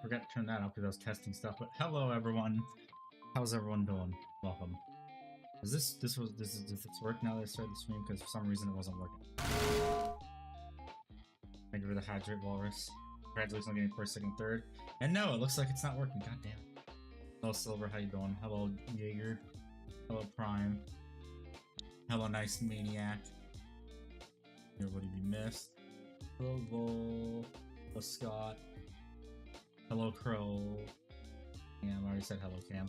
Forgot to turn that off because I was testing stuff. But hello everyone, how's everyone doing? Welcome. Is this work now that I started the stream? Because for some reason it wasn't working. Thank you for the hydrate walrus. Congratulations on getting first, second, third. And no, it looks like it's not working. God damn it. Hello Silver, how you doing? Hello Jaeger. Hello Prime. Hello Nice Maniac. Everybody be missed. Hello Vol. Hello Scott. Hello Crow. Cam, I already said hello Cam.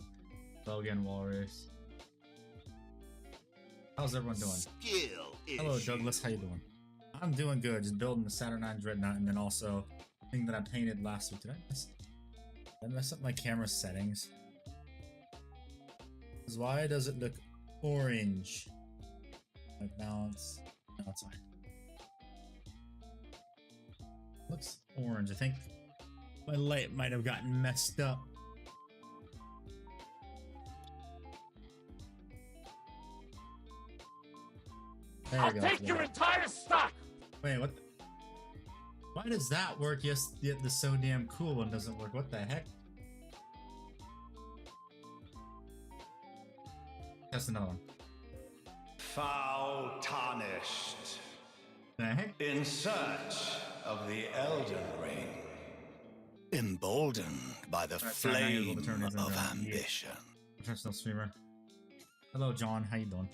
Hello again Walrus. How's everyone doing? Skill Hello Douglas, how you doing? I'm doing good, just building the Saturnine Dreadnought, and then also the thing that I painted last week. Did I mess up my camera settings? Why does it look orange? Like balance. No, it's fine. Looks orange. I think my light might have gotten messed up. There I'll you go. take your entire stock! Wait, what? Why does that work? Yes, yet the so damn cool one doesn't work. What the heck? That's another one. foul tarnished, The heck? in search of the Elden Ring, emboldened by the flame of ambition. Professional streamer. Hello, John. How you doing?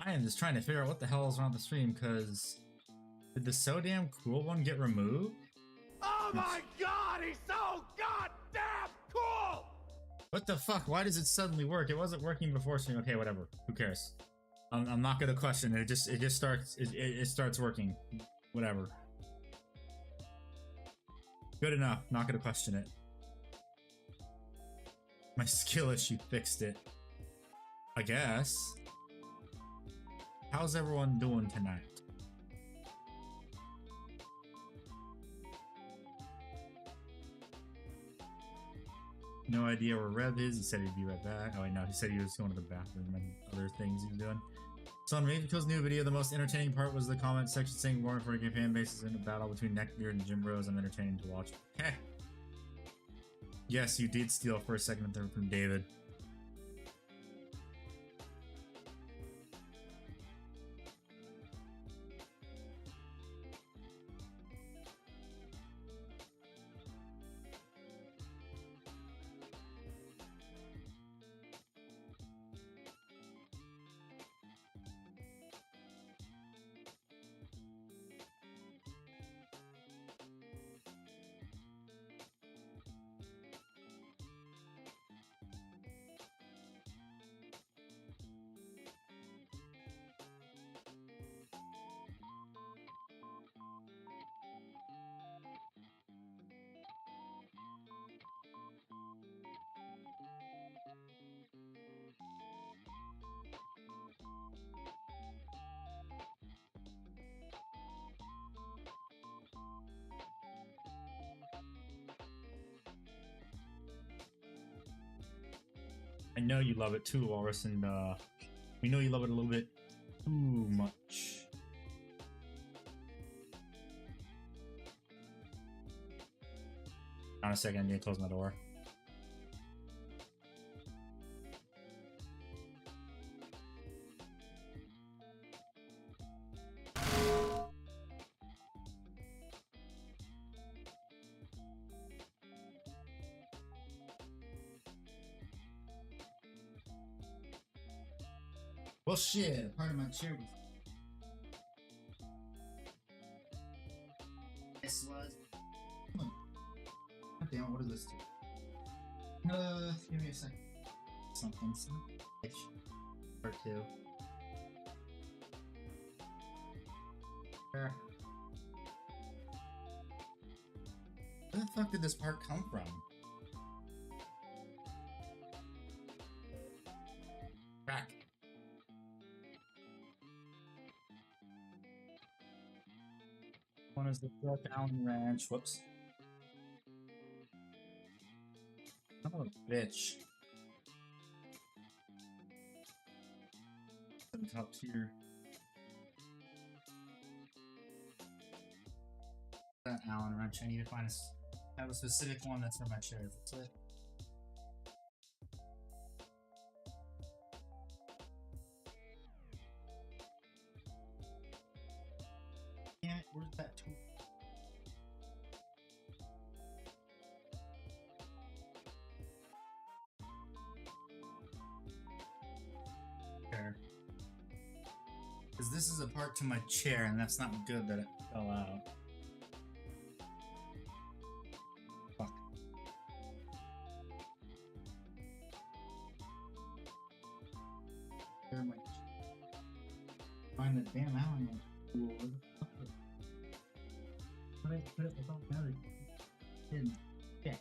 I am just trying to figure out what the hell is wrong with the stream, because did the so damn cool one get removed? Oh my god, he's so goddamn cool! What the fuck? Why does it suddenly work? It wasn't working before stream. Okay, whatever. Who cares? I'm not gonna question it. It just starts working. Whatever. Good enough. Not gonna question it. My skill issue fixed it. I guess. How's everyone doing tonight? No idea where Rev is. He said he'd be right back. Oh, wait, no. He said he was going to the bathroom and other things he was doing. So on Ravensco's new video, the most entertaining part was the comment section saying Warhammer 40k fan bases in a battle between Neckbeard and Jim Bros. I'm entertaining to watch. Heh. Yes, you did steal first, second, and third from David. I know you love it too, Walrus, and we know you love it a little bit too much. On a second, I need to close my door. Well, shit, part of my chair was. This was. God damn, what is this do? Give me a second. Something. Part 2. Where the fuck did this part come from? Crack. One is the down ranch. Whoops. Son of a bitch. The top tier. That Allen wrench. I need to find a I have a specific one that's for my chairs. That's it. Damn it, where's that tool? There. Because this is a part to my chair, and that's not good that it fell out. Fuck. Where am I? Find the damn Allen tool. Where the fuck is it? How did I put it without battery? Didn't. Yeah.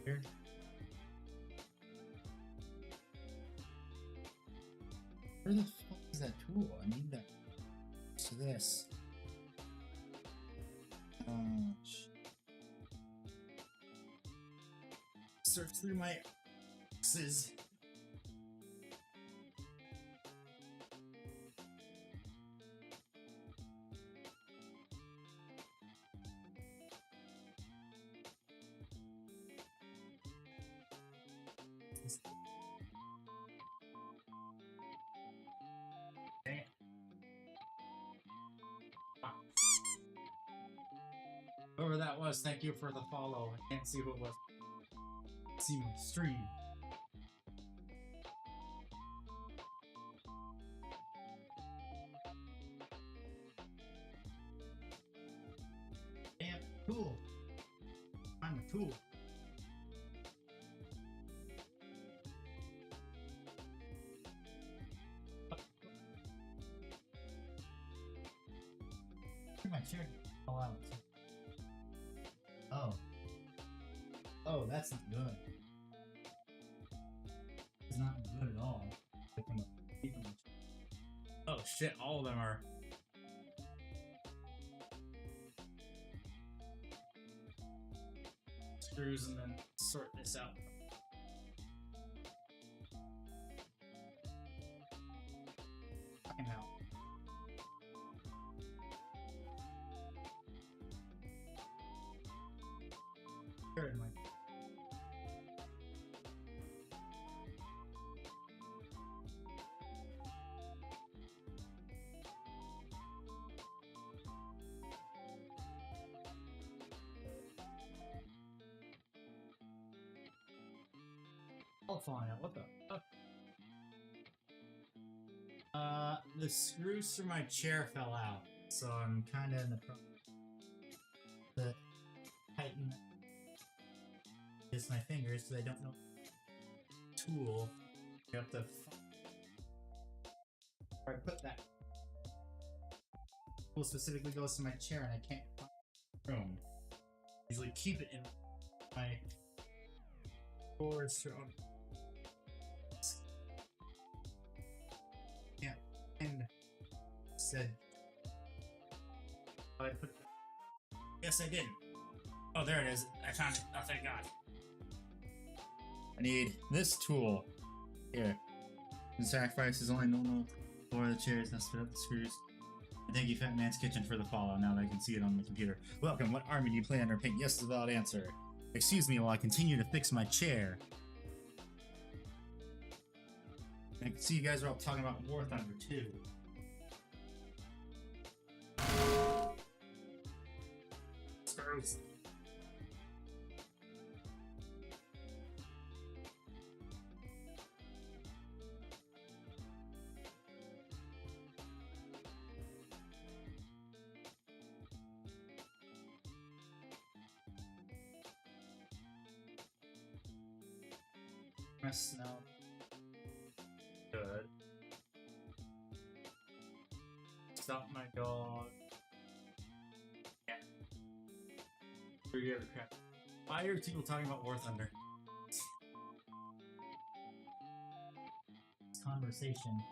Here. Where the fuck is that tool? I need that. So this. Search through my X's. Damn. Whoever that was, thank you for the follow. I can't see who it was. See my stream. Damn tool. Find the tool. My chair fell out. Oh. Oh, that's not good. It's not good at all. Oh shit, all of them are. Screws and then sort this out. Fucking hell. Sure, Mike. I'll find out. What the fuck? The screws for my chair fell out, so I'm kind of in the process to tighten just my fingers because I don't know tool. You have to. Where I put that tool specifically goes to my chair, and I can't find the room. Usually keep it in my drawers. Yeah, and said I put. Yes, I did. Oh, there it is. I found it. Oh, thank God. I need this tool here. The sacrifice is only normal for the chairs. Now spit up the screws. And thank you, Fat Man's Kitchen, for the follow. Now that I can see it on my computer. Welcome. What army do you play under? Paint? Yes is a valid answer. Excuse me while I continue to fix my chair. I can see you guys are all talking about War Thunder too. Screws. My snow. Good. Stop my dog. Yeah. Forget the crap. Why are people talking about War Thunder? This conversation.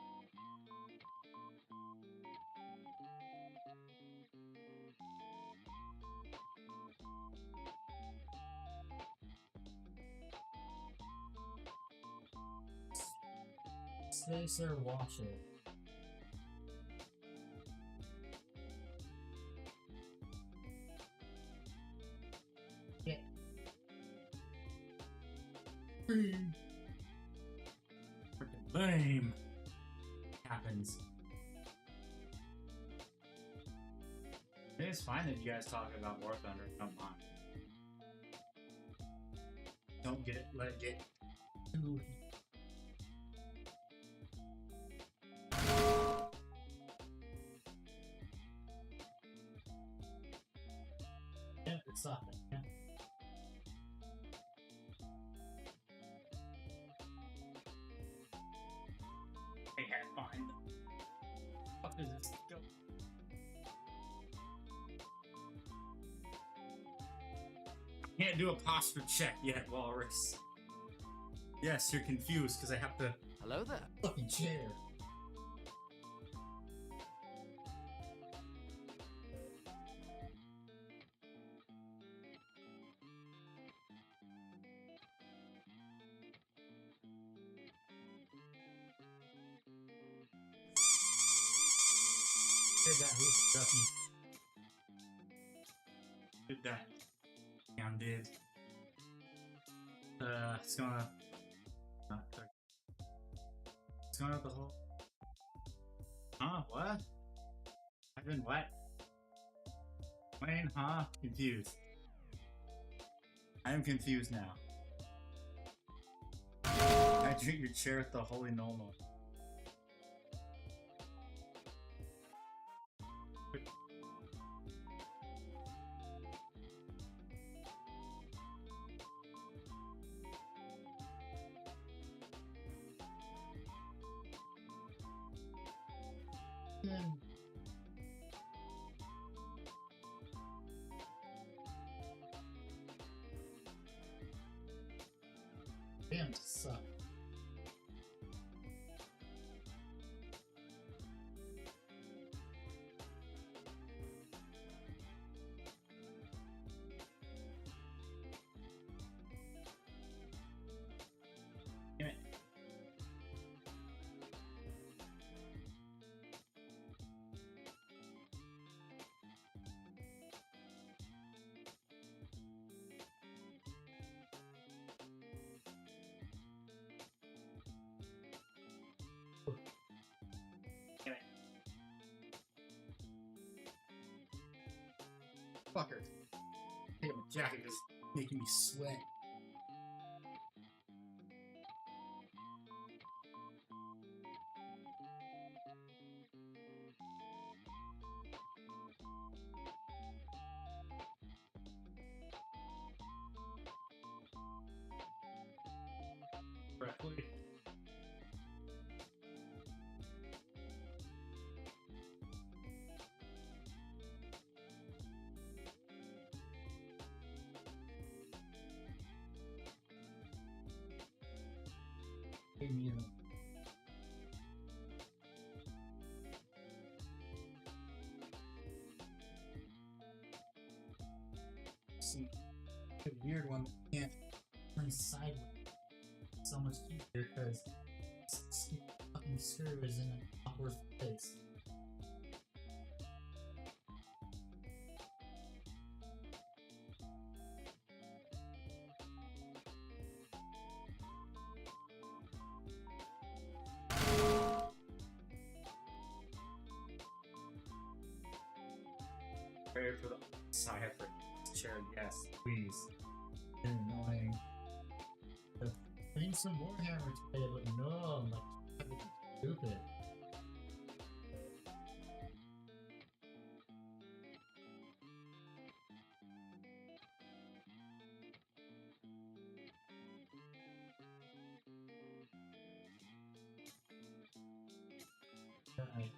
Space or wash it. Freaking lame. Happens. It's fine that you guys talk about War Thunder. Come on. Don't get it. Let it get too. Yeah, it's softening. Yeah. Hey, fine. What is this? Go. Can't do a posture check yet, Walrus. Yes, you're confused because I have to. Hello there. Fucking chair. Did that? Who's Duffy? Did that? Damn, did. It's gonna. It's going up the whole. Huh? What? I've been what? Wayne, huh? Confused. I am confused now. I drink your chair with the holy Nolmo. Damn, this sucks. Damn it. Fucker. Hey, my jacket is making me sweat. Correctly. Amen. Some weird one that can't turn sideways. So much easier because fucking screw is in an awkward place. Prepare for the side for chair, yes, please. Annoying. Playing some Warhammer today, but no, I'm like stupid. Alright,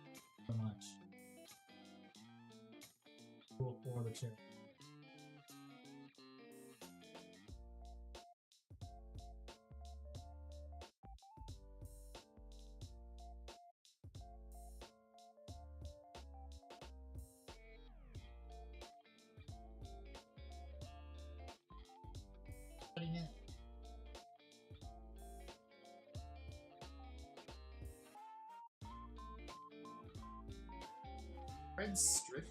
so much. Cool for the chair. Putting it. Red strip.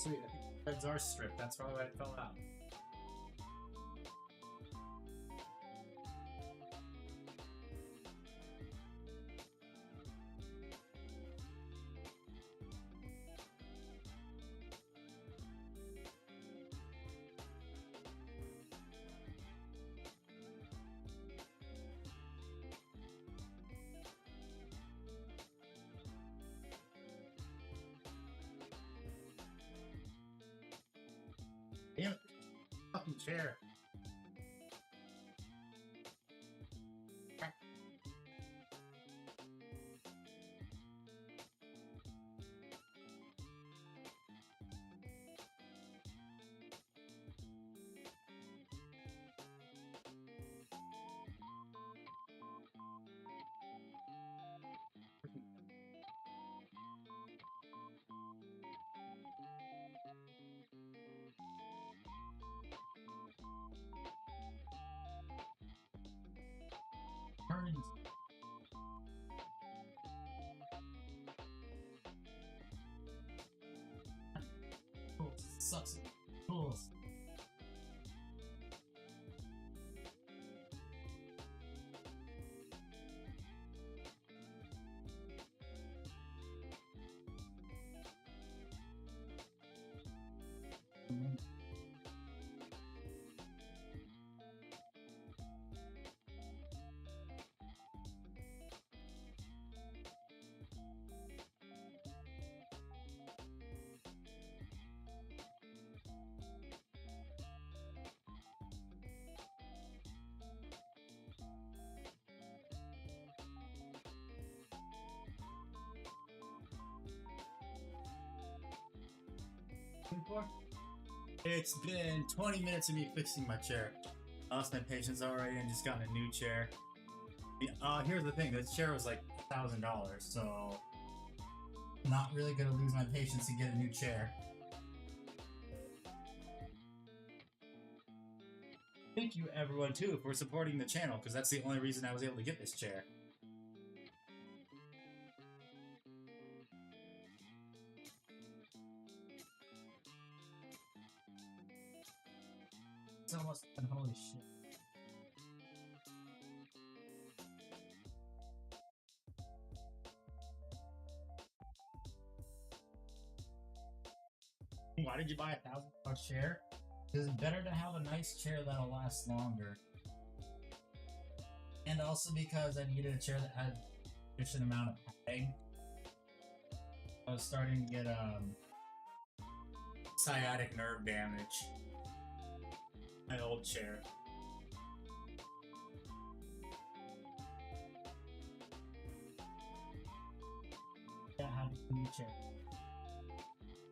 sweet. I think the threads are stripped. That's probably why it fell out. Damn it. Fucking chair. Turns. Sucks. Tools. It's been 20 minutes of me fixing my chair. I lost my patience already and just gotten a new chair. Here's the thing, this chair was like $1,000, so not really gonna lose my patience to get a new chair. Thank you everyone too for supporting the channel, because that's the only reason I was able to get this chair. It's almost holy shit. Why did you buy a $1,000 chair? Because it's better to have a nice chair that'll last longer. And also because I needed a chair that had a sufficient amount of padding. I was starting to get sciatic nerve damage. My old chair. Yeah, I had a new chair.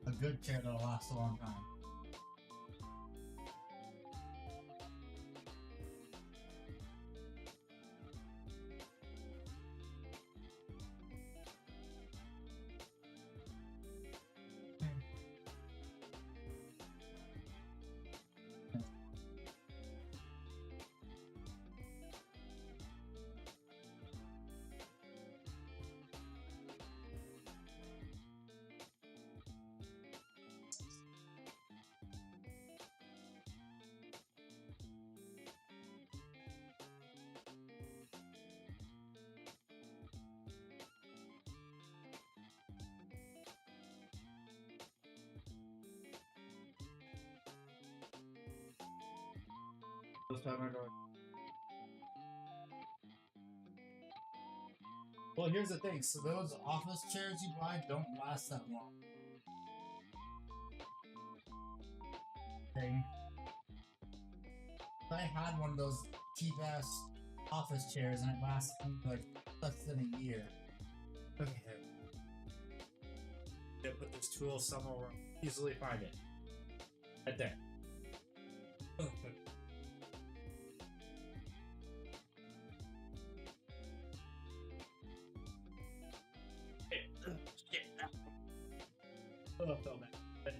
A good chair that'll last a long time. Well, here's the thing. So those office chairs you buy don't last that long. Thing. I had one of those cheap-ass office chairs and it lasted like less than a year. Okay. Yeah, put this tool somewhere where I can easily find it. Right there. Shit. Oh, fell back.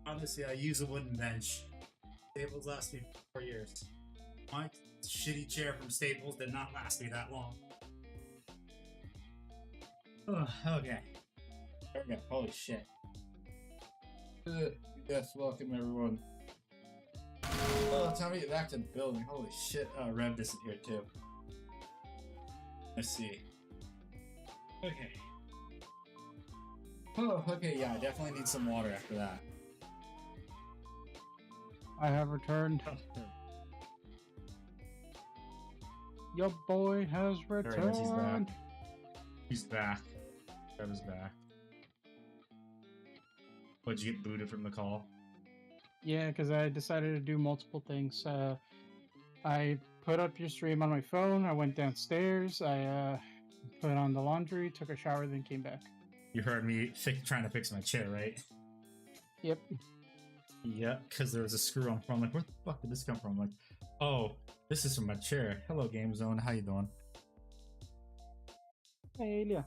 Honestly, I use a wooden bench. Staples last me 4 years. My shitty chair from Staples did not last me that long. Oh, okay. There we go. Holy shit. Yes, welcome everyone. Oh, time to get back to the building. Holy shit. Rev disappeared too. Let's see. Okay. Oh, okay, yeah, I definitely need some water after that. I have returned. Your boy has returned. He's back. He's back. Trevor's back. What'd you get booted from the call? Yeah, because I decided to do multiple things. I put up your stream on my phone. I went downstairs. I put on the laundry, took a shower, then came back. You heard me trying to fix my chair, right? Yep. Yep, because there was a screw on front. I'm like, where the fuck did this come from? I'm like, oh, this is from my chair. Hello, Game Zone. How you doing? Hey, yeah.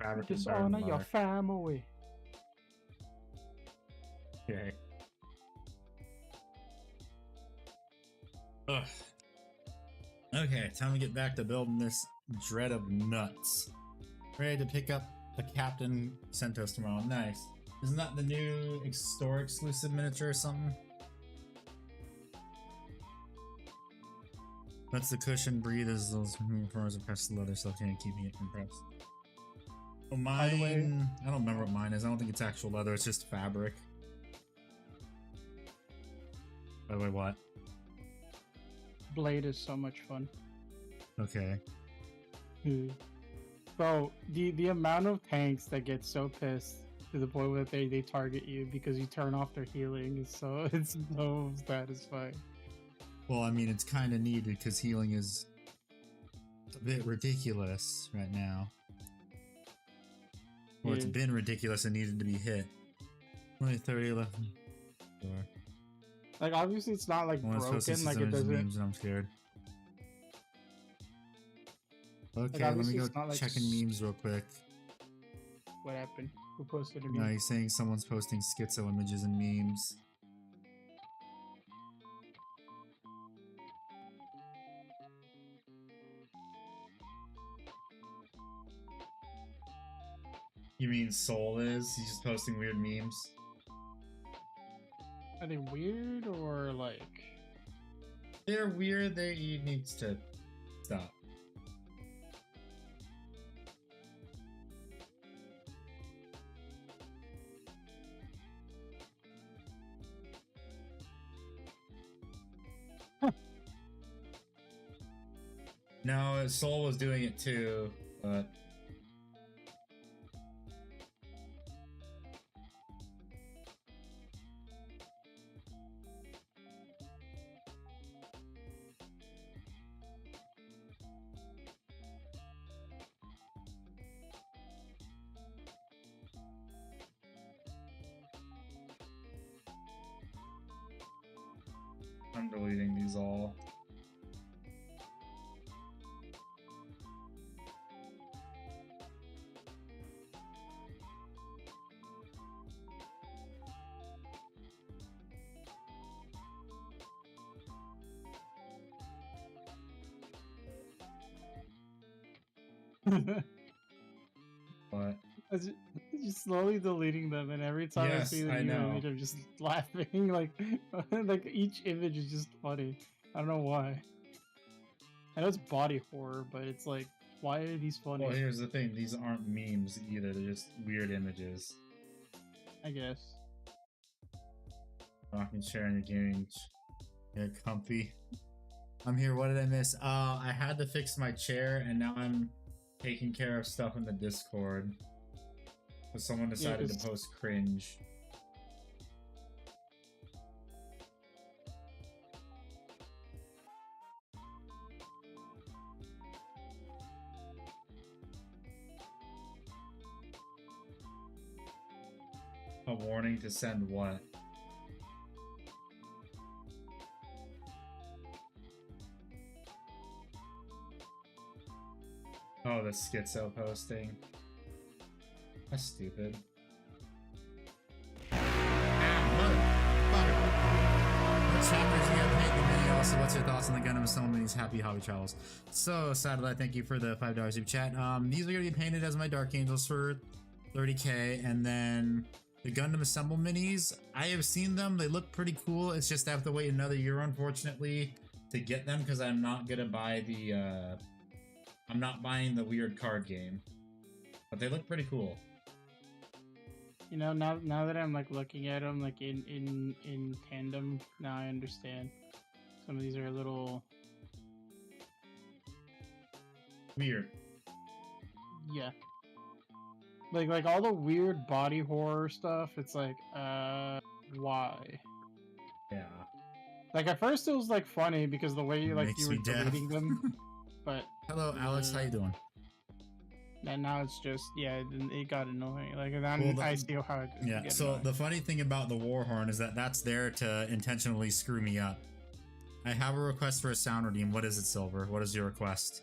Fabric and Dishonor burn your bar. family. Okay. Ugh. Okay, time to get back to building this dread of nuts. Ready to pick up the Captain Centos tomorrow. Nice. Isn't that the new store exclusive miniature or something? Lets the cushion breathe as those furs press the leather so can't keeping it compressed. Oh, By the way- mine. I don't remember what mine is. I don't think it's actual leather. It's just fabric. By the way, what? Blade is so much fun. Okay. Bro, the amount of tanks that get so pissed to the point that they target you because you turn off their healing is so it's so satisfying. Well, I mean, it's kind of needed because healing is a bit ridiculous right now. Or it's Yeah. been ridiculous and needed to be hit. Only 30 left. Sure. Like obviously it's not like Well, broken, like it doesn't. memes and I'm scared. Okay, let me obviously go it's not, like, checking memes real quick. What happened? Who posted a No, meme? he's saying someone's posting schizo images and memes. You mean Soul is? He's just posting weird memes? Are they weird or like? They're weird, he needs to stop. No, Soul was doing it too, but I'm deleting these all. But I just slowly deleting them, and every time I Yes, see the I new know. image, I'm just laughing. Like each image is just funny. I don't know why. I know it's body horror, but it's like, why are these funny? well, here's the thing: these aren't memes either. They're just weird images. I guess. Rocking, sharing your gaming. Yeah, comfy. I'm here. What did I miss? I had to fix my chair, and now I'm taking care of stuff in the Discord. So someone decided to 'cause- post cringe. A warning to send what? Oh, the schizo posting. That's stupid. What chapters do you have paid the mini? Also, what's your thoughts on the Gundam Stone Minis? Happy hobby travels. So, Satellite, thank you for the $5 super chat. These are going to be painted as my Dark Angels for 30k, and then the Gundam Assemble minis. I have seen them. They look pretty cool. It's just I have to wait another year, unfortunately, to get them because I'm not gonna buy the. I'm not buying the weird card game, but they look pretty cool. You know, now that I'm like looking at them like in tandem, now I understand. Some of these are a little Weird. yeah. Like all the weird body horror stuff, it's like why? Yeah. Like at first it was like funny because the way like Makes you were me deaf. deleting them, but Hello, Alex. How you doing? and now it's just it got annoying. Like and then Well, I see how it Yeah. get So annoying. the funny thing about the Warhorn is that that's there to intentionally screw me up. I have a request for a sound redeem. What is it, Silver? What is your request?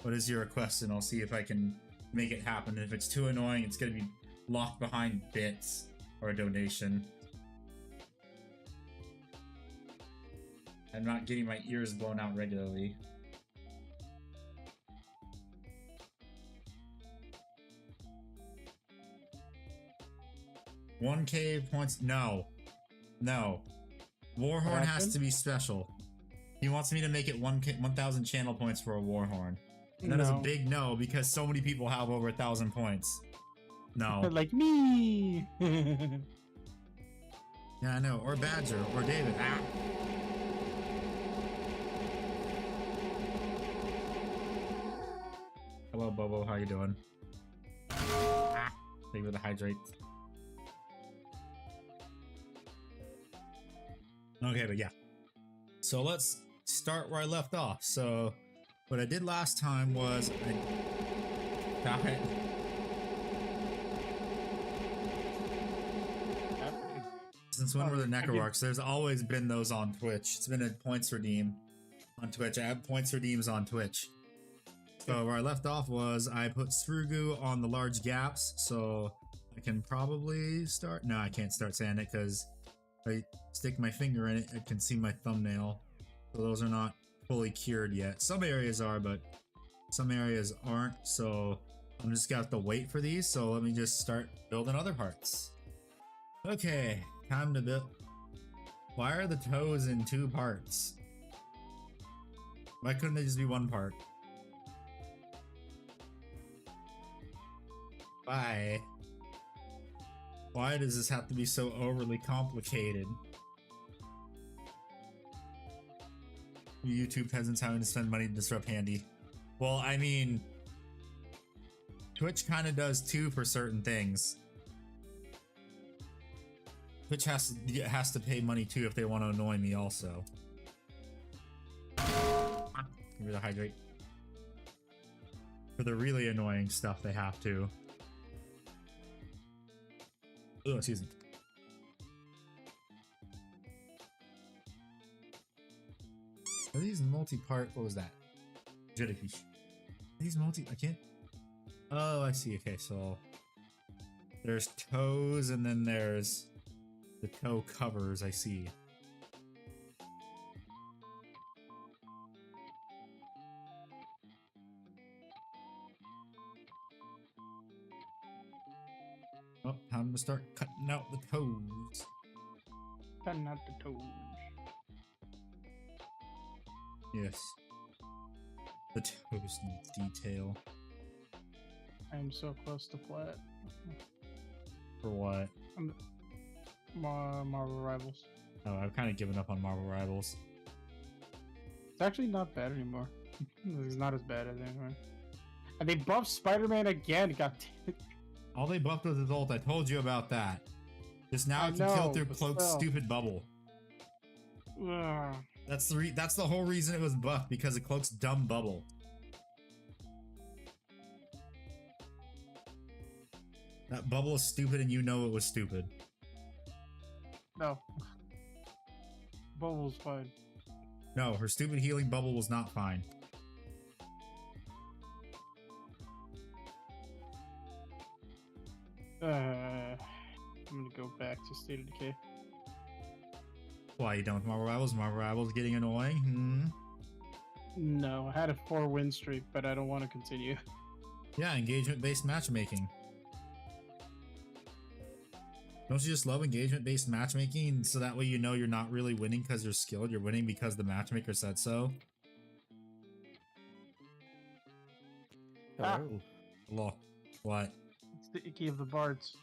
What is your request? And I'll see if I can make it happen. If it's too annoying, it's gonna be locked behind bits or a donation. I'm not getting my ears blown out regularly. $1K points. No. Warhorn has to be special. He wants me to make it 1,000 channel points for a Warhorn. And that is a big no because so many people have over 1,000 points. No. Like me. Yeah, I know. Or Badger. Or David. Ah. Hello, Bobo. How you doing? Ah. Thank you for the hydrate. Okay, but yeah. So let's start where I left off. So what I did last time was Stop it. Since when were the Necroarchs? There's always been those on Twitch. It's been a points redeem on Twitch. I have points redeems on Twitch. So where I left off was I put Srugu on the large gaps, so I can probably start. No, I can't start saying it because I stick my finger in it, I can see my thumbnail. So those are not fully cured yet. Some areas are, but some areas aren't. So I'm just gonna have to wait for these. So let me just start building other parts. Okay, time to build. Why are the toes in 2 parts? Why couldn't they just be 1 part? Why? Why does this have to be so overly complicated? You YouTube peasants having to spend money to disrupt Handy. Well, I mean, Twitch kind of does too for certain things. Twitch has to pay money too if they want to annoy me also. Give me the hydrate. For the really annoying stuff they have to. Oh, excuse me. Are these multi-part? What was that? Jellyfish. Are these I can't. Oh, I see. Okay, so there's toes and then there's the toe covers. I see. Oh, time to start cutting out the toes. Cutting out the toes. Yes. The toes need detail. I am so close to flat. For what? Marvel Rivals. Oh, I've kind of given up on Marvel Rivals. It's actually not bad anymore. It's not as bad as anymore. And they buffed Spider-Man again. God damn it. All they buffed was his ult. I told you about that. Just now it can kill through Cloak's stupid bubble. Ugh. That's the whole reason it was buffed, because of Cloak's dumb bubble. That bubble is stupid and you know it was stupid. No. Bubble's fine. No, her stupid healing bubble was not fine. I'm gonna go back to State of Decay. Why you done with Marvel Rivals? Marvel Rivals getting annoying? No, I had a 4-win streak, but I don't want to continue. Yeah, engagement-based matchmaking. Don't you just love engagement-based matchmaking? So that way you know you're not really winning because you're skilled. You're winning because the matchmaker said so. Ah. Hello. Hello. What? It's the Icky of the Bards.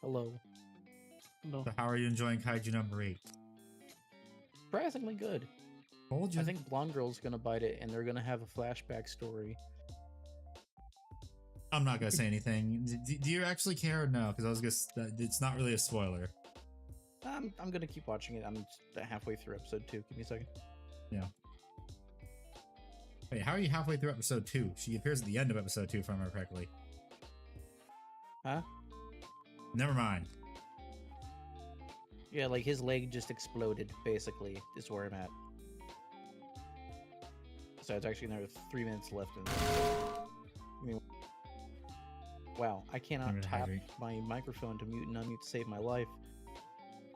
Hello. Hello. So how are you enjoying Kaiju number 8? Surprisingly good. Told you. I think Blonde Girl's gonna bite it, and they're gonna have a flashback story. I'm not gonna say anything. Do you actually care or no? Because I was gonna. It's not really a spoiler. I'm gonna keep watching it. I'm halfway through episode 2. Give me a second. Yeah. Wait, how are you halfway through episode 2? She appears at the end of episode 2, if I remember correctly. Huh? Never mind. Yeah, like his leg just exploded, basically, is where I'm at. So it's actually another 3 minutes left. I mean, wow, I cannot I'm gonna tap hydrate. my microphone to mute and unmute to save my life.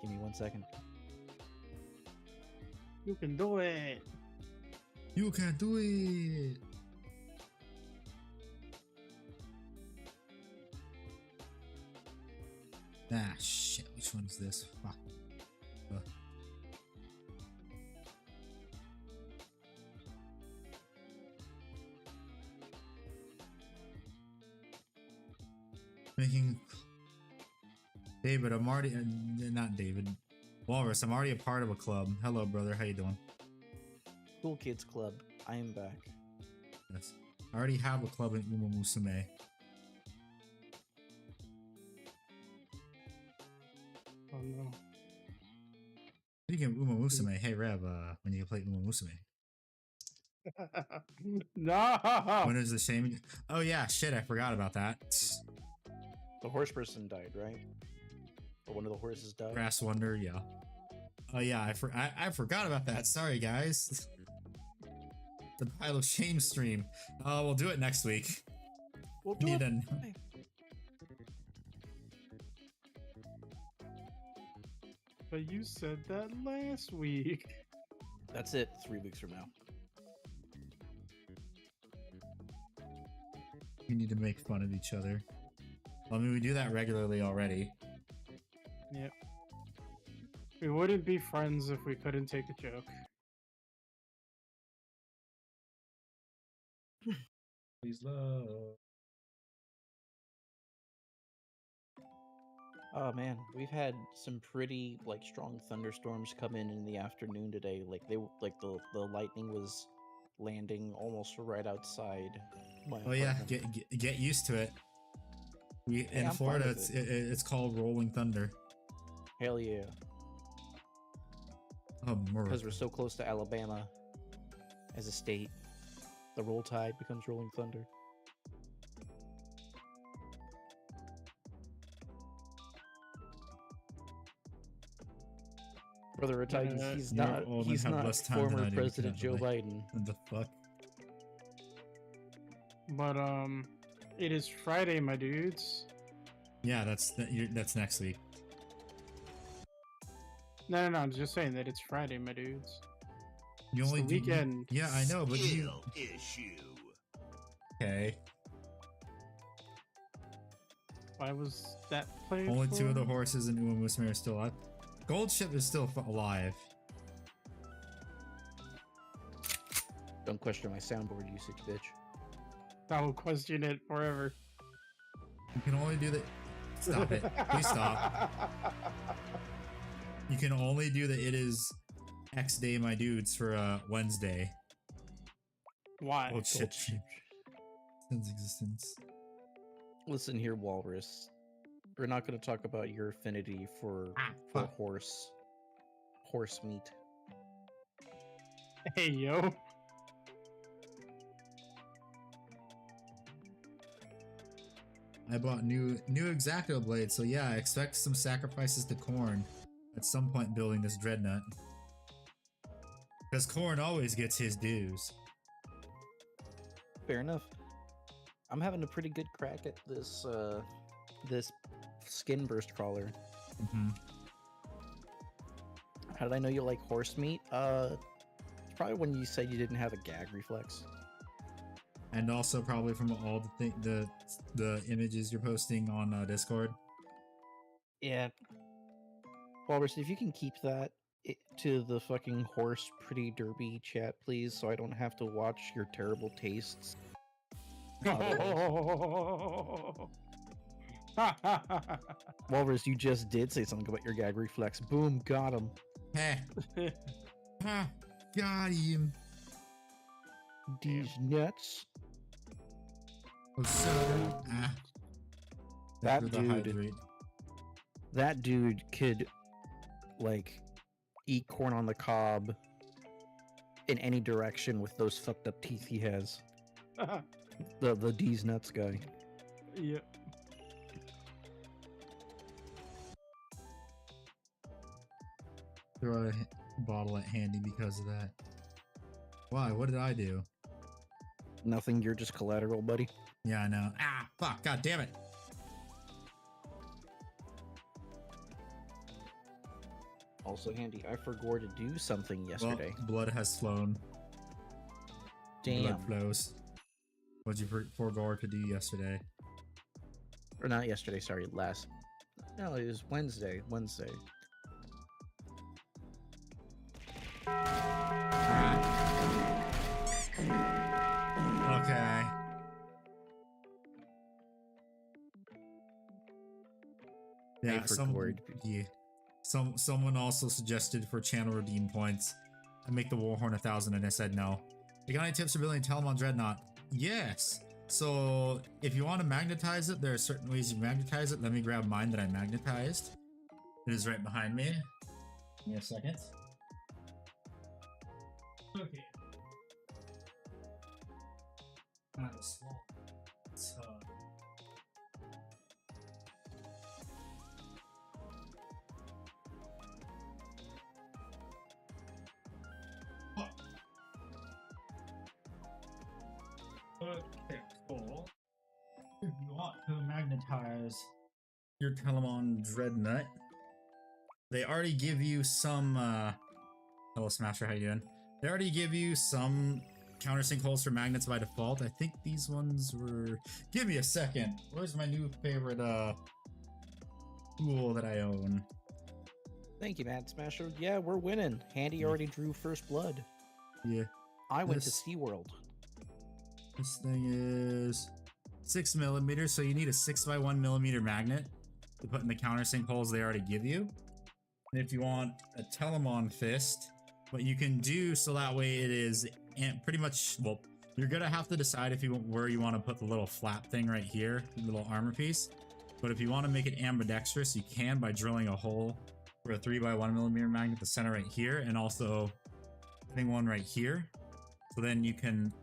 Give me 1 second. You can do it. You can do it. Ah, shit. Which one is this? Fuck. Making David, I'm already not David. Walrus, I'm already a part of a club. Hello, brother. How you doing? Cool Kids Club, I am back. Yes. I already have a club in Uma Musume. Oh no. Speaking of Uma Musume, hey Rev, when you play Uma Musume? No. When is the shaming? Oh yeah, shit, I forgot about that. The horse person died, right? Or one of the horses died? Grass Wonder, yeah. Oh yeah, I forgot about that. Sorry guys. The pile of shame stream. We'll do it next week. We'll do Need it. an- But you said that last week. That's it, 3 weeks from now. We need to make fun of each other. I mean, we do that regularly already. Yep. We wouldn't be friends if we couldn't take a joke. Please love. Oh man, we've had some pretty like strong thunderstorms come in the afternoon today. Like the lightning was landing almost right outside my Oh yeah, apartment. get used to it. Hey, In I'm fine Florida, with it's called rolling thunder. Hell yeah, Oh, because we're so close to Alabama as a state. The roll tide becomes rolling thunder. Brother Retides, he's You're not old and he's have not less time than former I do, President Joe evidently. Biden. What the fuck? But it is Friday, my dudes. Yeah, that's next week. No, I'm just saying that it's Friday, my dudes. You It's only the do weekend. Yeah, I know, but you Skill issue. okay? Why was that played? Only 2 of the for? horses in Uma Musume are still alive. Gold Ship is still alive. Don't question my soundboard usage, bitch. I will question it forever. You can only do the. Stop it! Please stop. You can only do the it is X day, my dudes, for Wednesday. Why? Oh shit! ship. Since existence. Listen here, Walrus. We're not going to talk about your affinity for fuck. horse meat. Hey, yo. I bought new Exacto blades, so yeah, I expect some sacrifices to Korn at some point building this Dreadnut. Because Korn always gets his dues. Fair enough. I'm having a pretty good crack at this this skin burst crawler. Mm-hmm. How did I know you like horse meat? It's probably when you said you didn't have a gag reflex. And also probably from all the images you're posting on Discord. Yeah. Walrus, if you can keep that to the fucking horse pretty derby chat, please, so I don't have to watch your terrible tastes. Walrus, you just did say something about your gag reflex. Boom, got him. Hey. Ah, got him. These nuts. Oh, so, That after the dude. hydrate. That dude could, like, eat corn on the cob in any direction with those fucked up teeth he has. The D's nuts guy. Yeah. Throw a bottle at Handy because of that. Why? What did I do? Nothing, you're just collateral, buddy. Yeah, I know. Ah, fuck, god damn it. Also, Handy, I forgot to do something yesterday. Well, blood has flown. Damn. Blood flows. What'd you forego to do yesterday? Or not yesterday, sorry, last. No, it was Wednesday. Wednesday. Okay. Yeah, someone also suggested for channel redeem points I make the Warhorn 1,000 and I said no. You got any tips for building tell them on Dreadnought? Yes. So if you want to magnetize it, there are certain ways you magnetize it. Let me grab mine that I magnetized. It is right behind me. Give me a second. Okay. Not as small. So. Okay, cool. If you want to magnetize your Telemon Dreadnut, they already give you some, hello Smasher, how you doing? They already give you some countersink holes for magnets by default. I think these ones were... Give me a second. Where's my new favorite, tool that I own? Thank you, Mad Smasher. Yeah, we're winning. Handy already drew first blood. Yeah. I went to This- SeaWorld. This thing is 6mm, so you need a 6x1mm magnet to put in the countersink holes they already give you. And if you want a Telemon fist, what you can do so that way it is pretty much, well, you're gonna have to decide if you where you want to put the little flap thing right here, the little armor piece. But if you want to make it ambidextrous, you can by drilling a hole for a 3x1mm magnet, the center right here, and also putting one right here. So then you can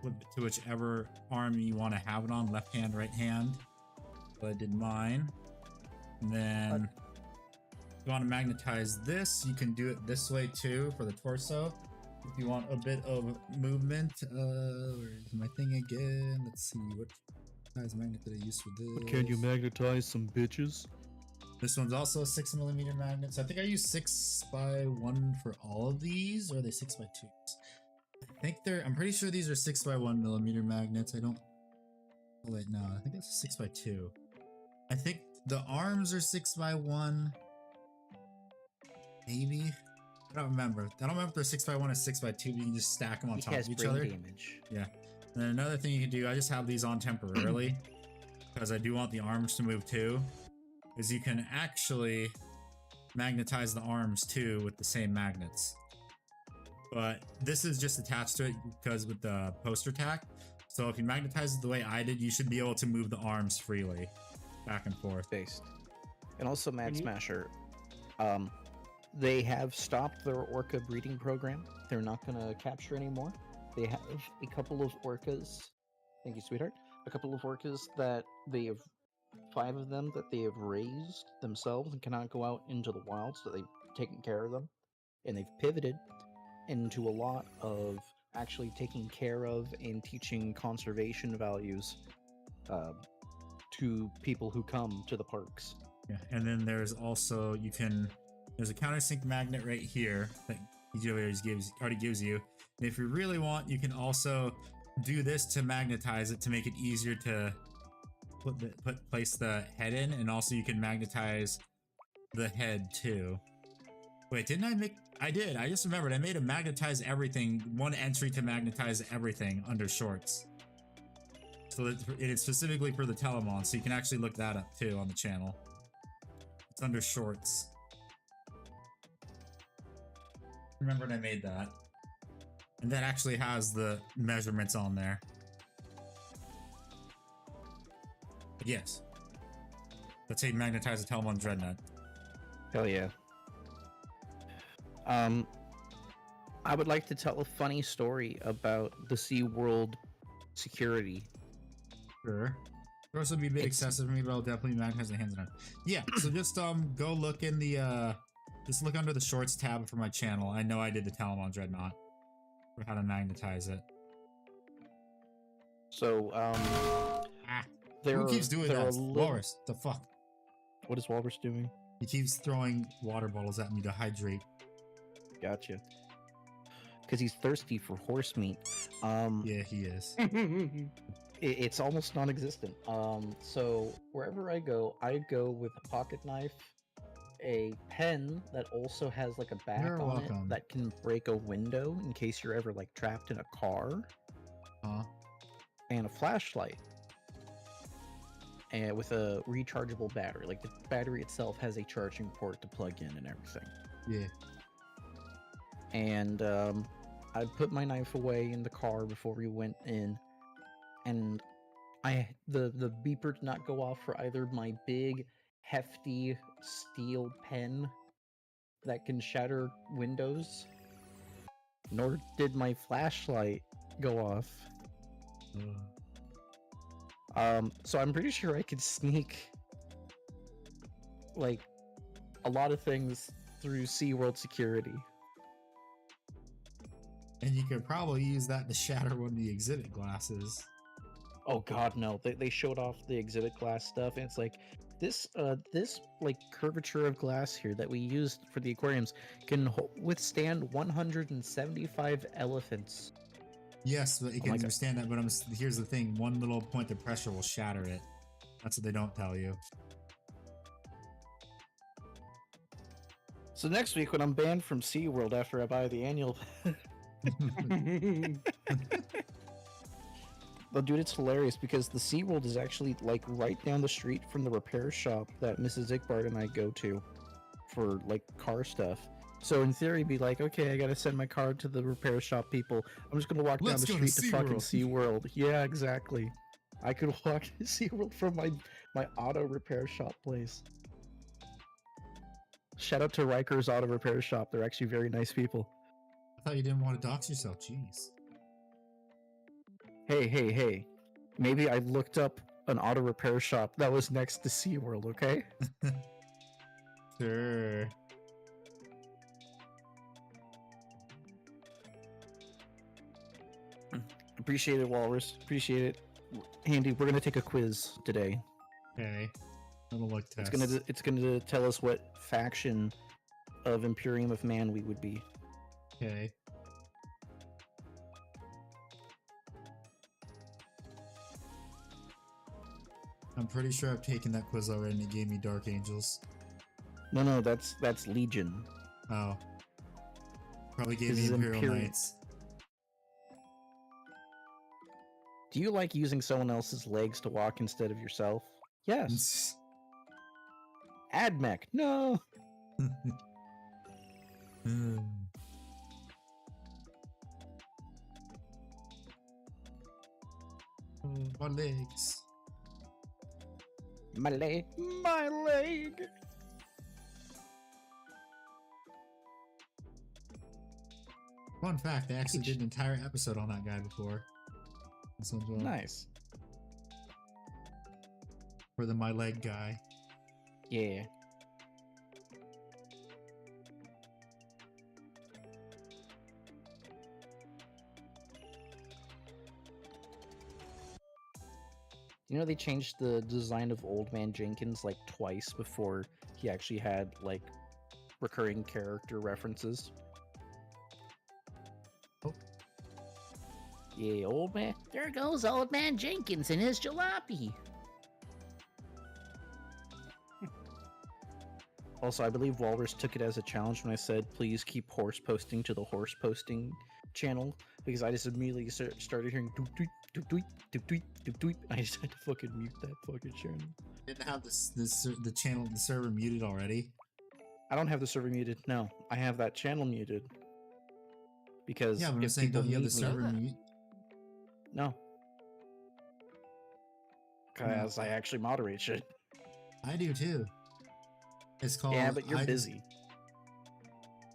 flip it to whichever arm you want to have it on, left hand, right hand. So I did mine. And then if you want to magnetize this, you can do it this way too for the torso. If you want a bit of movement, where's my thing again? Let's see, what size magnet did I use for this? Can you magnetize some bitches? This one's also a 6mm magnet. So I think I use 6x1 for all of these, or are they 6x2s? I think I'm pretty sure these are 6x1mm magnets. I don't, oh wait, no, I think that's a 6x2. I think the arms are 6x1. Maybe? I don't remember. I don't remember if they're 6x1 or 6x2, but you can just stack them on top of each other. Damage. Yeah. And then another thing you can do, I just have these on temporarily because I do want the arms to move too, is you can actually magnetize the arms too with the same magnets. But this is just attached to it because with the poster tack. So if you magnetize it the way I did, you should be able to move the arms freely back and forth. Based. And also, Mad Smasher, they have stopped their orca breeding program. They're not going to capture anymore. They have a couple of orcas. Thank you, sweetheart. A couple of orcas that they have, 5 of them that they have raised themselves and cannot go out into the wild, so they've taken care of them. And they've pivoted into a lot of actually taking care of and teaching conservation values to people who come to the parks. Yeah, and then there's also, there's a countersink magnet right here that he already gives you. And if you really want, you can also do this to magnetize it to make it easier to place the head in, and also you can magnetize the head too. Wait, didn't I make? I did. I just remembered. I made a magnetize everything, one entry to magnetize everything under shorts. So that it is specifically for the Telemon, so you can actually look that up too on the channel. It's under shorts. Remembered I made that. And that actually has the measurements on there. But yes. That's how you magnetize a Telemon Dreadnought. Hell yeah. I would like to tell a funny story about the SeaWorld security. Sure. It'll also be a bit excessive for me, but I'll definitely magnetize the hands on. Yeah, so just go look in the just look under the shorts tab for my channel. I know I did the Telemon Dreadnought for how to magnetize it. So Who keeps doing that? Walrus, the fuck? What is Walrus doing? He keeps throwing water bottles at me to hydrate. Gotcha. Because he's thirsty for horse meat. Yeah, he is. It's almost non-existent. So wherever I go with a pocket knife, a pen that also has like a back You're on welcome. it that can break a window in case you're ever like trapped in a car, and a flashlight, and with a rechargeable battery. Like the battery itself has a charging port to plug in and everything. Yeah. And I put my knife away in the car before we went in, and the beeper did not go off for either my big hefty steel pen that can shatter windows, nor did my flashlight go off. So I'm pretty sure I could sneak like a lot of things through SeaWorld security. And you could probably use that to shatter one of the exhibit glasses. Oh god, no. They showed off the exhibit glass stuff, and it's like this like curvature of glass here that we used for the aquariums can withstand 175 elephants. Yes, but you can understand that, but here's the thing, one little point of pressure will shatter it. That's what they don't tell you. So next week when I'm banned from SeaWorld after I buy the annual Well, dude, it's hilarious because the SeaWorld is actually like right down the street from the repair shop that Mrs. Ickbard and I go to for like car stuff. So in theory, be like, okay, I gotta send my car to the repair shop people. I'm just gonna walk down the street to fucking SeaWorld. Yeah, exactly. I could walk to SeaWorld from my auto repair shop place. Shout out to Riker's Auto Repair Shop. They're actually very nice people. I thought you didn't want to dox yourself. Jeez. Hey. Maybe I looked up an auto repair shop that was next to SeaWorld, okay? Sure. Appreciate it, Walrus. Appreciate it. Handy, we're gonna take a quiz today. Okay. Little look test. It's gonna tell us what faction of Imperium of Man we would be. Okay. I'm pretty sure I've taken that quiz already and it gave me Dark Angels. No, that's Legion. Oh. Probably gave This me is Imperial Knights. Do you like using someone else's legs to walk instead of yourself? Yes. Admech, no. My legs. My leg. My leg. Fun fact, I actually did an entire episode on that guy before. This one's well. Nice. For the My Leg guy. Yeah. You know, they changed the design of Old Man Jenkins like twice before he actually had like recurring character references. Oh. Yeah, old man. There goes old man Jenkins and his jalopy. Also, I believe Walrus took it as a challenge when I said, please keep horse posting to the horse posting channel, because I just immediately started hearing doop doop doop doop doop doop doop doop. I just had to fucking mute that fucking channel. Didn't have the channel, the server muted already. I don't have the server muted. No, I have that channel muted. Because Yeah, but I'm if saying, people don't you have the mute me- server mute? No. Because I actually moderate shit. I do too. It's called. Yeah, but you're busy.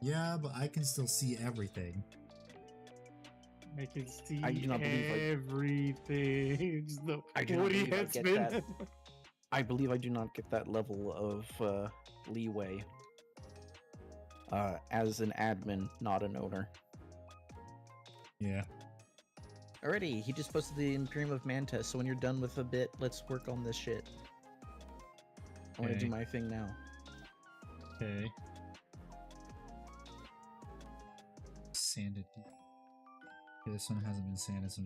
Yeah, but I can still see everything. I can see I do not believe everything. I do not believe I get that. I believe I do not get that level of leeway as an admin, not an owner. Yeah. Alrighty, he just posted the Imperium of Mantis, so when you're done with a bit, let's work on this shit. I want to do Okay. my thing now. Okay. Sanded. Okay, this one hasn't been sanded, so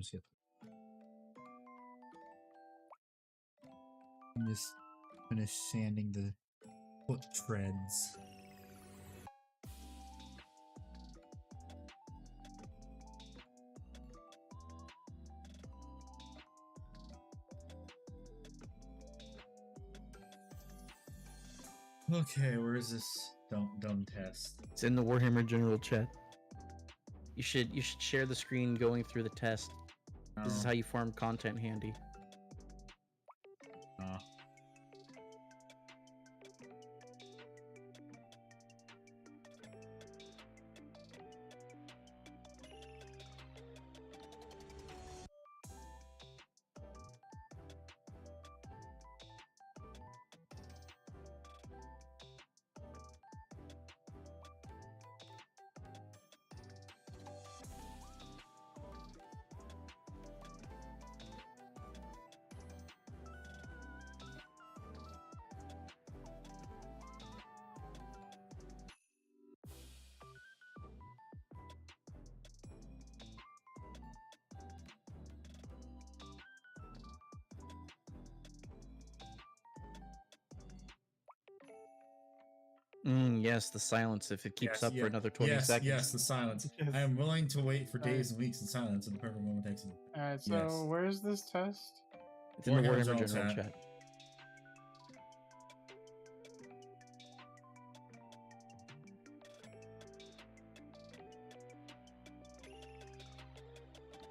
I'm just finish sanding the foot treads. Okay, where is this dumb test? It's in the Warhammer general chat. You should share the screen going through the test. This is how you farm content handy. Oh. Yes, the silence if it keeps up for another 20 yes, seconds. Yes, the silence. Yes. I am willing to wait for days and weeks in silence and the perfect moment takes it. Alright, so Yes. where's this test? It's in the Warhammer Warhammer general general chat. chat.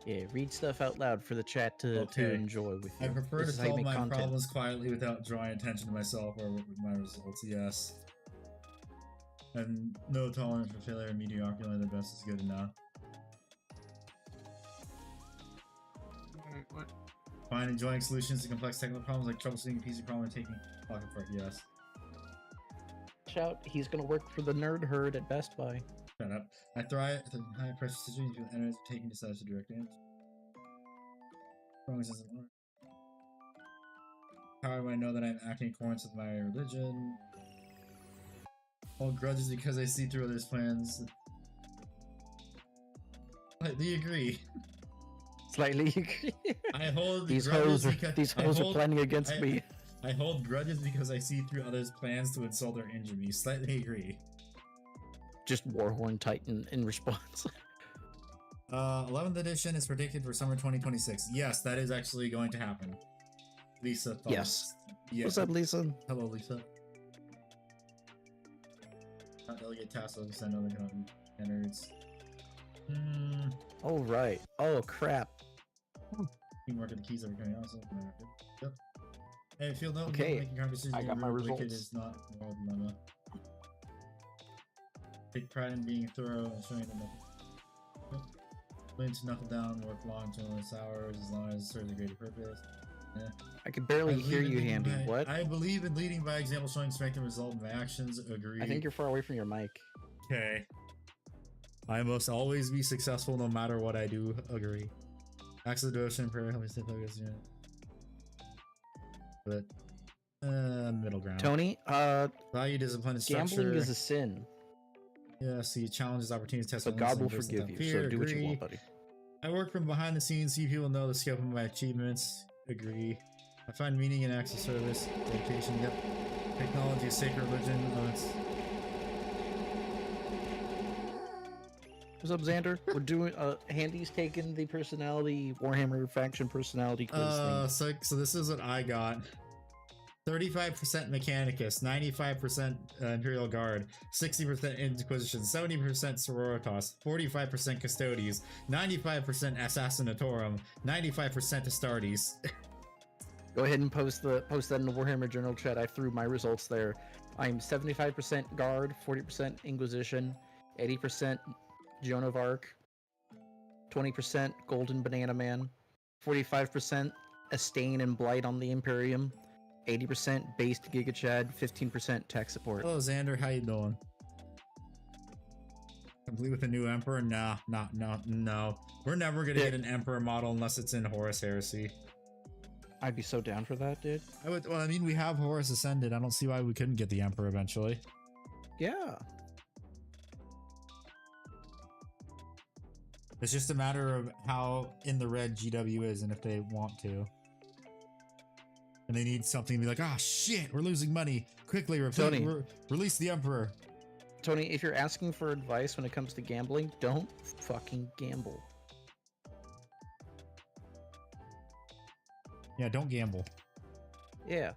Yeah, read stuff out loud for the chat to Okay. enjoy with you. I prefer This to is how you solve make my content. problems quietly without drawing attention to myself or with my results. Yes. I have no tolerance for failure and mediocrity. Only the best is good enough. Alright, what? Find enjoying solutions to complex technical problems like troubleshooting a PC problem and taking pocket for it. Yes. Shout, he's gonna work for the nerd herd at Best Buy. Shut up. I thrive in high pressure situations with enemies taking decisive direct damage. Wrong doesn't work. How do I know that I'm acting in accordance with my religion? Hold grudges because I see through others' plans. Slightly agree. Slightly agree. I hold These grudges hoes are because these I hoes are hold- planning against I- me. I hold grudges because I see through others' plans to insult or injure me. Slightly agree. Just Warhorn Titan in response. 11th edition is predicted for summer 2026. Yes, that is actually going to happen. Lisa thoughts. Yes. Yeah. What's up, Lisa? Hello, Lisa. Not delegate task because I know they cannot be standards. Oh right. Oh crap. Teamwork of the keys are coming out. So yep. Hey, field note. Okay, Making conversations I got my wicked results. is not moral dilemma. Take pride in being thorough and showing them. Yep. Willing to knuckle down, work long to endless hours as long as it serves a greater purpose. Yeah. I can barely I believe hear in you, leading Handy. by- What? I believe in leading by example, showing strength and result in my actions. Agree. I think you're far away from your mic. Okay. I must always be successful no matter what I do. Agree. Acts of devotion, prayer, help me stay focused. Yeah. But middle ground. Tony, Value, discipline, and structure. gambling is a sin, Yeah, see, challenges, opportunities, test. but God will forgive you. So do what you want, buddy. I work from behind the scenes, see people know the scope of my achievements. Agree. I find meaning in acts of service, dedication, yep. Technology is sacred religion. Oh, it's... What's up, Xander? We're doing Handy's taking the personality Warhammer faction personality quiz thing. So this is what I got. 35% Mechanicus, 95% Imperial Guard, 60% Inquisition, 70% Sororitas, 45% Custodes, 95% Assassinatorum, 95% Astartes. Go ahead and post that in the Warhammer Journal chat. I threw my results there. I'm 75% Guard, 40% Inquisition, 80% Joan of Arc, 20% Golden Banana Man, 45% Estain and Blight on the Imperium, 80% based Giga Chad, 15% tech support. Hello Xander, how you doing? Complete with a new Emperor? Nah, no. We're never gonna get an Emperor model unless it's in Horus Heresy. I'd be so down for that, dude. Well, I mean, we have Horus Ascended. I don't see why we couldn't get the Emperor eventually. Yeah. It's just a matter of how in the red GW is and if they want to. And they need something to be like, ah, shit, we're losing money. Quickly, release the Emperor. Tony, if you're asking for advice when it comes to gambling, don't fucking gamble. Yeah, don't gamble. Yeah.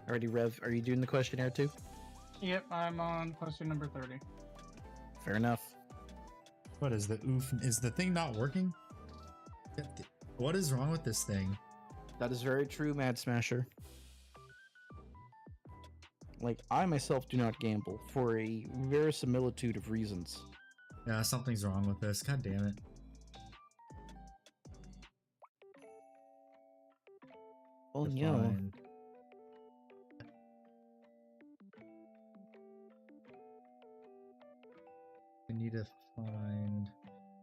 Alrighty, Rev, are you doing the questionnaire too? Yep, I'm on question number 30. Fair enough. What is the oof? Is the thing not working? What is wrong with this thing? That is very true, Mad Smasher. Like, I myself do not gamble for a verisimilitude of reasons. Yeah, something's wrong with this. God damn it. Oh, yeah. Define. I need to find...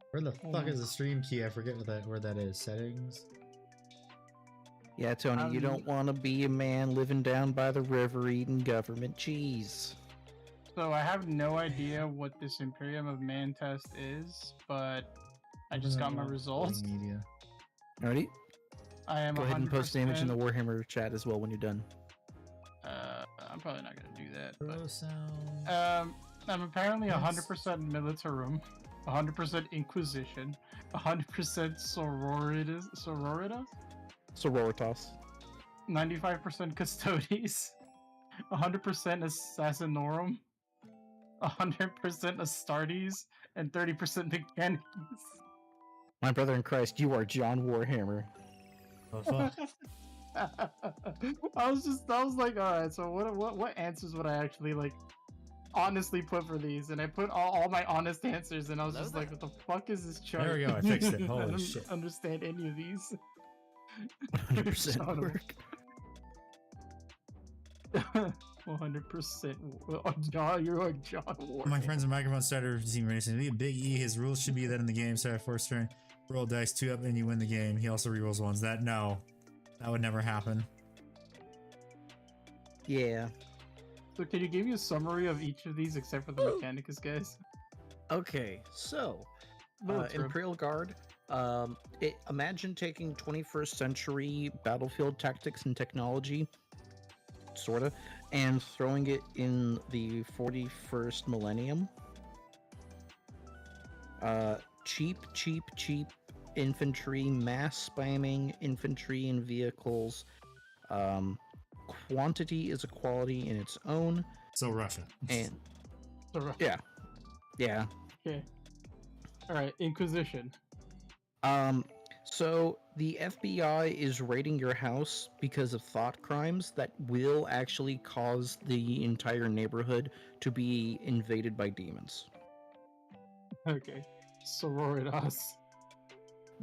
Where the fuck is the stream key? I forget where that is. Settings? Yeah, Tony, you don't want to be a man living down by the river eating government cheese. So I have no idea what this Imperium of Man test is, but I just got my results. Media. Alrighty. I am Go ahead and post the image in the 100%. Warhammer chat as well when you're done. I'm probably not gonna do that. Bro But, sound. I'm apparently Yes. 100% Militarum, 100% Inquisition, 100% Sororitas. 95% Custodes, 100% Assassinorum, 100% Astartes, and 30% Mechanicus. My brother in Christ, you are John Warhammer. Oh, fuck. I was like, alright, so what answers would I actually like honestly put for these? And I put all my honest answers, and I was just like, what the fuck is this chart? There we go, I fixed it. I Holy don't shit. understand any of these. 100% John work. 100%. John, you're like John War. My friends in microphone started team racing. Big E, his rules should be that in the game. Sorry, first turn, roll dice 2 up and you win the game. He also rerolls ones. That would never happen. Yeah. So can you give me a summary of each of these except for the Mechanicus guys? Okay, so Militarum. Imperial Guard. Imagine taking 21st century battlefield tactics and technology, sorta, and throwing it in the 41st millennium. Cheap infantry, mass spamming infantry and vehicles. Quantity is a quality in its own. So Russia. And So, yeah. okay. Alright, Inquisition. So the FBI is raiding your house because of thought crimes that will actually cause the entire neighborhood to be invaded by demons. Okay. Sororitas.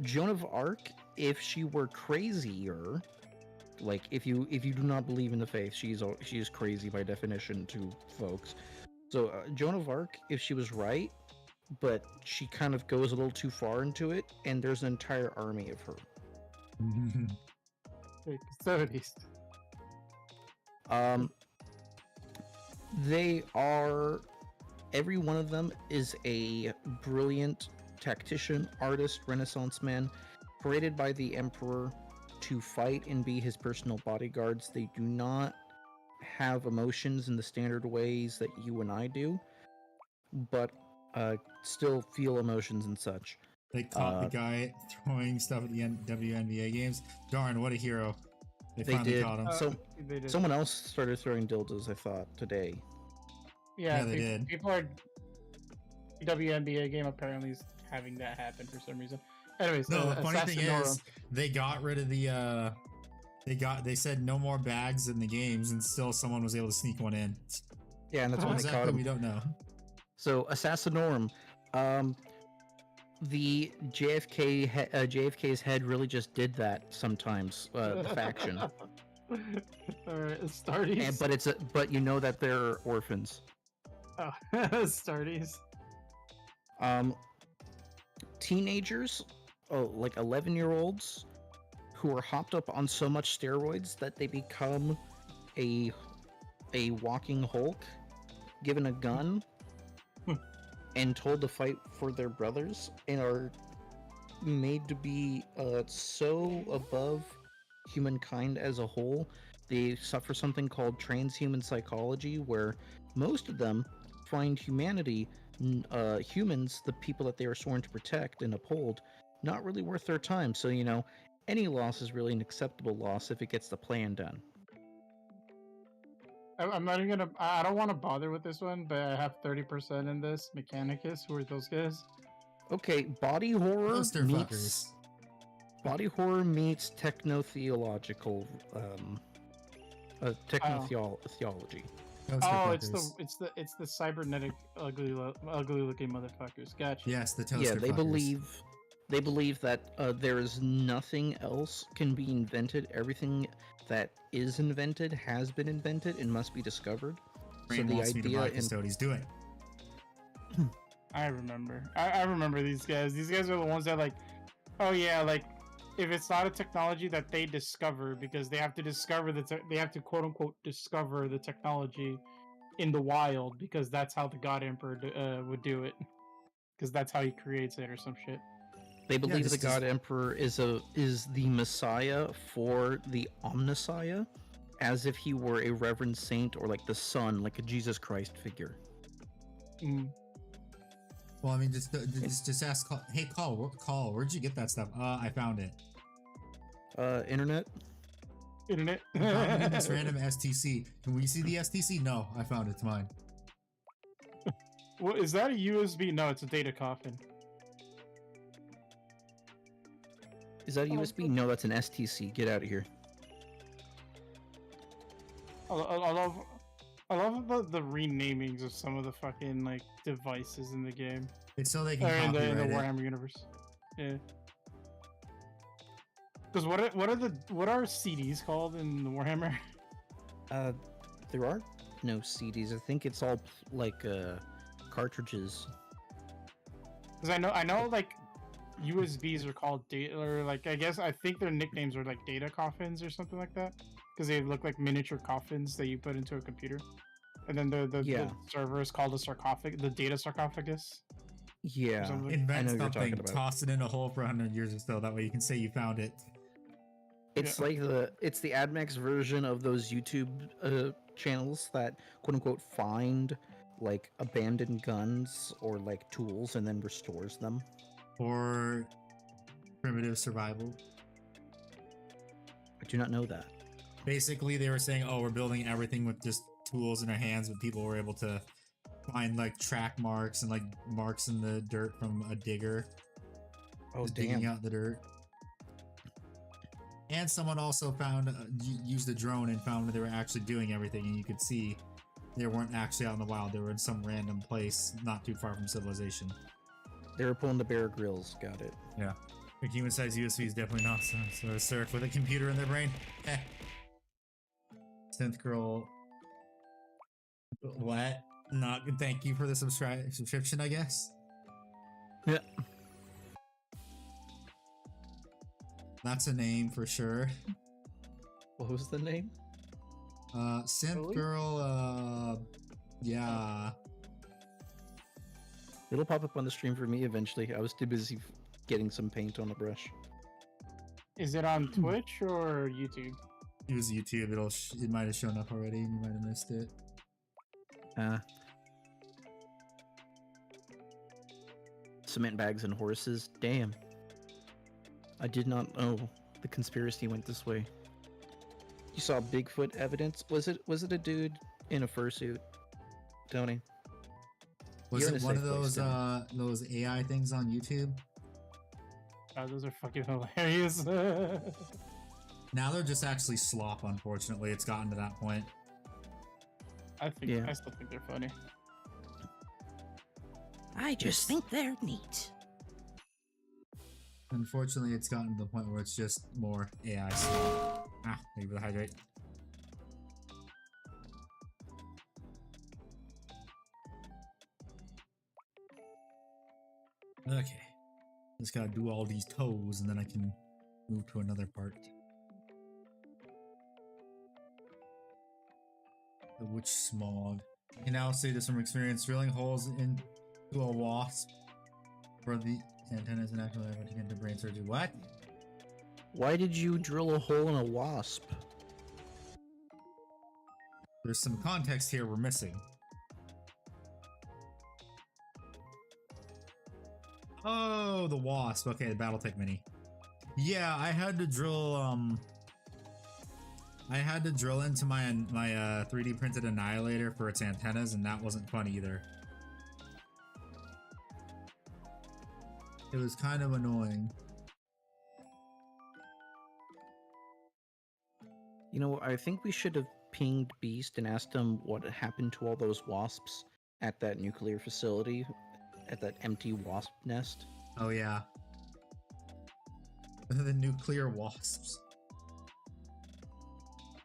Joan of Arc, if she were crazier, like if you do not believe in the faith, she is crazy by definition to folks. So Joan of Arc, if she was right, but she kind of goes a little too far into it, and there's an entire army of her. Okay, Custodes. They are every one of them is a brilliant tactician, artist, Renaissance man, created by the Emperor to fight and be his personal bodyguards. They do not have emotions in the standard ways that you and I do, but still feel emotions and such. They caught the guy throwing stuff at the WNBA games. Darn, what a hero. They finally did. caught him. So They did. someone else started throwing dildos, I thought, today. Yeah, they did. People are WNBA game apparently is having that happen for some reason. Anyways, No, the funny thing Assassinora. is, they got rid of the, they said no more bags in the games, and still someone was able to sneak one in. Yeah, and that's How when they caught exactly, him. we don't know. So Assassinorum, the JFK's head really just did that sometimes. The faction, Alright, Astartes. but you know that they're orphans. Oh, Astartes. Teenagers, like 11-year-olds, who are hopped up on so much steroids that they become a walking Hulk, given a gun, and told to fight for their brothers, and are made to be so above humankind as a whole. They suffer something called transhuman psychology, where most of them find humanity, humans, the people that they are sworn to protect and uphold, not really worth their time. So, any loss is really an acceptable loss if it gets the plan done. I'm not even gonna. I don't want to bother with this one, but I have 30% in this. Mechanicus, who are those guys? Okay, body horror Poster meets fuckers. body horror meets techno-theological theology. Poster Oh, it's fuckers. the cybernetic ugly looking motherfuckers. Gotcha. Yes, the toaster Yeah, they fuckers. believe that there is nothing else can be invented. Everything that is invented has been invented and must be discovered. Brain so the wants me to idea buy in custodies. Do it. I remember. I remember these guys. These guys are the ones that oh yeah, if it's not a technology that they discover, because they have to discover they have to quote unquote discover the technology in the wild, because that's how the God Emperor would do it, because that's how he creates it or some shit. They believe just the God Emperor is the Messiah for the Omnissiah, as if he were a reverend saint or like the son, like a Jesus Christ figure. Mm. Well, I mean, just ask. Hey, call. Where'd you get that stuff? I found it. Internet. Internet. I found it in this random STC. Can we see the STC? No, I found it. It's mine. What is that? A USB? No, it's a data coffin. Is that a Oh, USB? No, that's an STC. Get out of here. I love the renamings of some of the fucking devices in the game. It's so they can Or in the copyright it. Warhammer universe. Yeah. Because what are CDs called in the Warhammer? There are no CDs. I think it's all cartridges. Because I know USBs are called data, or I think their nicknames are data coffins or something like that, because they look like miniature coffins that you put into a computer, and then the server is called a sarcophagus, the data sarcophagus. Yeah, something. I Invent know what you're talking something, about. toss it in a hole for 100 years or so. That way you can say you found it. It's like it's the AdMax version of those YouTube channels that quote unquote find abandoned guns or tools and then restores them. Or primitive survival. I do not know that. Basically, they were saying, "Oh, we're building everything with just tools in our hands," but people were able to find track marks and marks in the dirt from a digger. Oh, just digging damn. out the dirt. And someone also found used a drone and found that they were actually doing everything, and you could see they weren't actually out in the wild. They were in some random place not too far from civilization. They were pulling the Bear Grylls. Got it. Yeah. A human-sized USB is definitely not so a surf with a computer in their brain. Eh. Synth girl. What? Not thank you for the subscription, I guess. Yeah. That's a name for sure. What was the name? Synth Really? girl. Yeah. It'll pop up on the stream for me eventually. I was too busy getting some paint on the brush. Is it on Twitch or YouTube? It was YouTube. It might have shown up already, and you might have missed it. Cement bags and horses. Damn. I did not know the conspiracy went this way. You saw Bigfoot evidence? Was it a dude in a fursuit, Tony? Was You're in it a one of safe place, those AI things on YouTube? Oh, those are fucking hilarious. Now they're just actually slop. Unfortunately, it's gotten to that point. I still think they're funny. I just think they're neat. Unfortunately, it's gotten to the point where it's just more AI slop. Ah, thank you for the hydrate. Okay. Just gotta do all these toes and then I can move to another part. The witch smog. You can now say this from experience, drilling holes into a wasp for the antennas and actually having to get into brain surgery. What? Why did you drill a hole in a wasp? There's some context here we're missing. Oh, the wasp. Okay, the Battletech Mini. Yeah, I had to drill into my 3D printed annihilator for its antennas, and that wasn't fun either. It was kind of annoying. You know, I think we should have pinged Beast and asked him what happened to all those wasps at that nuclear facility, at that empty wasp nest. Oh yeah. The nuclear wasps.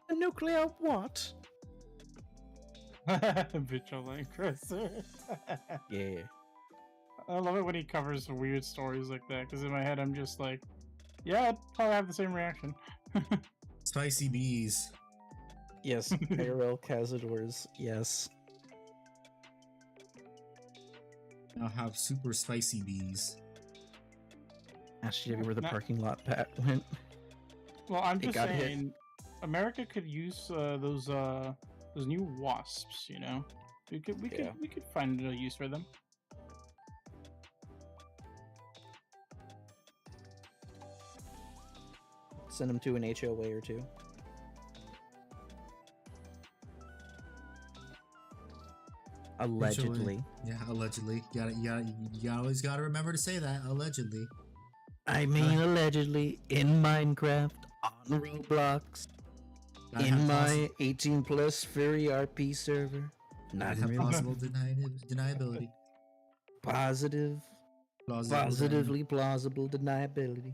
A nuclear what? Bitch online, Chris. Yeah. I love it when he covers weird stories like that, because in my head I'm just like, yeah, I'd probably have the same reaction. Spicy bees. Yes, ARL Cazadors, yes. Now have super spicy bees. Asked you where the Not- parking lot Pat went. Well, I'm It just got hit. saying, America could use those new wasps. You know, we could find a use for them. Send them to an HOA or two. Allegedly. Yeah, allegedly. You always gotta remember to say that. Allegedly. I mean, allegedly, in Minecraft, on Roblox, Gotta in have my 18 plus furry RP server. Not Gotta have real. possible deniability. Positive, positively plausible deniability.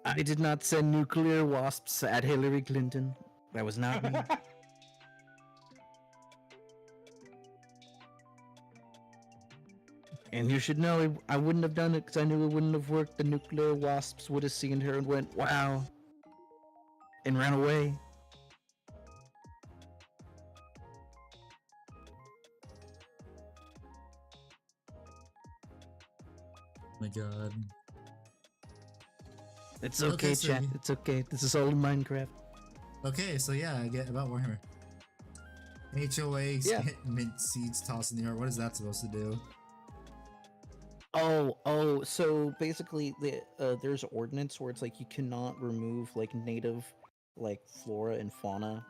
I did not send nuclear wasps at Hillary Clinton. That was not me. And you should know I wouldn't have done it because I knew it wouldn't have worked. The nuclear wasps would have seen her and went, wow, and ran away. My god. It's Okay, okay, so chat. you- It's okay. This is all in Minecraft. Okay, so yeah, I get about Warhammer. HOA Yeah. hit mint seeds tossed in the air. What is that supposed to do? Oh, so basically there's ordinance where it's like you cannot remove like native like flora and fauna.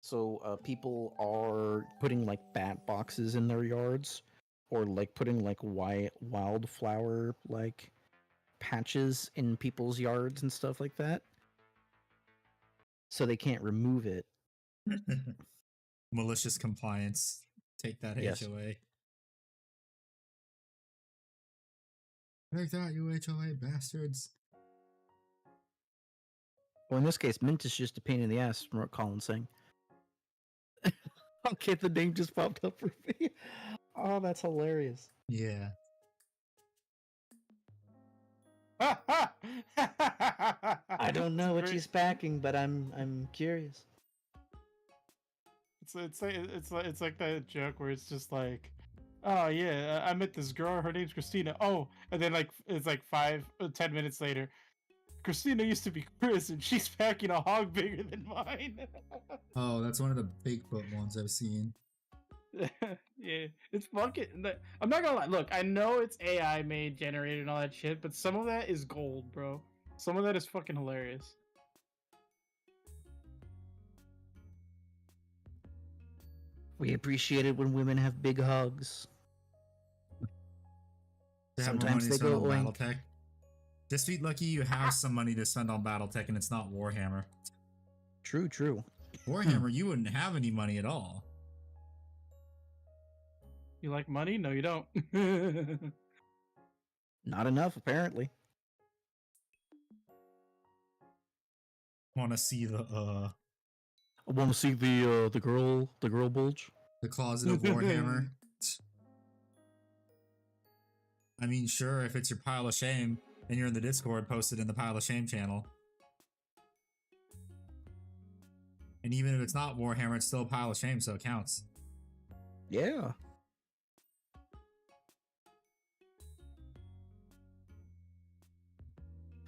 So people are putting like bat boxes in their yards or like putting like wildflower like patches in people's yards and stuff like that. So they can't remove it. Malicious compliance. Take that, Yes. HOA. Take that, you HOA bastards. Well, in this case, Mint is just a pain in the ass, from what Colin's saying. Okay, the name just popped up for me. Oh, that's hilarious. Yeah. I don't know what she's packing, but I'm curious. It's like that joke where it's just like, oh yeah, I met this girl. Her name's Christina. Oh, and then like it's like 10 minutes later. Christina used to be Chris, and she's packing a hog bigger than mine. Oh, that's one of the Bigfoot ones I've seen. Yeah, it's fucking. I'm not gonna lie. Look, I know it's AI made, generated, and all that shit, but some of that is gold, bro. Some of that is fucking hilarious. We appreciate it when women have big hugs. To have more Sometimes money they spent go on oink. BattleTech. Just be lucky you have some money to spend on BattleTech and it's not Warhammer. True, true. Warhammer, you wouldn't have any money at all. You like money? No, you don't. Not enough, apparently. Want to see the I want to see the girl bulge. the closet of Warhammer? I mean, sure, if it's your pile of shame and you're in the Discord, post it in the pile of shame channel. And even if it's not Warhammer, it's still a pile of shame, so it counts. Yeah.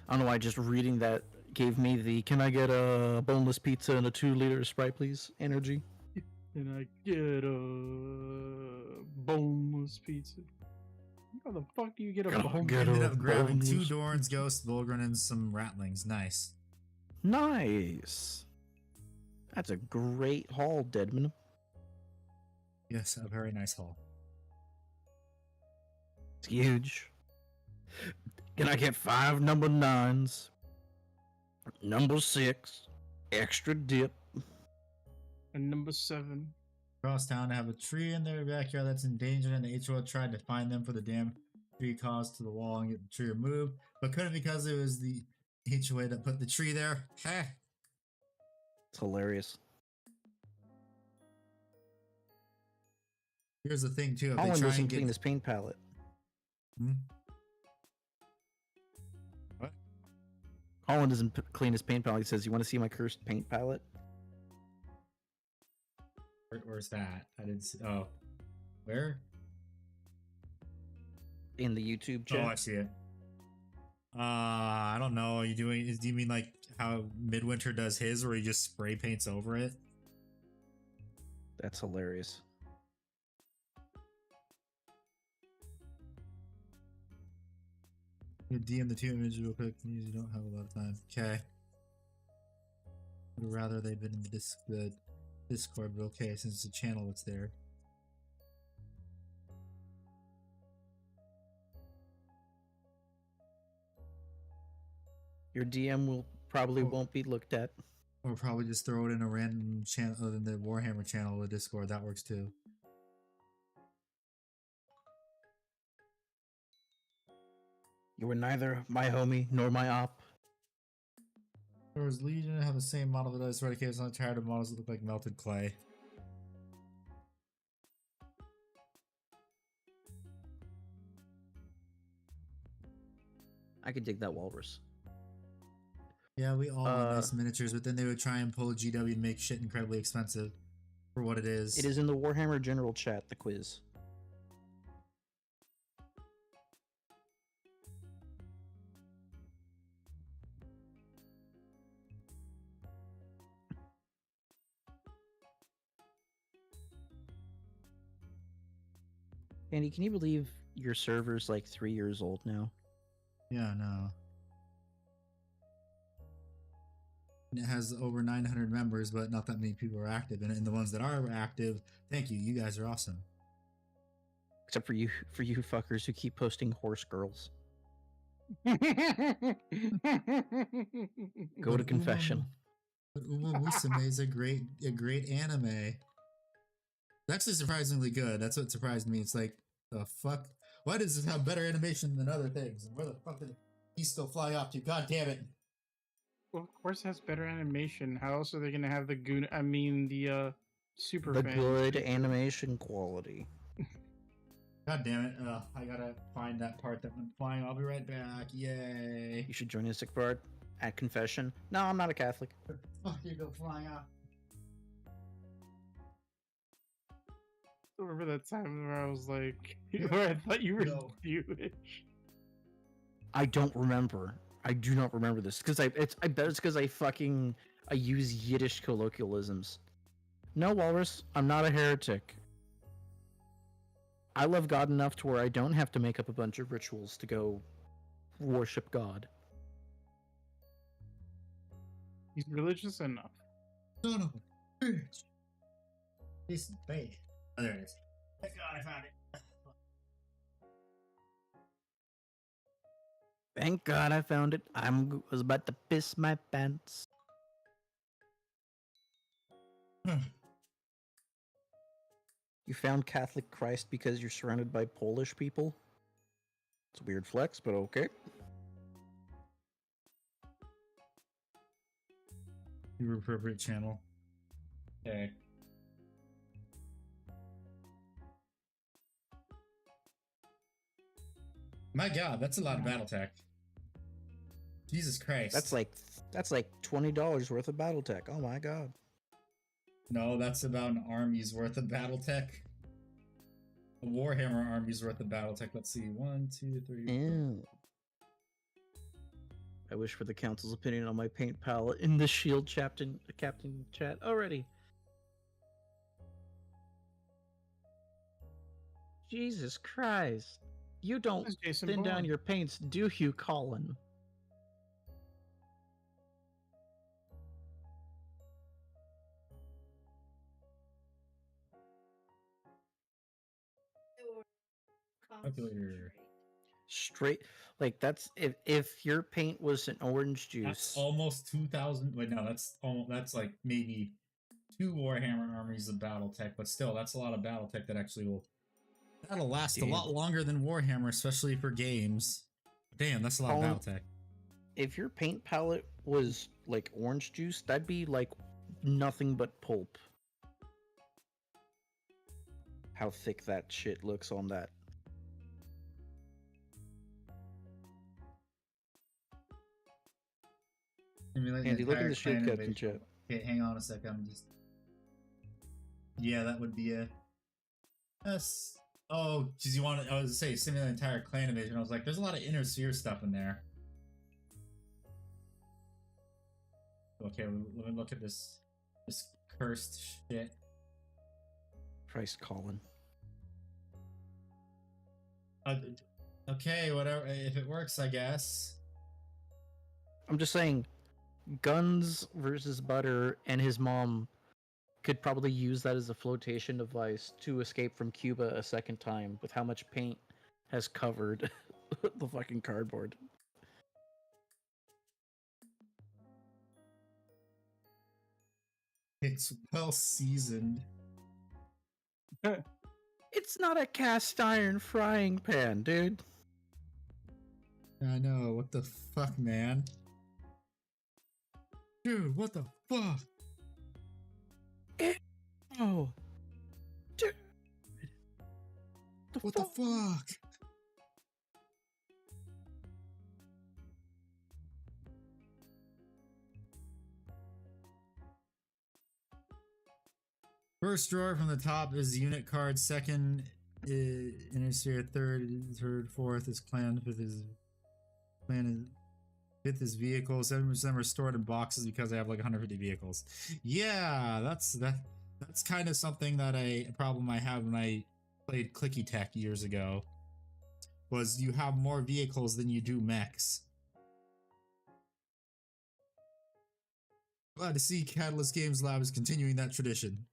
I don't know why just reading that gave me the "can I get a boneless pizza and a 2-liter Sprite, please?" energy. And I get a boneless pizza. How the fuck do you get a Can I boneless? get Ended a up grabbing 2 boneless Dorns, Ghosts, Volgren, and some Ratlings. Nice. Nice. That's a great haul, Deadman. Yes, a very nice haul. It's huge. Can I get 5 number 9s? Number 6. Extra dip. And number 7. Across town, to have a tree in their backyard that's endangered, and the HOA tried to find them for the damn tree caused to the wall and get the tree removed, but couldn't because it was the HOA that put the tree there. Heh. It's hilarious. Here's the thing too, if Holland they try doesn't and clean get... his paint palette. Hmm? What? Holland doesn't clean his paint palette. He says, "You want to see my cursed paint palette?" Where's that? I didn't see... Oh. Where? In the YouTube chat. Oh, I see it. I don't know. Are you doing... Do you mean like how Midwinter does his, where he just spray paints over it? That's hilarious. DM the 2 images real quick. You don't have a lot of time. Okay. Would rather they've been in the Discord, but okay, since it's a channel, it's there. Your DM will probably won't be looked at. Or probably just throw it in a random channel in the Warhammer channel of Discord. That works too. You were neither my homie nor my op. There was Legion have the same model that does Eradicates. I'm tired of models that look like melted clay. I could dig that walrus. Yeah, we all want nice miniatures, but then they would try and pull a GW and make shit incredibly expensive for what it is. It is in the Warhammer general chat, the quiz. Andy, can you believe your server's like 3 years old now? Yeah, no. And it has over 900 members, but not that many people are active in it. And the ones that are active, thank you. You guys are awesome. Except for you fuckers who keep posting horse girls. Go to confession. But Uma Musume is a great anime. It's actually surprisingly good. That's what surprised me. It's like, the fuck? Why does this have better animation than other things? And where the fuck did he still fly off to? God damn it. Well, of course, it has better animation. How else are they gonna have the super The fans? good animation quality. God damn it. I gotta find that part that went flying. I'll be right back. Yay. You should join Isaac Bard at confession. No, I'm not a Catholic. Fuck, you go flying off. remember that time where I was like, where I thought you were Yo. Jewish. I don't remember. I do not remember this because I bet it's because I use Yiddish colloquialisms. No, Walrus, I'm not a heretic. I love God enough to where I don't have to make up a bunch of rituals to go worship God. He's religious enough. Son of a bitch. This is bad. Oh, there it is. Thank God I found it. Thank God I found it. Was about to piss my pants. You found Catholic Christ because you're surrounded by Polish people? It's a weird flex, but okay. Your appropriate channel. Okay. My God, that's a lot of battle tech. Jesus Christ. That's like $20 worth of battle tech. Oh my God. No, that's about an army's worth of battle tech. A Warhammer army's worth of battle tech. Let's see. 1, 2, 3. Ew. I wish for the council's opinion on my paint palette in the shield captain chat already. Jesus Christ. You don't This is Jason thin down Bourne. your paints, do you, Colin? Calculator. Straight, like that's if your paint was an orange juice. That's almost 2,000. Wait, no, that's like maybe 2 Warhammer armies of battle tech, but still, that's a lot of battle tech that actually that'll last a lot longer than Warhammer, especially for games. Damn, that's a lot of battle tech. If your paint palette was like orange juice, that'd be like nothing but pulp. How thick that shit looks on that. Andy, look in the shield captain chat. Okay, hang on a second. I'm just. Yeah, that would be a. Yes. Oh, geez, you want to? I was gonna say simulate the entire clan invasion. I was like, there's a lot of inner sphere stuff in there. Okay, let me look at this cursed shit. Christ, Colin. Okay, whatever. If it works, I guess. I'm just saying, Guns versus Butter and his mom could probably use that as a flotation device to escape from Cuba a second time with how much paint has covered the fucking cardboard. It's well seasoned. It's not a cast iron frying pan, dude. I know. What the fuck, man? Dude, what the fuck? Oh. Dude. What the fuck? First drawer from the top is unit card. Second, inner sphere. Third, fourth is clan. Fifth is vehicles. 7% are stored in boxes because I have like 150 vehicles. Yeah, that's kind of something that a problem I had when I played Clicky Tech years ago. Was you have more vehicles than you do mechs. Glad to see Catalyst Games Lab is continuing that tradition.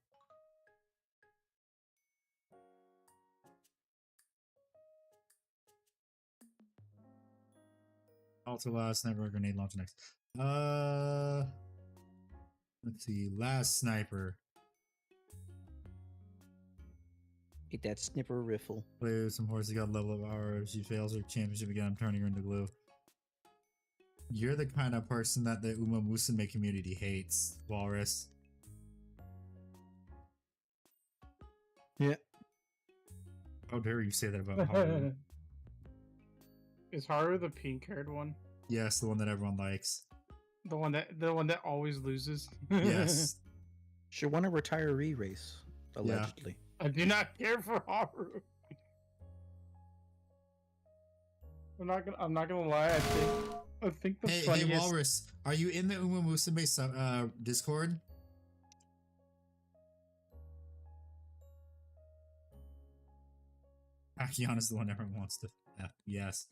Also last sniper grenade launcher next. Let's see. Last sniper. Eat that snipper riffle. Play with some horses got level of hour. If she fails her championship again, I'm turning her into glue. You're the kind of person that the Uma Musume community hates, Walrus. Yeah. How dare you say that about Haru? Is Haru the pink-haired one? Yes, the one that everyone likes. The one that always loses? Yes. She won a retiree race, allegedly. I do not care for Haru. I'm not gonna lie. I think the Hey, funniest. hey, Walrus, are you in the Uma Musume Discord? Akiana's the one everyone wants to. Yes.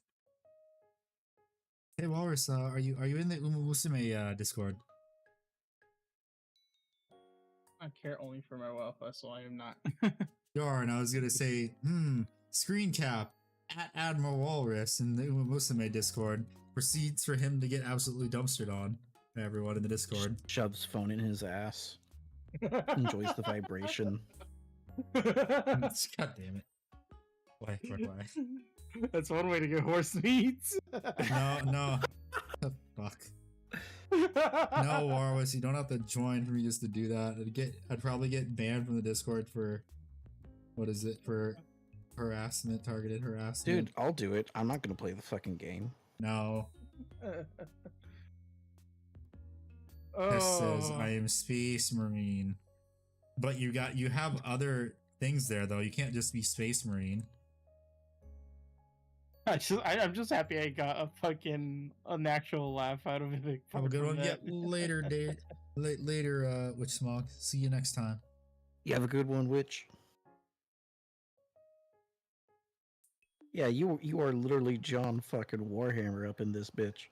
Hey, Walrus, are you in the Uma Musume Discord? I care only for my Wi-Fi, so I am not. You are, and I was gonna say, screen cap at Admiral Walrus in the Uma Musume Discord proceeds for him to get absolutely dumpstered on by everyone in the Discord. Shoves phone in his ass. Enjoys the vibration. God damn it. Why? That's one way to get horse meat. No. Fuck. No, Warwick, you don't have to join for me just to do that. I'd probably get banned from the Discord for, what is it, for harassment, targeted harassment. Dude, I'll do it. I'm not gonna play the fucking game. No. This says I am Space Marine. But you have other things there though. You can't just be Space Marine. I'm just happy I got an actual laugh out of it. Have a good one. Yeah, later, Dave. Later, Witch Smog. See you next time. You have a good one, Witch. Yeah, you are literally John fucking Warhammer up in this bitch.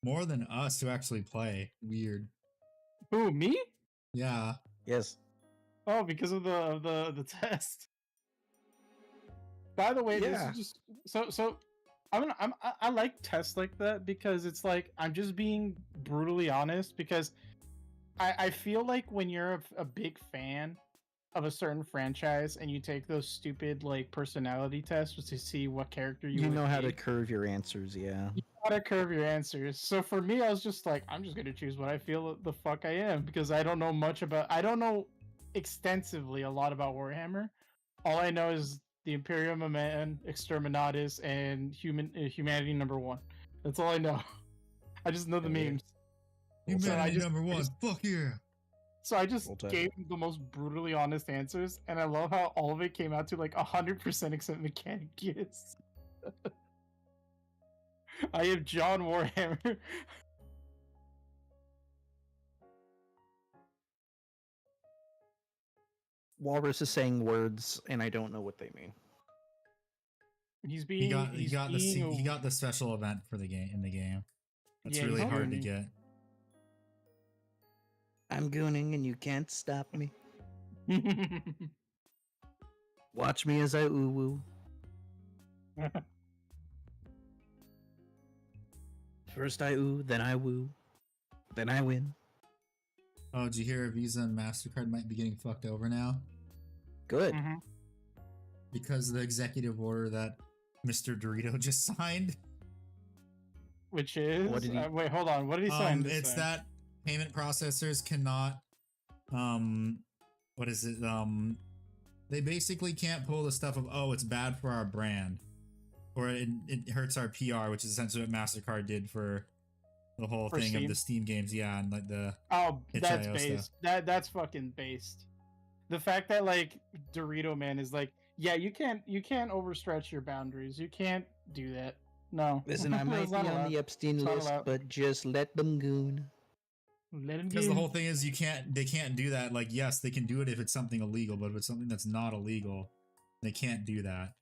More than us who actually play. Weird. Who, me? Yeah. Yes. Oh, because of the test. By the way, Yeah. this is just so. I like tests like that because it's like I'm just being brutally honest because I feel like when you're a big fan of a certain franchise and you take those stupid like personality tests to see what character you know would how to be, curve your answers, yeah. you know how to curve your answers. So for me, I was just like, I'm just gonna choose what I feel the fuck I am because I don't know extensively a lot about Warhammer. All I know is the Imperium of Man, Exterminatus, and Humanity #1. That's all I know. I just know the memes. Humanity #1. Fuck yeah. So I just Roll tide. gave the most brutally honest answers, and I love how all of it came out to like 100% except Mechanicus. I am John Warhammer. Walrus is saying words, and I don't know what they mean. He's being. He got the special event for the game in the game. It's Yeah, really he's hard to gooning. get. I'm gooning, and you can't stop me. Watch me as I ooh woo. First I ooh, then I woo, then I win. Oh, did you hear Visa and MasterCard might be getting fucked over now? Good. Mhm. Because of the executive order that Mr. Dorito just signed. Which is What did he- wait, hold on. What did he sign? this It's time? that payment processors cannot what is it? They basically can't pull the stuff of, oh, it's bad for our brand, or it hurts our PR, which is essentially what MasterCard did for the whole For thing Steam? of the Steam games, yeah, and like the Oh, that's itch.io based. stuff. That's fucking based. The fact that like Dorito Man is like, yeah, you can't overstretch your boundaries. You can't do that. No. Listen, I might It's be not on allowed. the Epstein It's not list, allowed. but just let them goon. Let him Because the get- whole thing is they can't do that. Like, yes, they can do it if it's something illegal, but if it's something that's not illegal, they can't do that.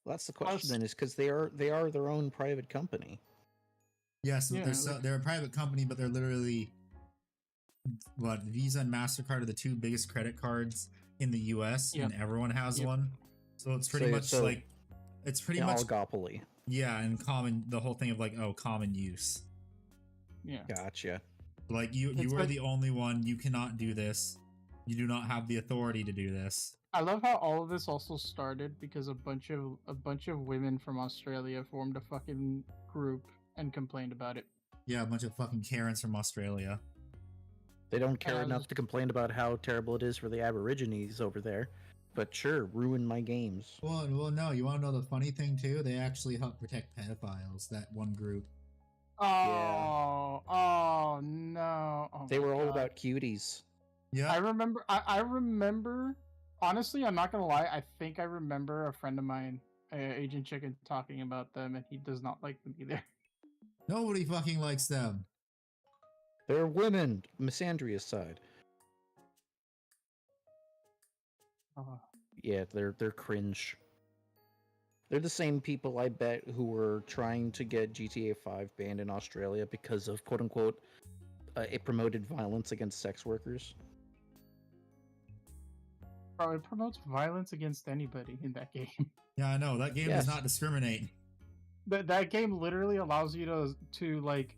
Well, that's the question then, is because they are their own private company. Yes, Yeah, they're a private company, but they're literally what Visa and MasterCard are the two biggest credit cards in the U.S. Yep. and everyone has Yep. one. So it's pretty much So- like it's pretty An much oligopoly. yeah, and common the whole thing of like common use. Yeah. Gotcha. Like you It's are like- the only one. You cannot do this. You do not have the authority to do this. I love how all of this also started because a bunch of women from Australia formed a fucking group and complained about it. Yeah, a bunch of fucking Karens from Australia. They don't care I enough was- to complain about how terrible it is for the Aborigines over there. But sure, ruin my games. Well, no. You want to know the funny thing too? They actually help protect pedophiles. That one group. Oh no! Oh They my were all God. about cuties. Yeah. I remember Honestly, I'm not gonna lie. I think I remember a friend of mine, Agent Chicken, talking about them, and he does not like them either. Nobody fucking likes them. They're women. Misandry aside. Uh, Yeah, they're cringe. They're the same people I bet who were trying to get GTA 5 banned in Australia because of quote unquote it promoted violence against sex workers. Bro, it promotes violence against anybody in that game. Yeah, I know that game Yes. does not discriminate. That game literally allows you to like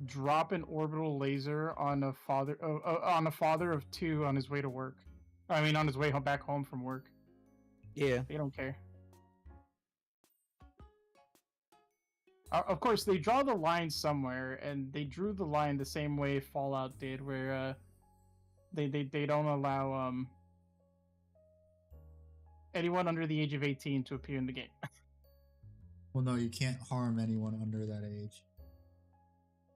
drop an orbital laser on a father of two on his way to work. I mean, on his way back home from work. Yeah. They don't care. Of course, they draw the line somewhere, and they drew the line the same way Fallout did, where they don't allow anyone under the age of 18 to appear in the game. Well, no, you can't harm anyone under that age.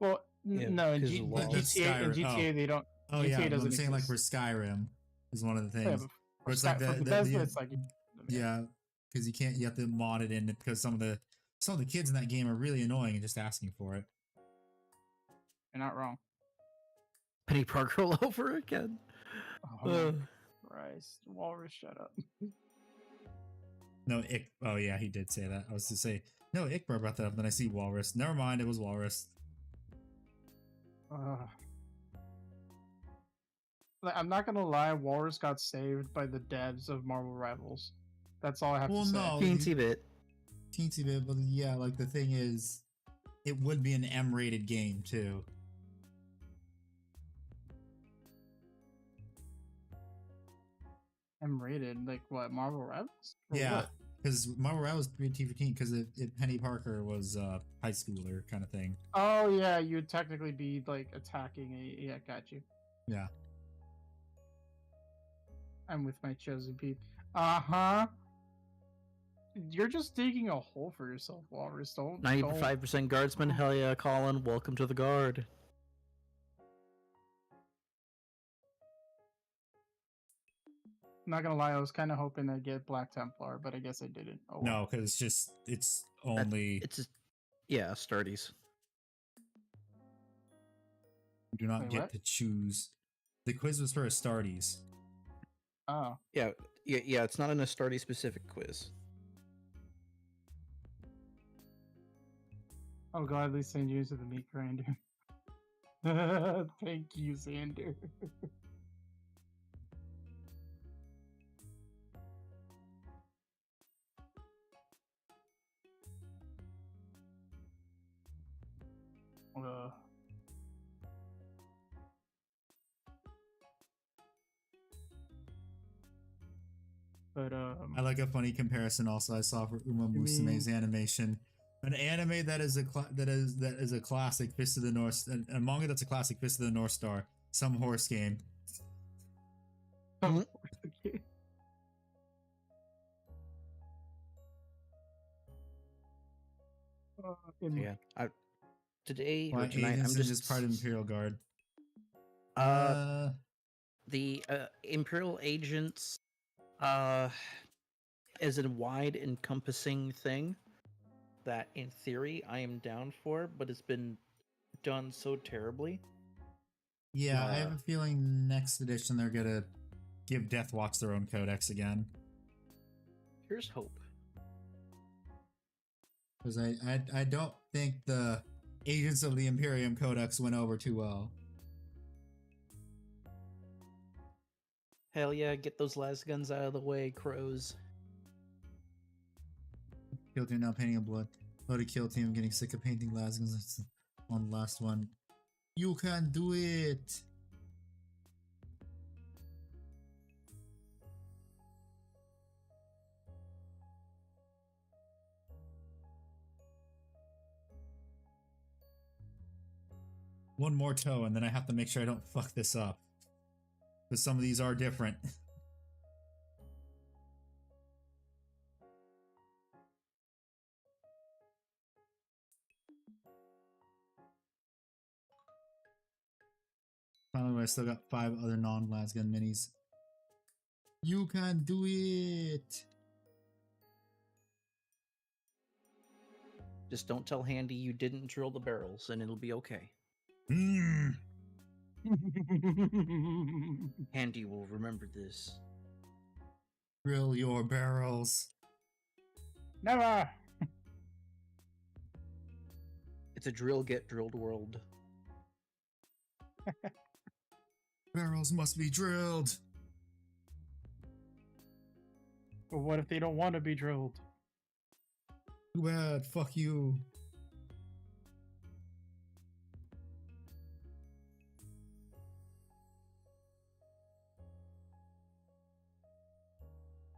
Well, Yeah, no, in, because of laws. GTA they don't. Oh GTA yeah, but I'm doesn't saying like exist. for Skyrim is one of the Yeah, things. but Where it's for like Sky- for the Bethesda, it's like yeah, because you have to mod it in because some of the kids in that game are really annoying and just asking for it. you're not wrong. Penny Parker all over again. Oh Uh, my Christ, Walrus, shut up. No, oh yeah, he did say that. I was to say no, Ickbar brought that up. Then I see Walrus. Never mind, it was Walrus. I'm not gonna lie, Walrus got saved by the devs of Marvel Rivals. That's all I have Well, to say. no. teensy bit. Teensy bit, but yeah, like the thing is, it would be an M-rated game too. I'm rated like what, Marvel Rivals? For Yeah, what? because Marvel Rivals PG-13 because Penny Parker was high schooler kind of thing. Oh yeah, you'd technically be like attacking a. Yeah, got you. Yeah. I'm with my chosen people. Uh-huh. You're just digging a hole for yourself, Walrus. Don't. 95% guardsman. Hell yeah, Colin. Welcome to the guard. I'm not gonna lie, I was kind of hoping I'd get Black Templar, but I guess I didn't. Oh, well. No, because it's only It's just, yeah, Astartes. you do not Wait, get what? to choose. The quiz was for Astartes. Oh. Yeah, it's not an Astartes specific quiz. I'll gladly send you to the meat grinder. Thank you, Xander. But I like a funny comparison. Also, I saw for Uma Musume's animation, an anime that is a classic Fist of the North, a manga that's a classic Fist of the North Star, some horse game. Yeah, today Why or tonight I'm agents are just part of Imperial Guard. The Imperial agents is a wide encompassing thing that in theory I am down for, but it's been done so terribly. Yeah, I have a feeling next edition they're gonna give Death Watch their own codex again. Here's hope. Because I don't think the Agents of the Imperium Codex went over too well. Hell yeah, get those las guns out of the way, crows. Kill team now painting in blood. Loaded kill team, I'm getting sick of painting lasguns. That's on the last one. You can do it! One more toe, and then I have to make sure I don't fuck this up. Because some of these are different. By the way, I still got 5 other non-lasgun minis. You can do it. Just don't tell Handy you didn't drill the barrels, and it'll be okay. Mm. Handy will remember this. Drill your barrels. Never. It's a drill get drilled world. Barrels must be drilled. But what if they don't want to be drilled? Too bad. Fuck you.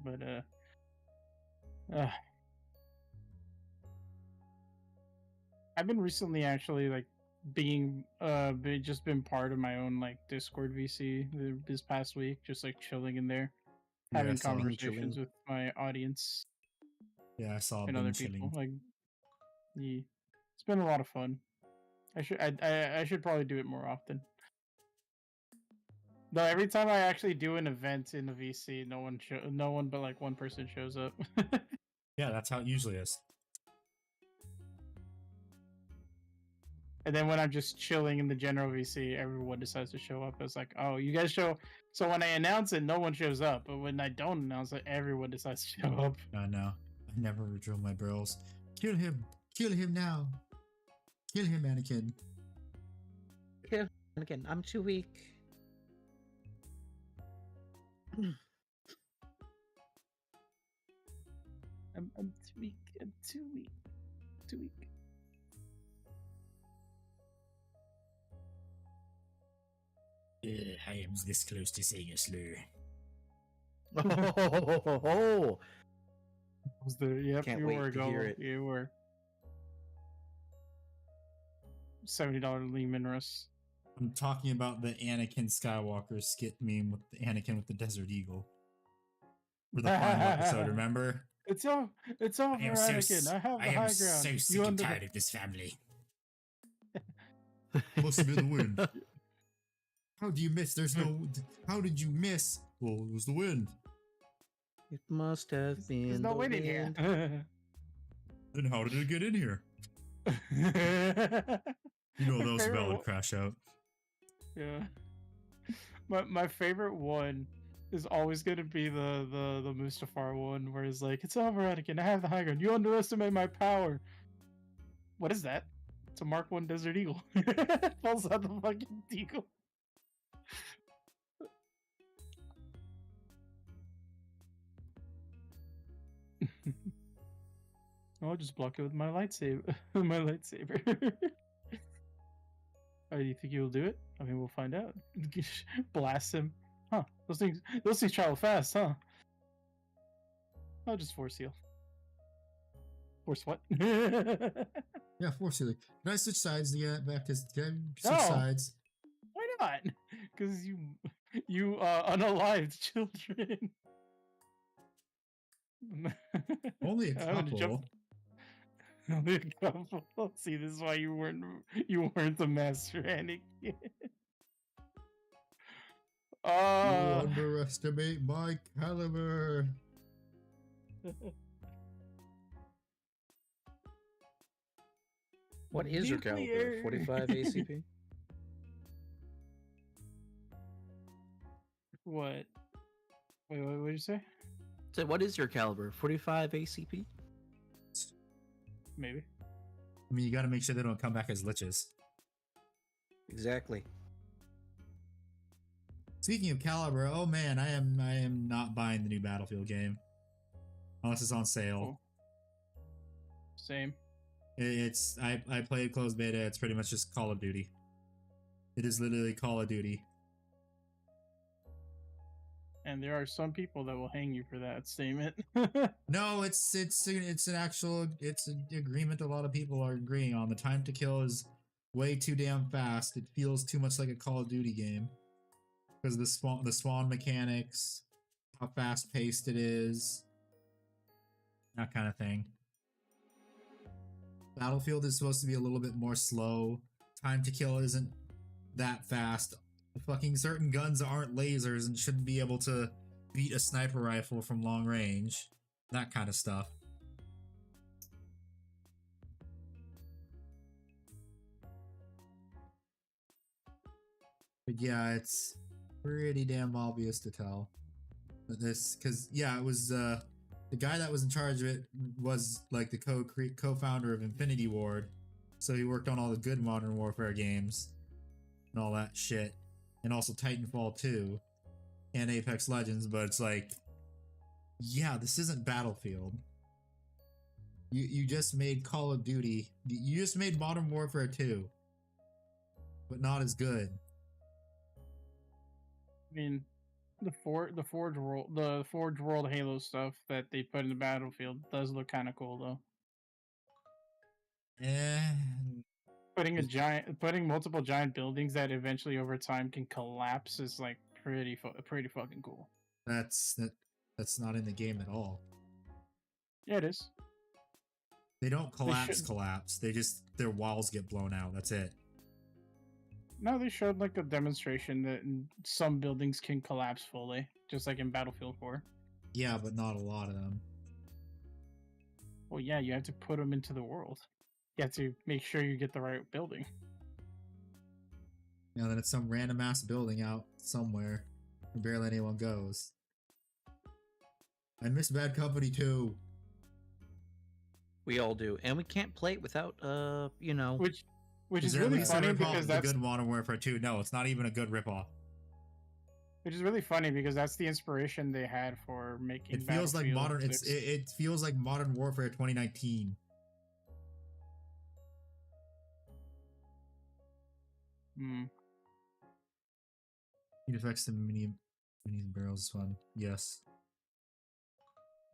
But I've been recently actually like just been part of my own like Discord VC this past week, just like chilling in there, having I saw him conversations with my audience Yeah, I saw and him other chilling. people. Like, yeah, it's been a lot of fun. I should probably do it more often. Though every time I actually do an event in the VC, no one but like one person shows up. Yeah, that's how it usually is. And then when I'm just chilling in the general VC, everyone decides to show up. It's like, oh, you guys show. So when I announce it, no one shows up. But when I don't announce it, everyone decides to show up. No. I never drill my barrels. Kill him. Kill him now. Kill him, Anakin. And again, I'm too weak. I'm too weak. I'm too weak. Too weak. I am this close to saying a slur. Oh, Was there? Yep, Can't you wait were to hear it. You were. $70 Lehman Russ. I'm talking about the Anakin Skywalker skit meme with the Anakin with the Desert Eagle. For the final episode, remember? It's all for Anakin. I have the high ground. so sick You and under- tired of this family. Must have been the wind. How do you miss? There's no. How did you miss? Well, it was the wind. it must have been. There's no the winning here. wind. Then how did it get in here? You know that was a valid crash out. Yeah. My favorite one is always gonna be the Mustafar one where it's like, it's over, Anakin, I have the high ground. You underestimate my power. What is that? It's a Mark 1 Desert Eagle. Falls out the fucking eagle. I'll just block it with my lightsaber. My lightsaber. Oh, do you think you'll do it? I mean, we'll find out. Blast him. Huh? Those things travel fast, huh? I'll just force heal. Force what? Yeah, force healing. Can I switch sides to get back to switch No. sides? Why not? Because you unalived children. Only a I'm gonna couple. Only a couple. See, this is why you weren't the master Anakin. You Oh. underestimate my caliber. What is your caliber? Nuclear. 45 ACP? What? Wait, what did you say? So what is your caliber? 45 ACP? Maybe. I mean, you got to make sure they don't come back as liches. Exactly. Speaking of caliber, oh man, I am not buying the new Battlefield game unless it's on sale. Cool. Same. I played closed beta. It's pretty much just Call of Duty. It is literally Call of Duty. And there are some people that will hang you for that statement. No, it's an agreement a lot of people are agreeing on. The time to kill is way too damn fast. It feels too much like a Call of Duty game because of the spawn mechanics, how fast paced it is, that kind of thing. Battlefield is supposed to be a little bit more slow. Time to kill isn't that fast. Fucking certain guns aren't lasers and shouldn't be able to beat a sniper rifle from long range, that kind of stuff. But yeah, it's pretty damn obvious to tell. But this, because yeah, it was the guy that was in charge of it was like the co-founder of Infinity Ward, so he worked on all the good Modern Warfare games and all that shit, and also Titanfall 2 and Apex Legends. But it's like, yeah, this isn't Battlefield. You just made Call of Duty. You just made Modern Warfare 2, but not as good. I mean, the Forge World Halo stuff that they put in the Battlefield does look kind of cool though. Putting multiple giant buildings that eventually over time can collapse is like pretty fucking cool. That's not in the game at all. Yeah, it is. They don't collapse. They just, their walls get blown out. That's it. No, they showed like a demonstration that some buildings can collapse fully, just like in Battlefield 4. Yeah, but not a lot of them. Well, yeah, you have to put them into the world. You have to make sure you get the right building. Yeah, then it's some random ass building out somewhere where barely anyone goes. I miss Bad Company 2. We all do, and we can't play it without, you know. Which is really funny because that's a good Modern Warfare 2. No, it's not even a good ripoff. Which is really funny because that's the inspiration they had for making. It feels like modern. It feels like Modern Warfare 2019. Heat effects and minis and barrels is fun. Yes.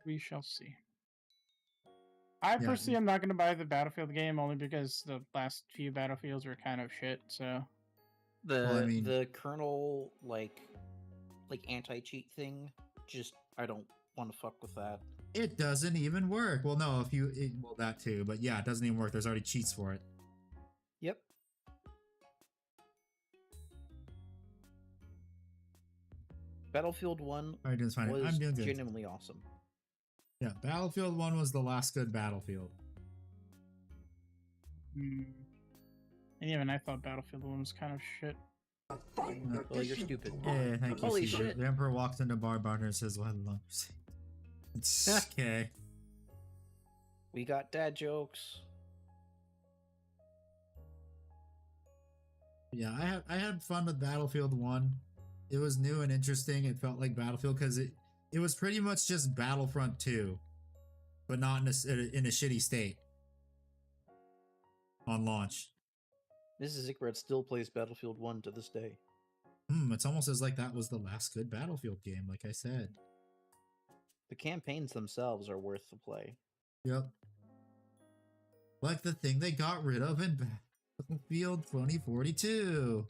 We shall see. I personally am not going to buy the Battlefield game only because the last few Battlefields were kind of shit. So the kernel like anti-cheat thing, just I don't want to fuck with that. It doesn't even work. Well, no, well that too, but yeah, it doesn't even work. There's already cheats for it. Yep. Battlefield 1 was genuinely awesome. Yeah, Battlefield 1 was the last good Battlefield. And even I thought Battlefield 1 was kind of shit. Well, you're stupid. Yeah, thank you. Holy shit. The Emperor walks into bar and says, "What lumps?" It's okay. We got dad jokes. Yeah, I had fun with Battlefield 1. It was new and interesting. It felt like Battlefield because it was pretty much just Battlefront 2, but not in a shitty state on launch. Mrs. Zickred still plays Battlefield 1 to this day. It's almost as like that was the last good Battlefield game, like I said. The campaigns themselves are worth the play. Yep. Like the thing they got rid of in Battlefield 2042.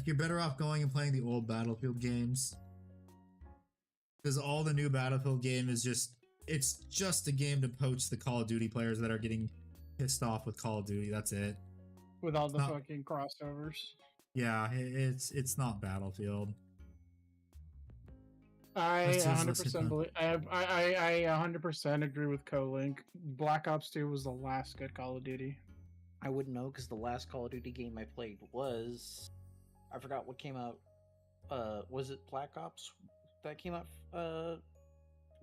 You're better off going and playing the old Battlefield games. Because all the new Battlefield game is it's just a game to poach the Call of Duty players that are getting pissed off with Call of Duty. That's it. With all the fucking crossovers. Yeah, it's not Battlefield. I 100% believe. I 100% agree with CoLink. Black Ops 2 was the last good Call of Duty. I wouldn't know because the last Call of Duty game I played was, I forgot what came out. Was it Black Ops that came out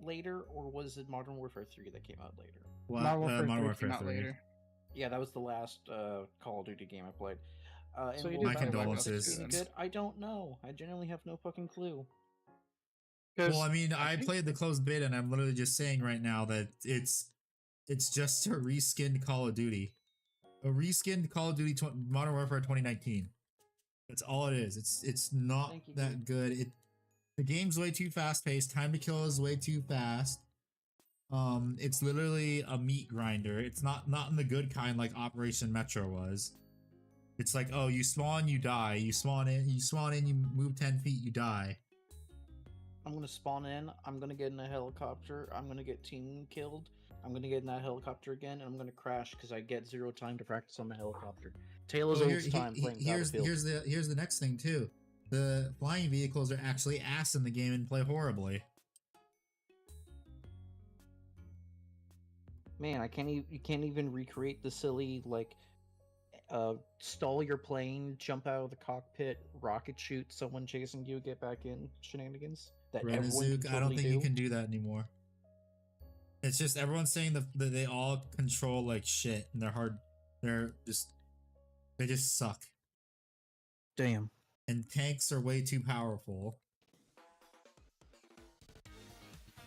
later, or was it Modern Warfare 3 that came out later? Modern Warfare 3 later. Yeah, that was the last Call of Duty game I played. So my condolences. Good? I don't know. I genuinely have no fucking clue. Well, I mean, I played the closed beta, and I'm literally just saying right now that it's just a reskinned Call of Duty. A reskinned Call of Duty Modern Warfare 2019. That's all it is. It's not that good. The game's way too fast paced. Time to kill is way too fast. It's literally a meat grinder. It's not in the good kind like Operation Metro was. It's like, oh, you spawn, you die. You spawn in, you move 10 feet, you die. I'm gonna spawn in, I'm gonna get in a helicopter, I'm gonna get team killed, I'm gonna get in that helicopter again, and I'm gonna crash because I get 0 time to practice on the helicopter. Taylor's Well, old time playing Battlefield. here's the next thing too. The flying vehicles are actually ass in the game and play horribly. Man, you can't even recreate the silly like stall your plane, jump out of the cockpit, rocket shoot someone chasing you, get back in shenanigans that everyone can Renazook, totally I don't think do. you can do that anymore. It's just everyone's saying that they all control like shit and they're hard. They just suck. Damn. And tanks are way too powerful.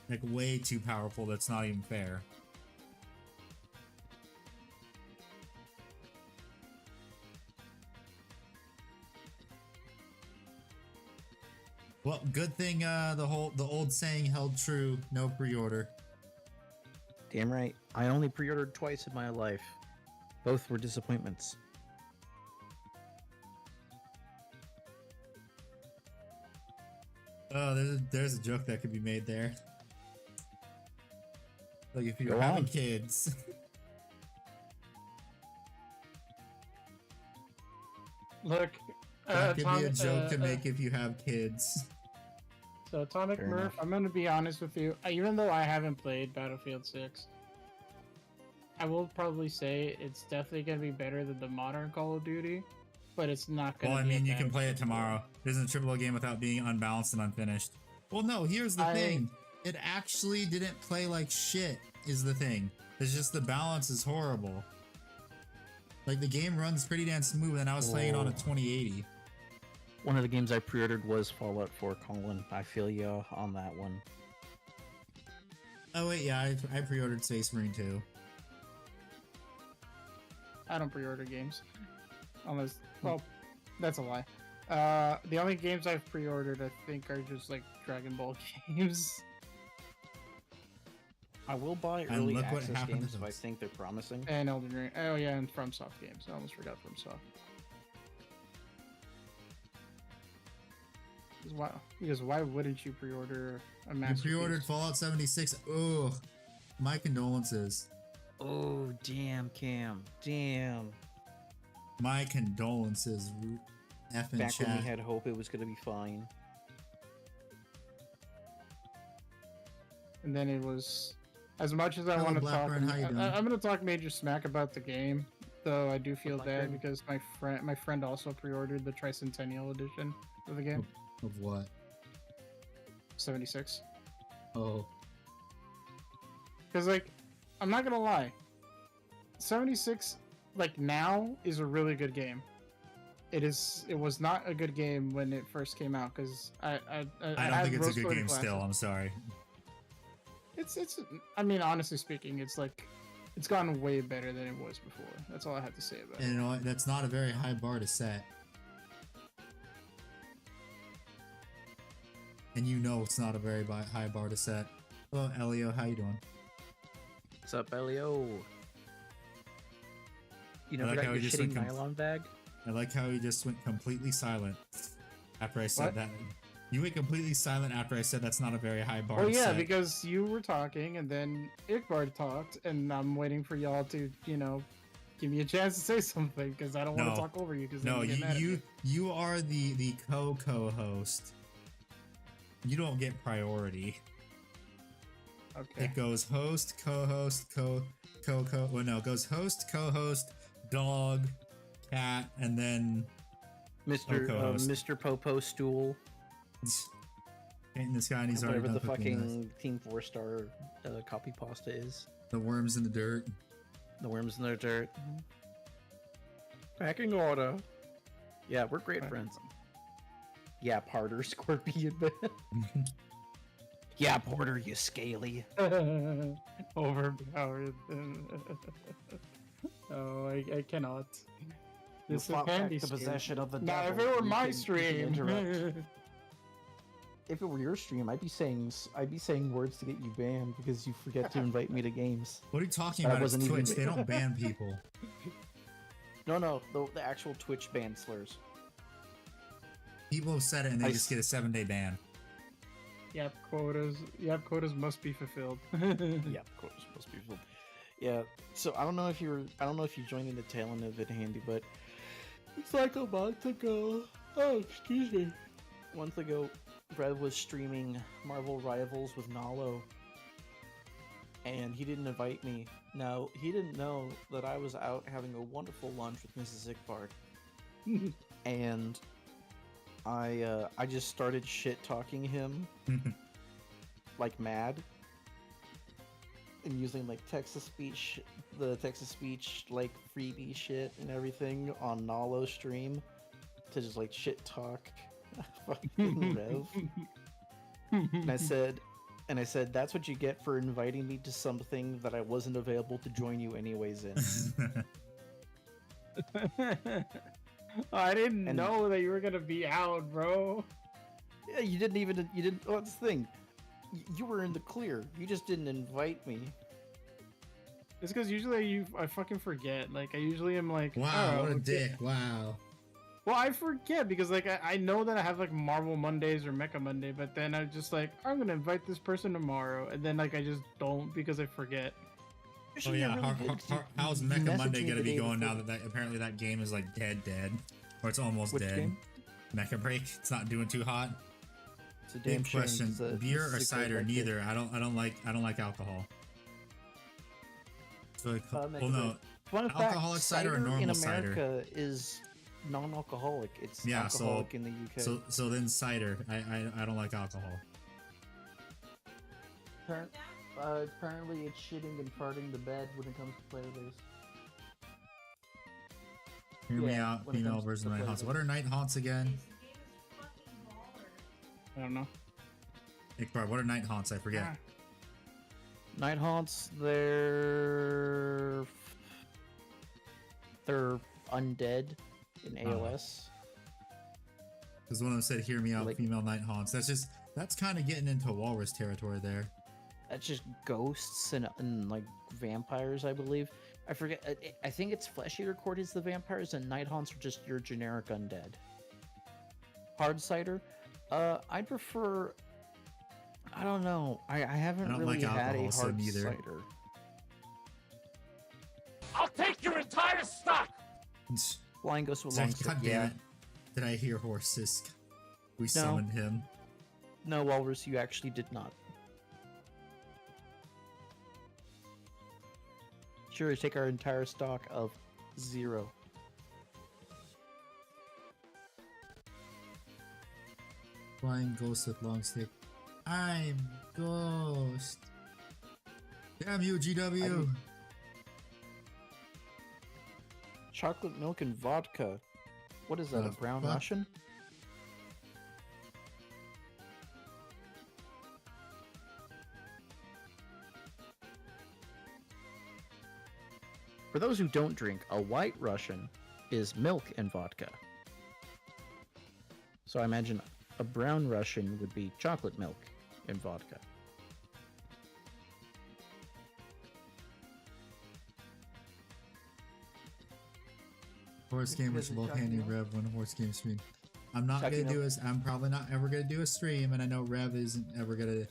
Like way too powerful. That's not even fair. Well, good thing the old saying held true. No pre-order. Damn right. I only pre-ordered twice in my life. Both were disappointments. Oh, there's a joke that could be made there. Like if you're Go having on. kids. Look, That could be a Atomic- joke to make if you have kids. So Atomic Fair Murph, enough. I'm gonna be honest with you. Even though I haven't played Battlefield 6, I will probably say it's definitely gonna be better than the modern Call of Duty, but it's not gonna. Well, I be mean, a you can play it Battlefield tomorrow. It isn't a triple A game without being unbalanced and unfinished. Well, no, here's the thing. It actually didn't play like shit, is the thing. It's just the balance is horrible. Like, the game runs pretty damn smooth, and I was playing on a Whoa. 2080. One of the games I pre-ordered was Fallout 4, Colin. I feel you on that one. Oh, wait, yeah, I pre-ordered Space Marine 2. I don't pre-order games, unless. Well, that's a lie. The only games I've pre-ordered, I think, are just like Dragon Ball games. I will buy And early look what access happened to games if I those. think they're promising. And Elden Ring. Oh yeah, and FromSoft games. I almost forgot FromSoft. Because why wouldn't you pre-order a You masterpiece? pre-ordered Fallout 76. Ugh. My condolences. Oh, damn, Cam. Damn. My condolences, F in Back when we chat. had hope it was going to be fine. And then it was, as much as I Hello, want to talk, Blackburn, how you doing? I'm going to talk major smack about the game. Though I do feel bad Blackburn? because my friend also pre-ordered the Tricentennial edition of the game. Of what? 76. Oh. Because, like, I'm not gonna lie, 76, like, now is a really good game. It was not a good game when it first came out, because I I don't had think it's a good rose-colored game glasses. still, I'm sorry. It's I mean, honestly speaking, it's like, it's gotten way better than it was before. That's all I have to say about And it. you know what? That's not a very high bar to set. And you know it's not a very high bar to set. Hello, Elio, how you doing? What's up, Elio? You I never like got how your he just shitty went nylon bag? I like how he just went completely silent after I said What? that. You went completely silent after I said that's not a very high bar Oh to yeah, set. because you were talking, and then Ikbar talked, and I'm waiting for y'all to, give me a chance to say something, because I don't want No. to talk over you, because No, you get mad at me. you are the co-host. You don't get priority. Okay. It goes host, co-host, well no, it goes host, co-host, dog, cat, and then co-host. Mr. Popo Stool, painting this guy and he's already whatever done the cooking this. fucking Team 4-star copy pasta is. The worms in the dirt. The worms in the dirt. Packing order. Yeah, we're great friends. Yeah, Porter, Scorpion Man. Yeah, Porter, you scaly. Overpowered. Oh, I cannot. You This is fought back Candy the stream. possession of the Now, if devil. it were You my can stream, interrupt. If it were your stream, I'd be saying words to get you banned because you forget to invite me to games. What are you talking That about? It's wasn't even- Twitch. They don't ban people. No, the actual Twitch ban slurs. People have said it and they I just get a 7-day ban. Yep, quotas must be fulfilled. Yeah, of course, most people. Yeah, so I don't know if you joined in the tail end of it, Handy, but It's like a month ago. Oh, excuse me. A month ago, Rev was streaming Marvel Rivals with Nalo, and he didn't invite me. Now, he didn't know that I was out having a wonderful lunch with Mrs. Ickbard. And I just started shit-talking him like mad. And using like text-to-speech, the text-to-speech like freebie shit and everything on Nalo's stream to just like shit-talk fucking Rev. And I said, that's what you get for inviting me to something that I wasn't available to join you anyways in. I didn't know that you were gonna be out, bro. Yeah, you didn't, well, that's the thing. You were in the clear. You just didn't invite me. It's because usually I fucking forget. Like, I usually am like, Wow, oh, what a okay. dick. Wow. Well, I forget because like I know that I have like Marvel Mondays or Mecha Monday, but then I'm just like, I'm gonna invite this person tomorrow, and then like I just don't because I forget. Oh yeah, how's Mecha Monday gonna be going now that apparently that game is like dead, or it's almost Which dead? game? Mecha Break, it's not doing too hot. It's a damn Big shame, question: 'cause, beer this or is a great cider? like Neither. I don't like alcohol. So like, Mecha well, no, Break. Fun fact, alcoholic cider or normal in cider? America is non-alcoholic. It's Yeah, so- alcoholic in the UK. so then cider. I don't like alcohol. Apparently it's shitting and farting the bed when it comes to player base. Hear me Yeah, out. when it Female comes to version of night player haunts. base. What are night haunts again? I don't know. Ickbar, what are night haunts? I forget. Ah. Night haunts, they're undead in AOS. Because one of them said, "Hear me out, Like- female night haunts." That's kind of getting into walrus territory there. That's just ghosts and like vampires, I believe. I forget. I think it's Flesh Eater Court is the vampires, and Night Haunts are just your generic undead. Hard cider. I'd prefer. I don't know. I haven't I don't really like had a alcohol, so hard neither. cider. I'll take your entire stock! Flying Ghost with long stick. God Yeah. damn it! Did I hear horse Sisk? We summoned him. No, Walrus, you actually did not. Sure, take our entire stock of 0. Flying ghost with long stick. I'm ghost. Damn you, GW. Chocolate milk and vodka. What is that, a brown fuck? Russian? For those who don't drink, a white Russian is milk and vodka. So I imagine a brown Russian would be chocolate milk and vodka. Horse gamers will hand you Rev when a horse game stream. I'm not Chucky, gonna do no. a. I'm probably not ever gonna do a stream, and I know Rev isn't ever gonna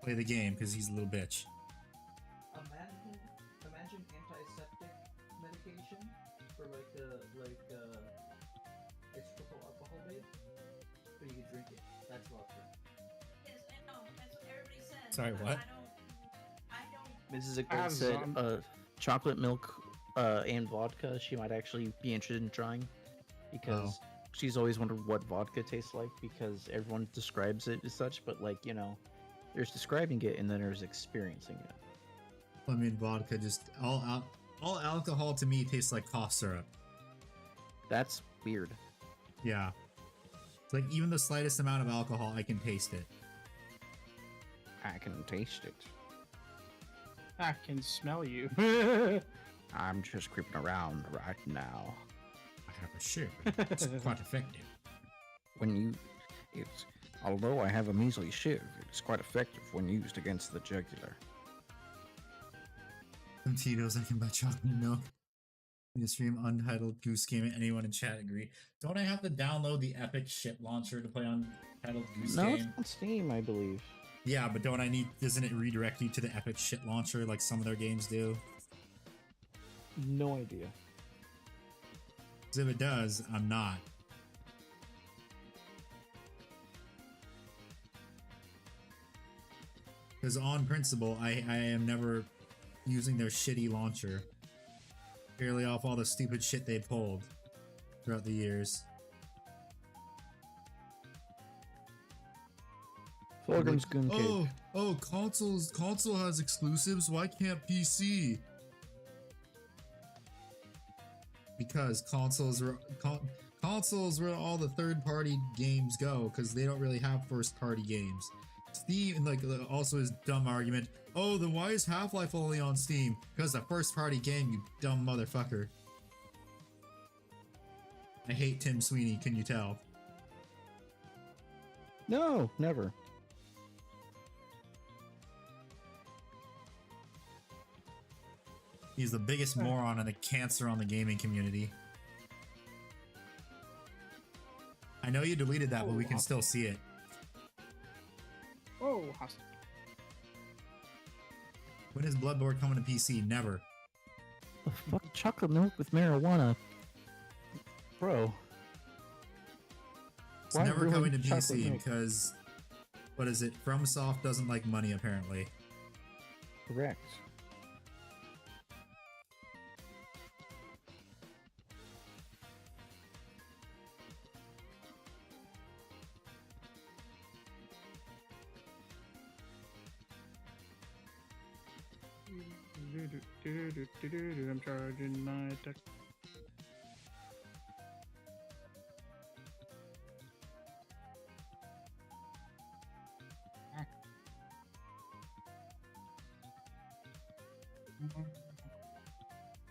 play the game because he's a little bitch. Imagine antiseptic medication for like isopropyl alcohol base, but you can drink it. That's vodka. Yes, I know. That's what everybody says. Sorry, but what? I don't. Mrs. I Ickbard have said some. chocolate milk and vodka she might actually be interested in trying because she's always wondered what vodka tastes like because everyone describes it as such, but like, you know, there's describing it and then there's experiencing it. I mean, vodka just all alcohol to me tastes like cough syrup. That's weird. Yeah, it's like even the slightest amount of alcohol, I can taste it. I can taste it. I can smell you. I'm just creeping around right now. I have a shiv. It's quite effective. Although I have a measly shiv, it's quite effective when used against the jugular. Some Tito's, I can buy chocolate milk. In the stream, Untitled Goose Game. Anyone in chat agree? Don't I have to download the Epic shit launcher to play Untitled Goose No, it's Game? on Steam, I believe. Yeah, but doesn't it redirect you to the Epic shit launcher like some of their games do? No idea. Because if it does, I'm not. Because on principle, I am never using their shitty launcher. Purely off all the stupid shit they pulled throughout the years. Fulgrim's Goon Cave. Console has exclusives. Why can't PC? Because consoles where all the third-party games go, because they don't really have first-party games. Steam, like, also his dumb argument. Oh, then why is Half-Life only on Steam? Because a first-party game, you dumb motherfucker. I hate Tim Sweeney. Can you tell? No, never. He's the biggest moron and a cancer on the gaming community. I know you deleted that, but we can still see it. Oh, hostile. When is Bloodborne coming to PC? Never. The fuck, chocolate milk with marijuana, bro. It's Why never ruin coming to chocolate PC milk? because, what is it? FromSoft doesn't like money, apparently. Correct. I'm charging my attack.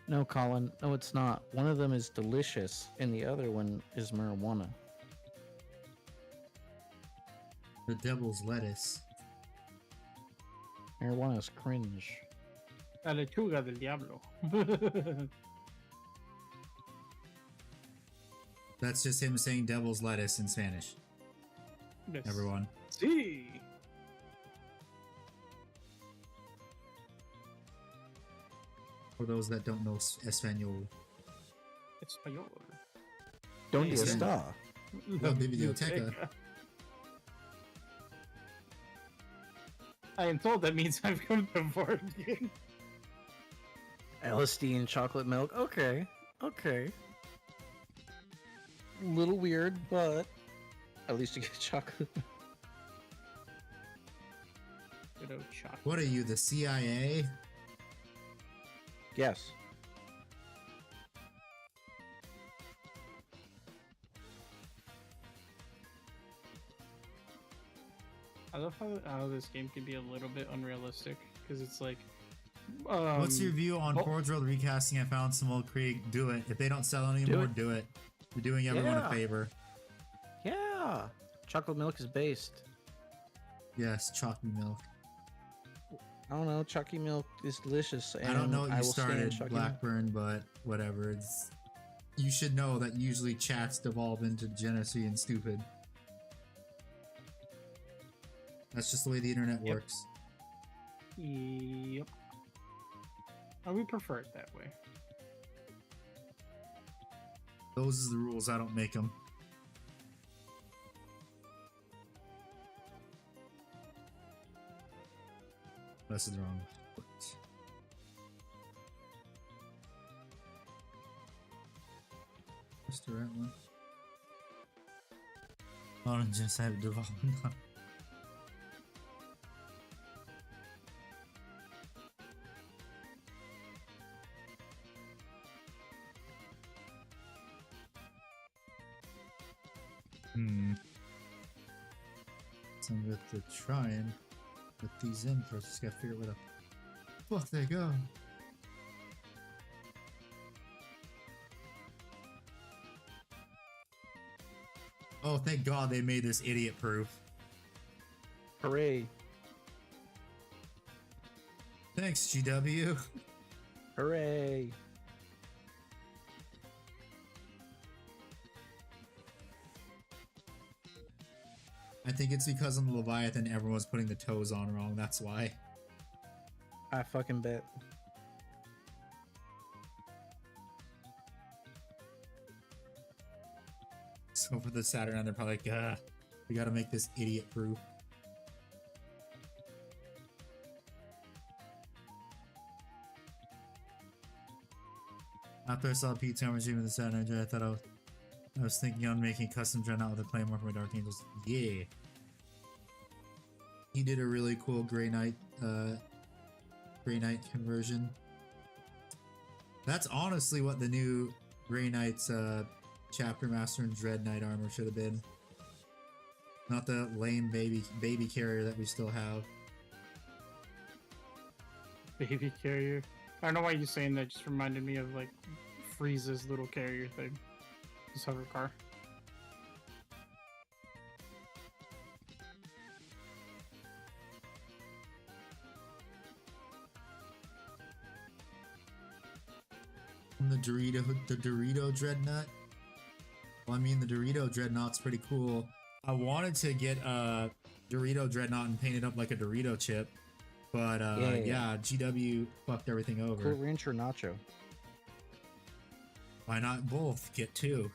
No, Colin. No, it's not. One of them is delicious, and the other one is marijuana. The devil's lettuce. Marijuana is cringe. La lechuga del diablo. That's just him saying devil's lettuce in Spanish. Yes. Everyone. Sí. For those that don't know Espanol. Español. Donde Yeah. está? La biblioteca. I am told that means I've come to board game. LSD and chocolate milk. Okay. Okay. A little weird, but at least you get chocolate. Good old chocolate. What are you, the CIA? Yes. I love how this game can be a little bit unrealistic because it's like. What's your view on oh. Forge World recasting and Found Some Old Creek? Do it. If they don't sell anymore, do it. You're doing everyone a Yeah. favor. Yeah. Chocolate milk is based. Yes, chalky milk. I don't know. Chalky milk is delicious. And I don't know what you will stand started, chalky milk. Blackburn, but whatever. It's you should know that usually chats devolve into degeneracy and stupid. That's just the way the internet Yep. works. Yep. Oh, we prefer it that way. Those are the rules. I don't make them. This is wrong. What's the right one? Orange inside development. So I'm going to try and put these in first. Just gotta figure out where the fuck they go. Oh, thank God they made this idiot proof. Hooray. Thanks, GW. Hooray. I think it's because on the Leviathan everyone's putting the toes on wrong, that's why. I fucking bet. So for the Saturnine, they're probably like, we gotta make this idiot proof. After I saw Pete Town regime with the Saturnine, I thought I was thinking on making custom Dreadnought with a Claymore for my Dark Angels. Yeah. He did a really cool Grey Knight conversion. That's honestly what the new Grey Knight's Chapter Master and Dreadnought armor should have been. Not the lame baby carrier that we still have. Baby carrier. I don't know why you're saying that. Just reminded me of like Frieza's little carrier thing. His hover car. And the Dorito Dreadnought. Well, I mean, the Dorito Dreadnought's pretty cool. I wanted to get a Dorito Dreadnought and paint it up like a Dorito chip, but yeah, GW fucked everything over. Cool Ranch or Nacho? Why not both? Get two.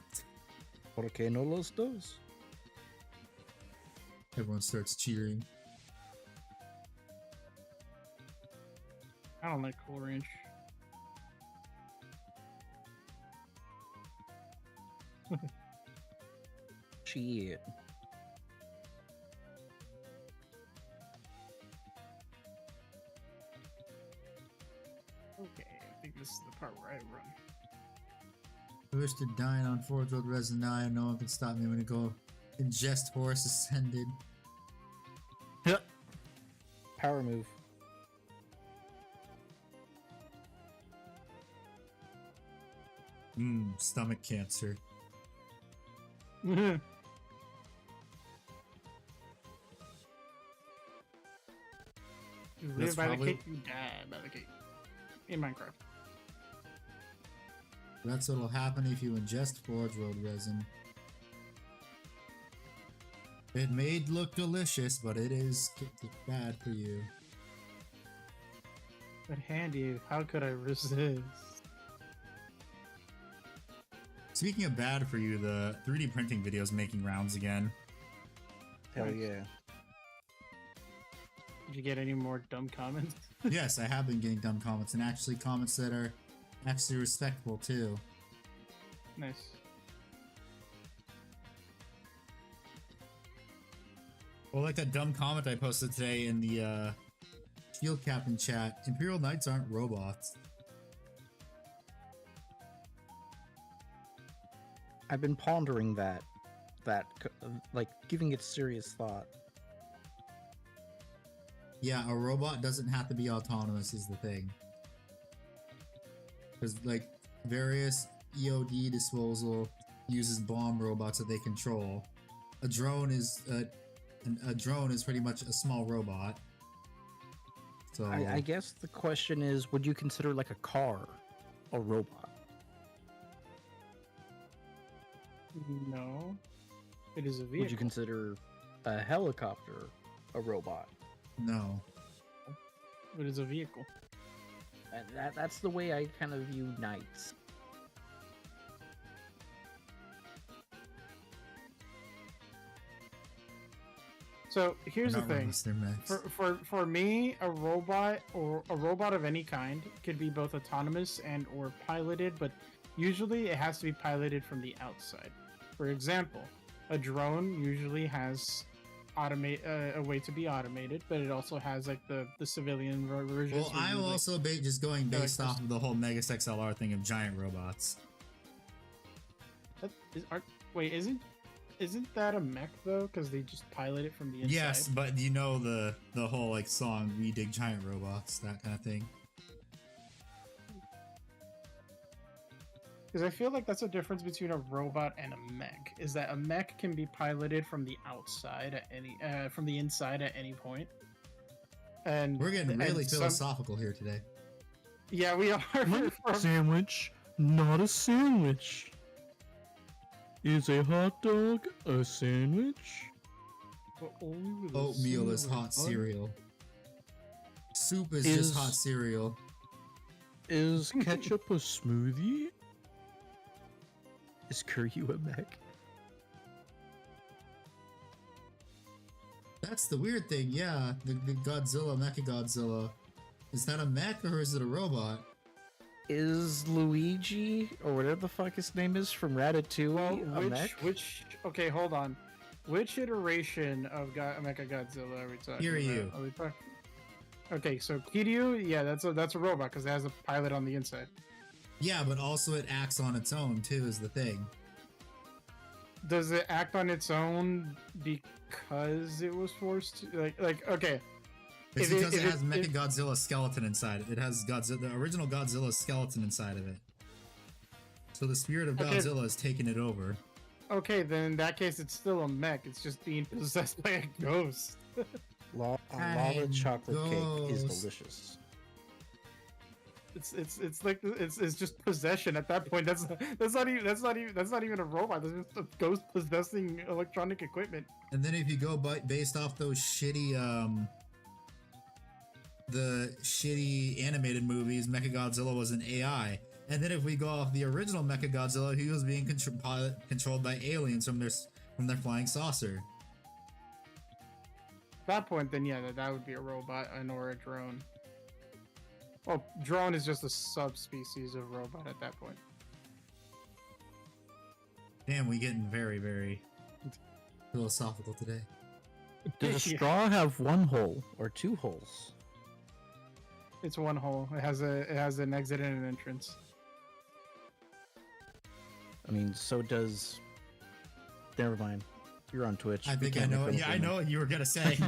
¿Por qué no los dos? Everyone starts cheering. I don't like Cool Ranch. Shit. Okay, I think this is the part where I run. I wish to dine on Forge World Resin now. I know one can stop me when I go ingest Horus Ascended. Power move. Stomach cancer. You live That's by probably- the cake, you die by the cake. In Minecraft. That's what'll happen if you ingest Forge World Resin. It may look delicious, but it is bad for you. But handy, how could I resist? Speaking of bad for you, the 3D printing video is making rounds again. Hell Nice. yeah. Did you get any more dumb comments? Yes, I have been getting dumb comments, and actually comments that are actually respectful too. Nice. Well, like that dumb comment I posted today in the Shield Captain chat, Imperial Knights aren't robots. I've been pondering that, like, giving it serious thought. Yeah, a robot doesn't have to be autonomous is the thing. Because, like, various EOD disposal uses bomb robots that they control. A drone is pretty much a small robot. So I guess the question is, would you consider like a car a robot? No. It is a vehicle. Would you consider a helicopter a robot? no. It is a vehicle. And that's the way I kind of view knights. So here's the Not thing. robots, they're mechs. For me, a robot or a robot of any kind could be both autonomous and or piloted, but usually it has to be piloted from the outside. For example, a drone usually has a way to be automated, but it also has like the civilian version. Well, I'm also just going based off of the whole Megas XLR thing of giant robots. Wait, isn't that a mech though? Because they just pilot it from the inside. Yes, but you know the whole like song "We Dig Giant Robots," that kind of thing. Because I feel like that's a difference between a robot and a mech. Is that a mech can be piloted from the outside at any, from the inside at any point. And We're getting and really some- philosophical here today. Yeah, we are. Sandwich, not a sandwich. Is a hot dog a sandwich? But only with a Oatmeal is single hot bun. cereal. Soup is Is- just hot cereal. Is ketchup a smoothie? Is curry a mech? That's the weird thing. Yeah, the Godzilla, Mechagodzilla. Is that a mech or is it a robot? Is Luigi or whatever the fuck his name is from Ratatouille a mech? Okay, hold on. Which iteration of Mechagodzilla are we talking Kiryu. about? Are we talking? Okay, so Kiryu, yeah, that's a robot because it has a pilot on the inside. Yeah, but also it acts on its own too. Is the thing. Does it act on its own because it was forced to, like okay? It's because it has Mechagodzilla skeleton inside it. It has the original Godzilla skeleton inside of it. So the spirit of Godzilla has taken it over. Okay, then in that case, it's still a mech. It's just being possessed by a ghost. Lava chocolate cake is delicious. It's just possession at that point. That's not even a robot. That's just a ghost possessing electronic equipment. And then if you go based off those shitty the shitty animated movies, Mechagodzilla was an AI. And then if we go off the original Mechagodzilla, he was being controlled by aliens from their flying saucer. At that point, then yeah, that would be a robot or a drone. Well, drone is just a subspecies of robot at that point. Damn, we getting very, very philosophical today. Does a straw have one hole or two holes? It's one hole. It has an exit and an entrance. I mean, so does. Never mind. You're on Twitch. I think I know. Yeah, I know what you were gonna say.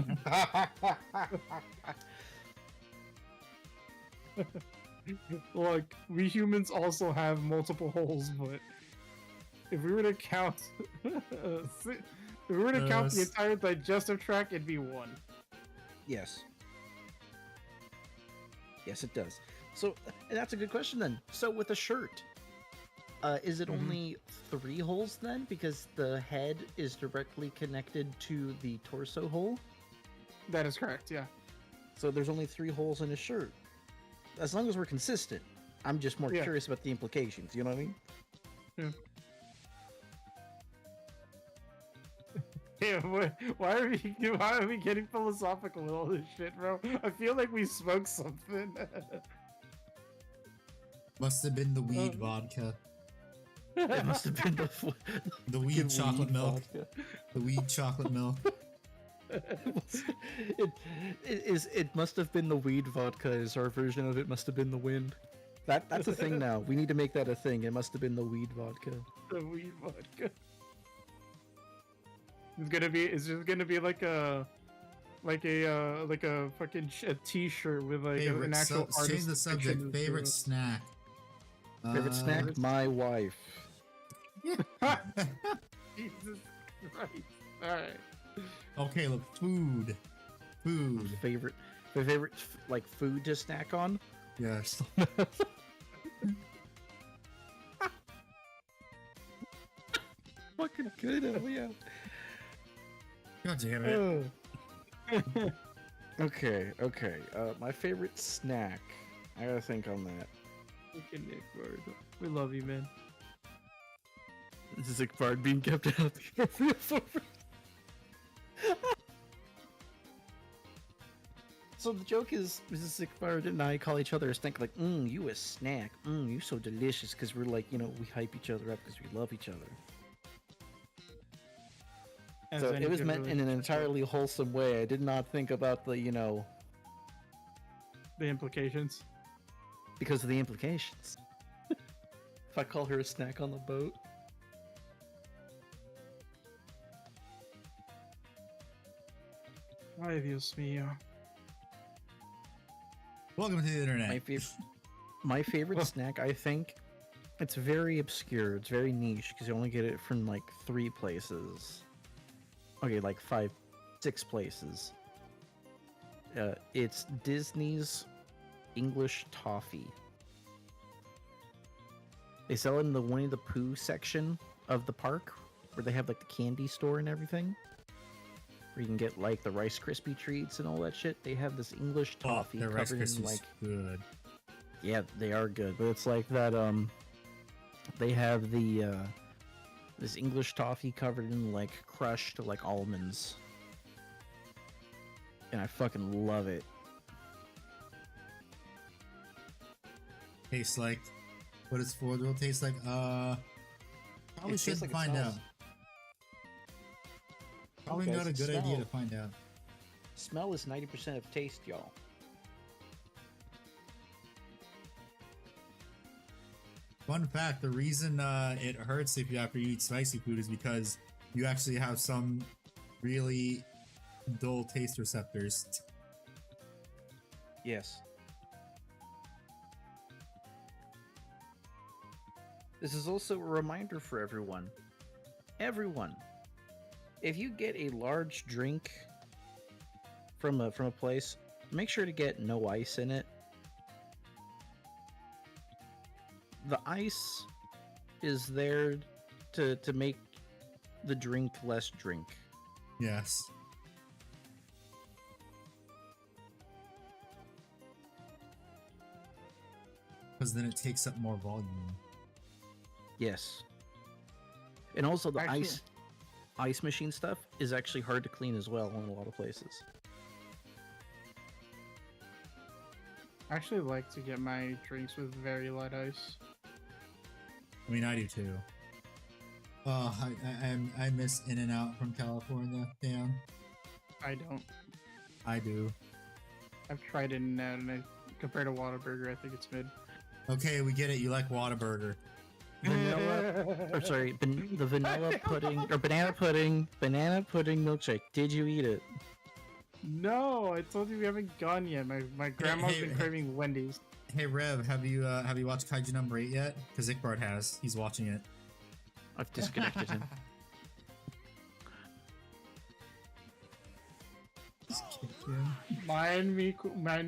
Look, we humans also have multiple holes, but if we were to count, the entire digestive tract, it'd be one. Yes. Yes, it does. So, and that's a good question then. So, with a shirt, is it only 3 holes then? Because the head is directly connected to the torso hole? That is correct, yeah. So, there's only 3 holes in a shirt. As long as we're consistent. I'm just more curious about the implications, you know what I mean? Yeah. Yeah, why are we getting philosophical with all this shit, bro? I feel like we smoked something. Must have been the weed vodka. It must have been the weed chocolate milk. Vodka. The weed chocolate milk. It must have been the weed vodka is our version of it must have been the wind. That's a thing now. We need to make that a thing. It must have been the weed vodka. The weed vodka. It's just gonna be like a fucking t-shirt with like an actual artist. Change the subject. Favorite snack. Favorite snack? My wife. Jesus Christ! All right. Okay, look, food. My favorite like food to snack on. Yes. Fucking good, hell yeah. God damn it. Okay. My favorite snack. I gotta think on that. Fucking Nick Bard. We love you, man. This is Nick Bard being kept out. So the joke is, Mrs. Sickfire and I call each other a snack, like, you a snack, you so delicious, because we're like, we hype each other up because we love each other. So it was meant in an entirely wholesome way. I did not think about the, the implications. Because of the implications. If I call her a snack on the boat. Ay, Dios mío. Welcome to the internet. My favorite snack, I think, it's very obscure. It's very niche because you only get it from like 3 places. Okay, like 5, 6 places. It's Disney's English toffee. They sell it in the Winnie the Pooh section of the park, where they have like the candy store and everything. Where you can get like the Rice Krispie treats and all that shit. They have this English toffee the Rice covered in Krispies like good. Yeah, they are good, but it's like that. They have the this English toffee covered in like crushed like almonds. and I fucking love it. Tastes like. What does 4-wheel taste like? Probably It tastes should like it find smells. out. Probably guys, not a it good idea to smells. find out. Smell is 90% of taste, y'all. Fun fact: the reason it hurts if you after you eat spicy food is because you actually have some really dull taste receptors. Yes. This is also a reminder for everyone. Everyone, if you get a large drink from a place, make sure to get no ice in it. The ice is there to make the drink less drink. Yes. Because then it takes up more volume. Yes. And also the Actually- ice machine stuff is actually hard to clean as well in a lot of places. I actually like to get my drinks with very light ice. I mean, I do too. Oh, I miss In-N-Out from California. Damn. I don't. I do. I've tried it and compared to Whataburger, I think it's mid. Okay, we get it. You like Whataburger. Vanilla, or sorry, the vanilla pudding or banana pudding milkshake. Did you eat it? No, I told you we haven't gone yet. My grandma's been craving Wendy's. Hey Rev, have you watched Kaiju number 8 yet? Because Ickbard has. He's watching it. I've disconnected him. Mind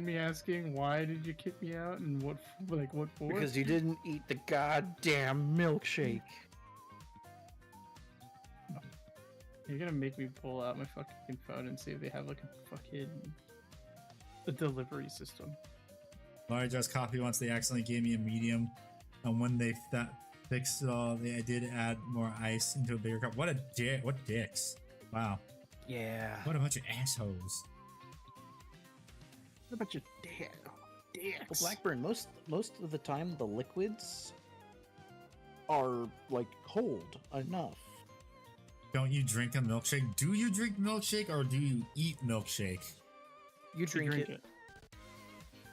me asking why did you kick me out and what for? Because you didn't eat the goddamn milkshake. You're gonna make me pull out my fucking phone and see if they have like a delivery system. Large Just Coffee once they accidentally gave me a medium, and when they fixed it all, they did add more ice into a bigger cup. What dicks! Wow, Yeah. what a bunch of assholes. What about your dicks? Well, Blackburn, most of the time the liquids are like cold enough. Don't you drink a milkshake? Do you drink milkshake or do you eat milkshake? You drink, it.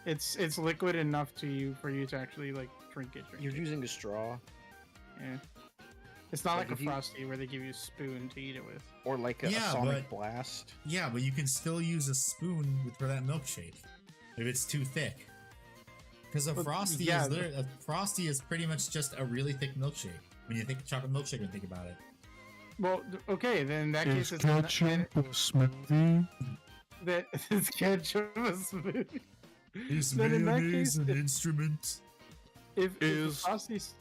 It's liquid enough for you to actually like drink it. You're using a straw Yeah. It's not Like, like if a you- Frosty where they give you a spoon to eat it with. or like a Yeah, sonic but- blast. Yeah, but you can still use a spoon for that milkshake if it's too thick. Because a But, Frosty yeah, a Frosty is pretty much just a really thick milkshake. When you think of chocolate milkshake and think about it. Well, okay, then in that case, it's a smoothie? that it's ketchup a smoothie. Is Then in that mayonnaise case, an instrument? If the Is- Frosties,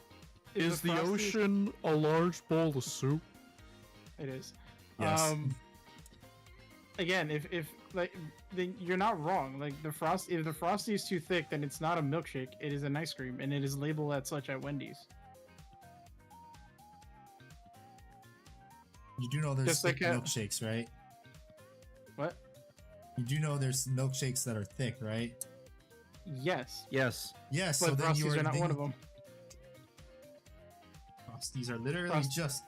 Is the Frosties- ocean a large bowl of soup? It is. Yes. Again, if like, then you're not wrong. Like if the Frosty is too thick, then it's not a milkshake. It is an ice cream, and it is labeled as such at Wendy's. You do know there's Just thick like a- milkshakes, right? What? You do know there's milkshakes that are thick, right? Yes, Yes. Yes, but so then you Frosties are not then one of them. Frosties are literally Frost- just.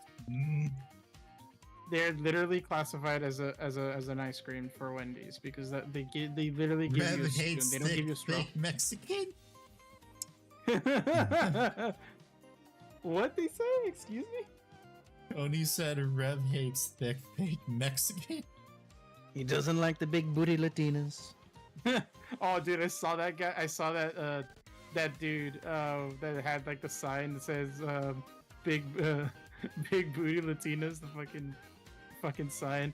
They're literally classified as an ice cream for Wendy's because they literally give you a Rev spoon. hates They don't give you a straw. thick Mexican. What they say? Excuse me? Oni said Rev hates thick fake Mexican. He doesn't like the big booty Latinas. Oh, dude, I saw that guy. I saw that dude that had like the sign that says big big booty Latinas, the fucking sign.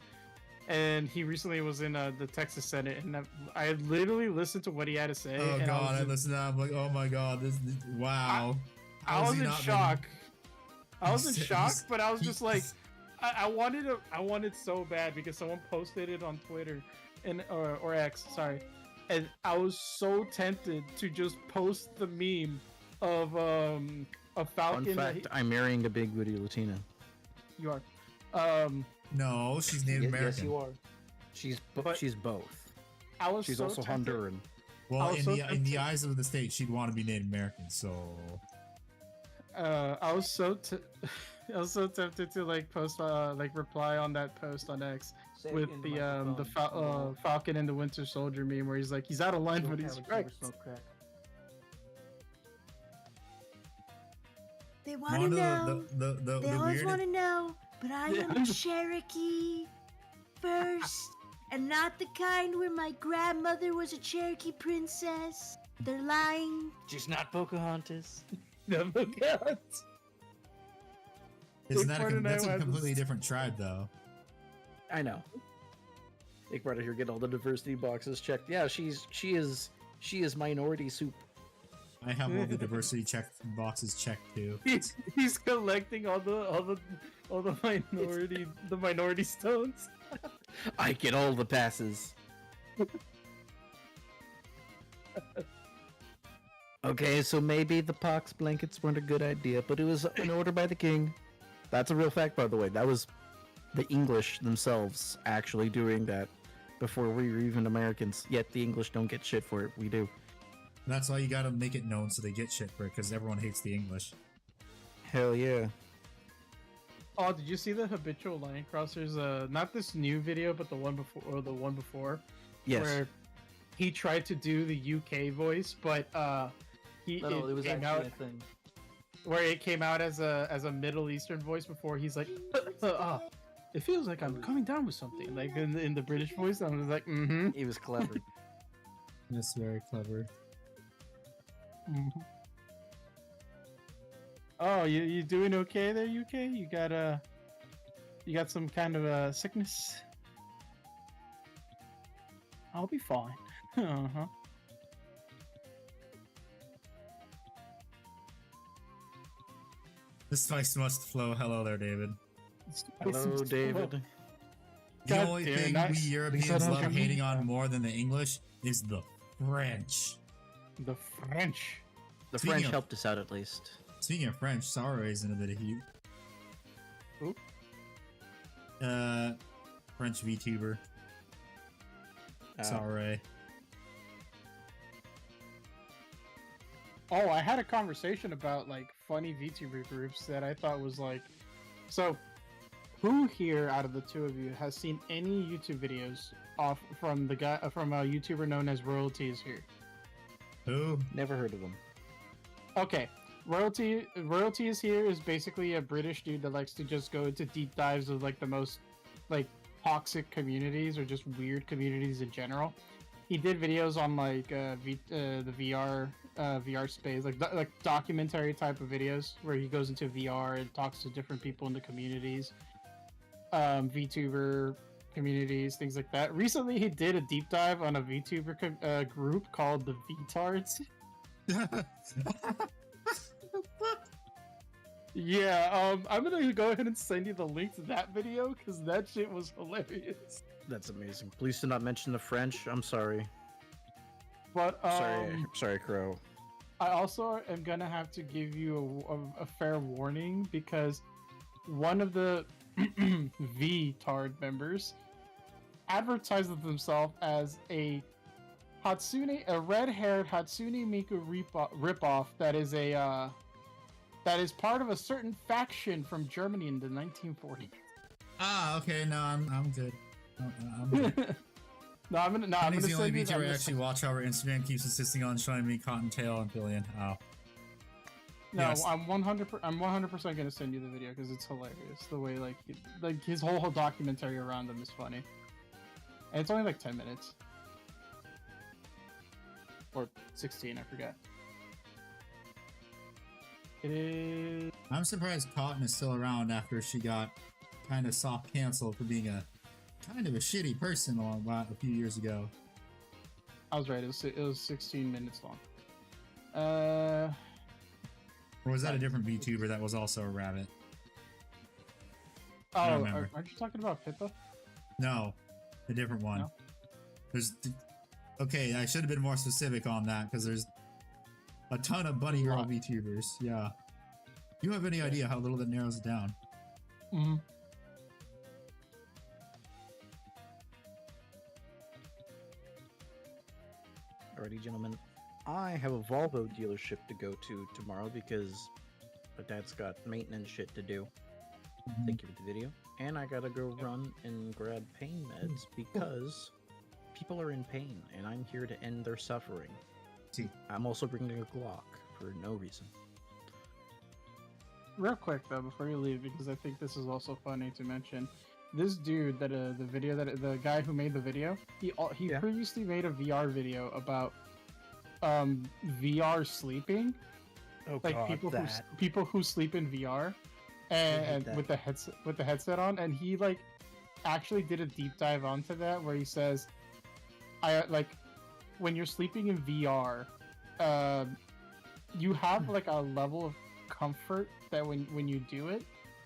And he recently was in the Texas Senate, and I literally listened to what he had to say. Oh and god, I was listened to that. I'm like, oh my god, this wow. I How has was he in not been- shock. I was in He's- shock, he's- but I was he- just like, I wanted so bad because someone posted it on Twitter and or X, sorry, and I was so tempted to just post the meme of a Fun Falcon. fact, I'm marrying a big booty Latina. You are, No, she's Native American. Yes, you are. She's But- she's both. I was She's so also tempted- Honduran. Well, I was in so the tempted- eyes of the state, she'd want to be Native American. So I was so I was so tempted to like post like reply on that post on X with the Falcon and the Winter Soldier meme where he's like he's out of line but he's right. They want to one know. of the They always weird. want to know, but I am a Cherokee first, and not the kind where my grandmother was a Cherokee princess. They're lying. She's not Pocahontas. Isn't that Big that's a Brother completely different tribe, though? I know. Big Brother here, get all the diversity boxes checked. Yeah, she is minority soup. I have all the diversity boxes checked too. He's collecting all the minority stones. I get all the passes. Okay, so maybe the pox blankets weren't a good idea, but it was an order by the king. That's a real fact, by the way. That was the English themselves actually doing that before we were even Americans. Yet the English don't get shit for it. We do. That's why you gotta make it known so they get shit for it, because everyone hates the English. Hell yeah. Oh, did you see the habitual line crossers? Not this new video, but the one before, or the one before, Yes. where he tried to do the UK voice, but it was came actually out a thing. where it came out as a Middle Eastern voice before. He's like, it feels like I'm coming down with something, like in the British voice. I was like, mm-hmm. He was clever. That's very clever. Mm-hmm. Oh, you doing okay there, UK? You got some kind of a sickness? I'll be fine. Uh-huh. The spice must flow. Hello there, David. Hello, David. The God only damn, thing that- we Europeans that love okay? hating on more than the English is the French. The French. The Speaking French of- helped us out at least. Speaking of French, Sauron is in a bit of heat. Who? French VTuber. Sauron. Oh, I had a conversation about like funny VTuber groups that I thought was like, so who here out of the two of you has seen any YouTube videos off from the guy from a YouTuber known as Royalty is Here? Who? Never heard of them. Okay, Royalty is Here is basically a British dude that likes to just go into deep dives of like the most like toxic communities or just weird communities in general. He did videos on like the VR space, like documentary type of videos where he goes into VR and talks to different people in the communities, VTuber communities, things like that. Recently, he did a deep dive on a VTuber group called the VTards. Yeah, I'm gonna go ahead and send you the link to that video because that shit was hilarious. That's amazing. Please do not mention the French. I'm sorry. But Sorry, Crow. I also am gonna have to give you a fair warning because one of the VTard members advertises themselves as a red-haired Hatsune Miku ripoff that is part of a certain faction from Germany in the 1940s. Ah, okay. No, I'm good. I'm good. I'm gonna He's the only send you that. VTuber I actually watch. However, Instagram keeps insisting on showing me Cottontail and Billion. Oh. No, Yes. I'm 100% gonna send you the video because it's hilarious. The way like his whole documentary around them is funny, and it's only like 10 minutes or 16, I forget. It is. I'm surprised Cotton is still around after she got kind of soft canceled for being a kind of a shitty person a few years ago. I was right. It was 16 minutes long. Or was that a different VTuber that was also a rabbit? Oh, remember. aren't you talking about Pippa? No, a different one. No? Okay, I should have been more specific on that because there's a ton of bunny girl What? VTubers. Yeah. You have any idea how little that narrows it down? Mm-hmm. Alrighty, gentlemen. I have a Volvo dealership to go to tomorrow because my dad's got maintenance shit to do. Thank you for the video. And I gotta go run and grab pain meds because people are in pain and I'm here to end their suffering. See. I'm also bringing a Glock for no reason. Real quick though, before you leave, because I think this is also funny to mention. This dude that the guy who made the video, he Yeah. previously made a VR video about VR sleeping, Oh like god, people who sleep in VR, and that. with the headset on, and he like actually did a deep dive onto that where he says, I like when you're sleeping in VR, you have like a level of comfort that when you do it,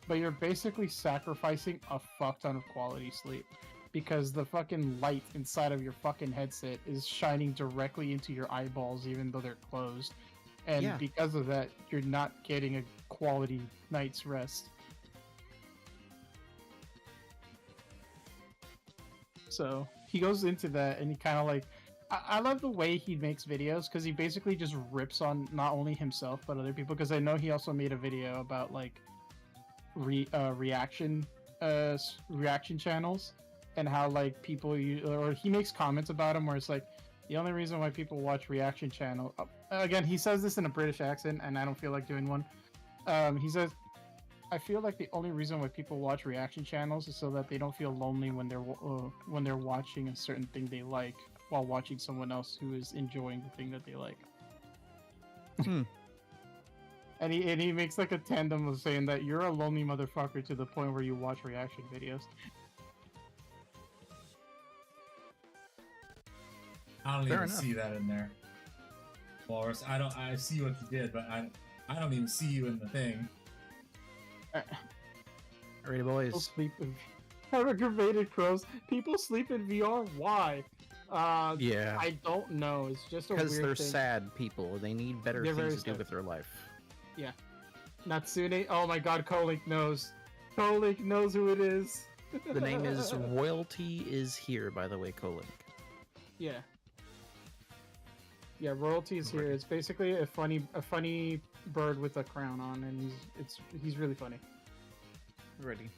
but you're basically sacrificing a fuck ton of quality sleep because the fucking light inside of your fucking headset is shining directly into your eyeballs even though they're closed, and Yeah. because of that you're not getting a quality night's rest. So he goes into that and he kind of like I love the way he makes videos because he basically just rips on not only himself but other people, because I know he also made a video about like reaction channels and how like people or he makes comments about them where it's like the only reason why people watch reaction channel again, he says this in a British accent and I don't feel like doing one. He says, I feel like the only reason why people watch reaction channels is so that they don't feel lonely when they're watching a certain thing they like while watching someone else who is enjoying the thing that they like. And he makes like a tandem of saying that you're a lonely motherfucker to the point where you watch reaction videos. I don't Fair even enough. see that in there. Walrus, I see what you did, but I don't even see you in the thing. Alrighty, People boys. sleep in aggravated crows. People sleep in VR. Why? Yeah. I don't know. It's just a weird Because they're thing. sad people. They need better They're very things to do sad. with their life. Natsune. Oh my god, Kolink knows. Kolink knows who it is. The name is Royalty is Here, by the way, Colin. Yeah. Yeah, royalty is here. It's basically a funny bird with a crown on, and he's really funny. Ready.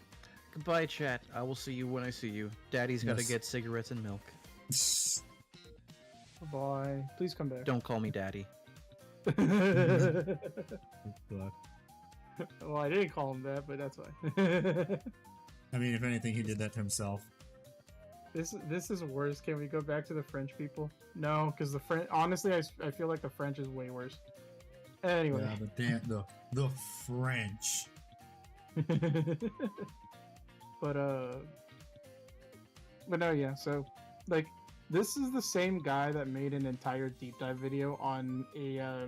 Goodbye, chat. I will see you when I see you. Daddy's got to Yes. get cigarettes and milk. Bye. Please come back. Don't call me daddy. Well, I didn't call him that, but that's fine. I mean, if anything, he did that to himself. This is worse. Can we go back to the French people? No, because the French. Honestly, I feel like the French is way worse. Anyway. Yeah, the French. But no, yeah. So, like, this is the same guy that made an entire deep dive video on a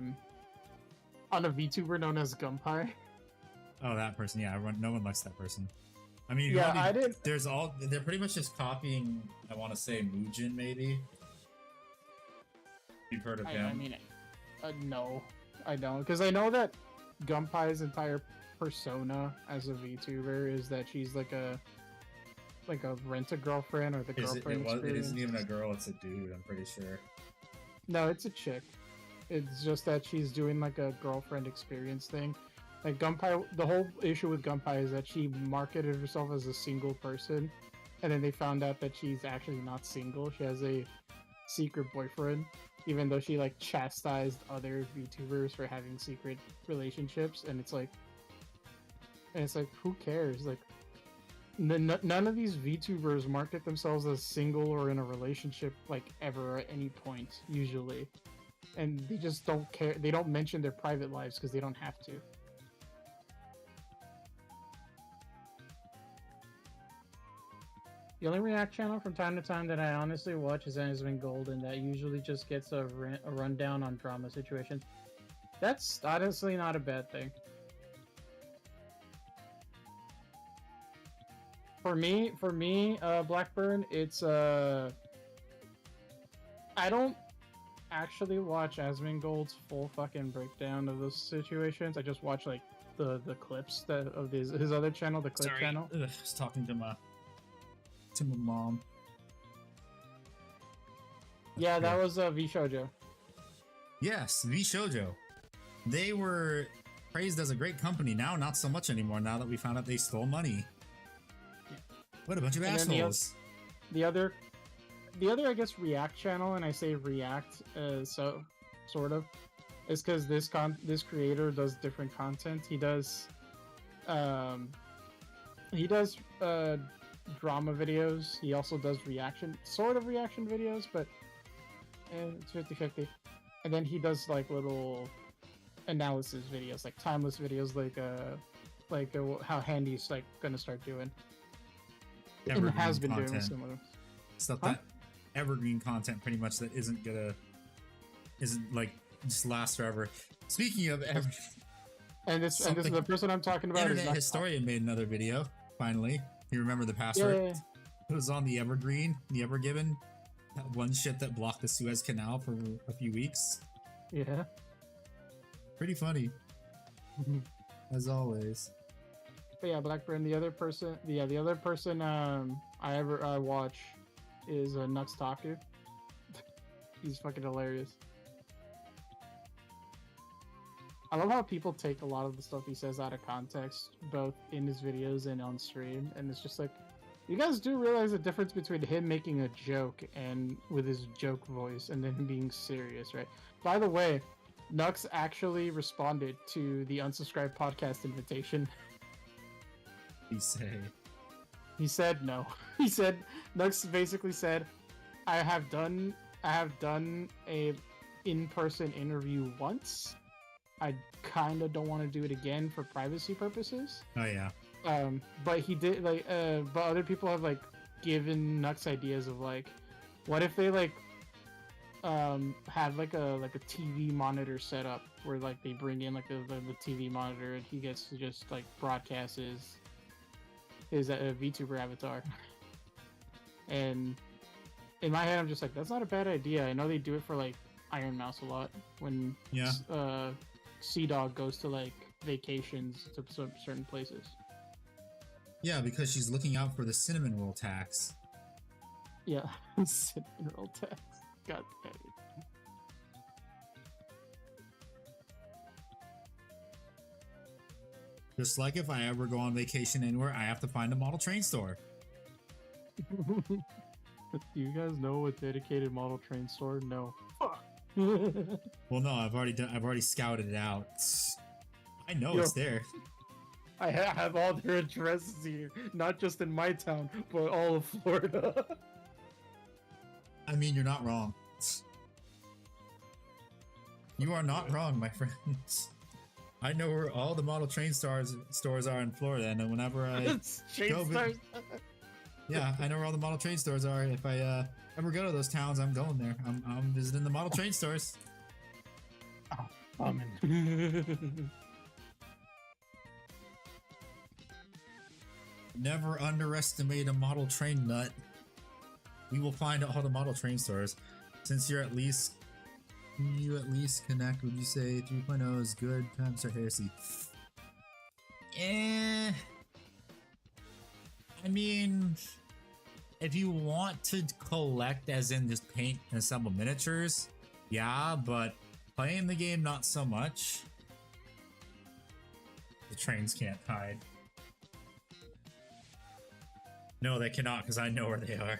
VTuber known as Gunpie. Oh, that person. Yeah, no one likes that person. I mean, Yeah, probably- I didn't. They're pretty much just copying. I want to say Mugen, maybe. You've heard of him? I mean, no, I don't, because I know that Gunpie's entire persona as a VTuber is that she's like a rent-a-girlfriend or the girlfriend It experience. isn't even a girl; it's a dude. I'm pretty sure. No, it's a chick. It's just that she's doing like a girlfriend experience thing. Like Gunpie, the whole issue with Gunpie is that she marketed herself as a single person, and then they found out that she's actually not single. She has a secret boyfriend, even though she like chastised other VTubers for having secret relationships. And it's like, who cares? Like, none of these VTubers market themselves as single or in a relationship like ever at any point usually, and they just don't care. They don't mention their private lives because they don't have to. The only React channel from time to time that I honestly watch is Asmon Gold, and that usually just gets a rundown on drama situations. That's honestly not a bad thing. For me, Blackburn, it's I don't actually watch Asmon Gold's full fucking breakdown of those situations. I just watch like the clips of his other channel, the clip channel. Ugh, I was talking to my mom. Yeah, that was V Shoujo. Yes, V Shoujo. They were praised as a great company. Now, not so much anymore. Now that we found out they stole money. What a bunch of And then assholes. The other, I guess, React channel, and I say React, so sort of, is because this creator does different content. He does drama videos. He also does sort of reaction videos, but it's 50-50. And then he does like little analysis videos, like timeless videos, like how Handy's like gonna start doing. And has been doing similar stuff. That evergreen content, pretty much, that isn't like just last forever. Speaking of and this is the person I'm talking about. Internet Historian made another video. Finally, you remember the password? Yeah. It was on the Evergreen, the Evergiven, that one ship that blocked the Suez Canal for a few weeks. Yeah. Pretty funny, as always. But yeah, Blackburn. The other person I watch is Nux Taku. He's fucking hilarious. I love how people take a lot of the stuff he says out of context, both in his videos and on stream, and it's just like, you guys do realize the difference between him making a joke and with his joke voice and then him being serious, right? By the way, Nux actually responded to the unsubscribed podcast invitation. He said no. He said, Nux basically said, I have done a in-person interview once. I kind of don't want to do it again for privacy purposes. Oh yeah. But he did but other people have like given Nux ideas of like, what if they like have like a TV monitor set up where like they bring in like the TV monitor and he gets to just like broadcast his VTuber avatar. And in my head, I'm just like, that's not a bad idea. I know they do it for like Iron Mouse a lot when Sea Dog goes to like vacations to certain places. Yeah, because she's looking out for the cinnamon roll tax. Yeah, cinnamon roll tax. God damn it. Just like if I ever go on vacation anywhere, I have to find a model train store. Do you guys know a dedicated model train store? No. Fuck. Well, no, I've already scouted it out. I know it's there. I have all their addresses here, not just in my town, but all of Florida. I mean, you're not wrong. You are not wrong, my friends. I know where all the model train stores are in Florida, and whenever I yeah, I know where all the model train stores are. If I ever go to those towns, I'm going there. I'm visiting the model train stores. Never underestimate a model train nut. We will find all the model train stores. Since you at least connect, would you say 3.0 is good? Time to start heresy. I mean, if you want to collect as in just paint and assemble miniatures, yeah, but playing the game, not so much. The trains can't hide. No, they cannot, because I know where they are.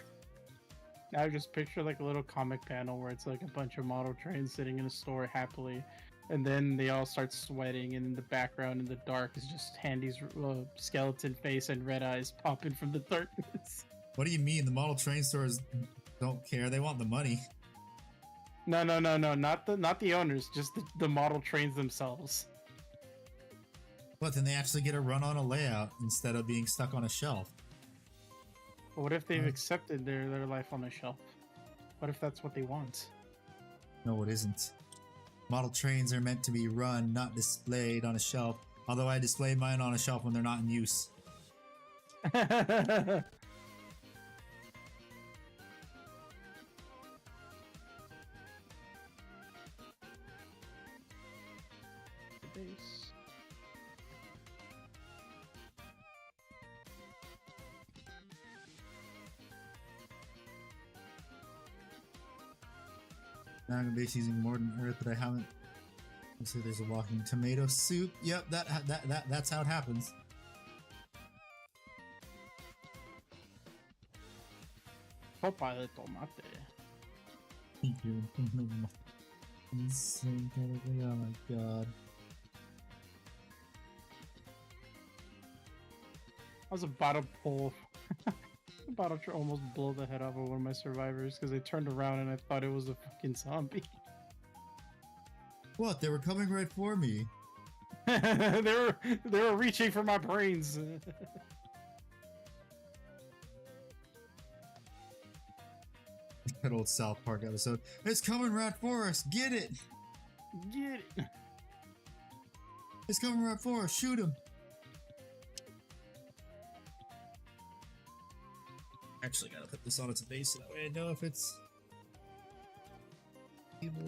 I just picture like a little comic panel where it's like a bunch of model trains sitting in a store happily, and then they all start sweating, and in the background in the dark is just Handy's skeleton face and red eyes popping from the darkness. What do you mean? The model train stores don't care. They want the money. No, not the owners, just the model trains themselves. What, then they actually get a run on a layout instead of being stuck on a shelf. But what if they've accepted their life on a shelf? What if that's what they want? No, it isn't. Model trains are meant to be run, not displayed on a shelf. Although I display mine on a shelf when they're not in use. Now I'm basically using more than earth, but I haven't. Let's see, there's a walking tomato soup. Yep, that's how it happens. Sopa de tomate. Thank you. Insane kind of thing. Oh my god. I was about to pull. About to almost blow the head off of one of my survivors because they turned around and I thought it was a fucking zombie. What? They were coming right for me. they were reaching for my brains. That old South Park episode. It's coming right for us. Get it. Get it. It's coming right for us. Shoot him. Actually, gotta put this on its base so that way I know if it's evil.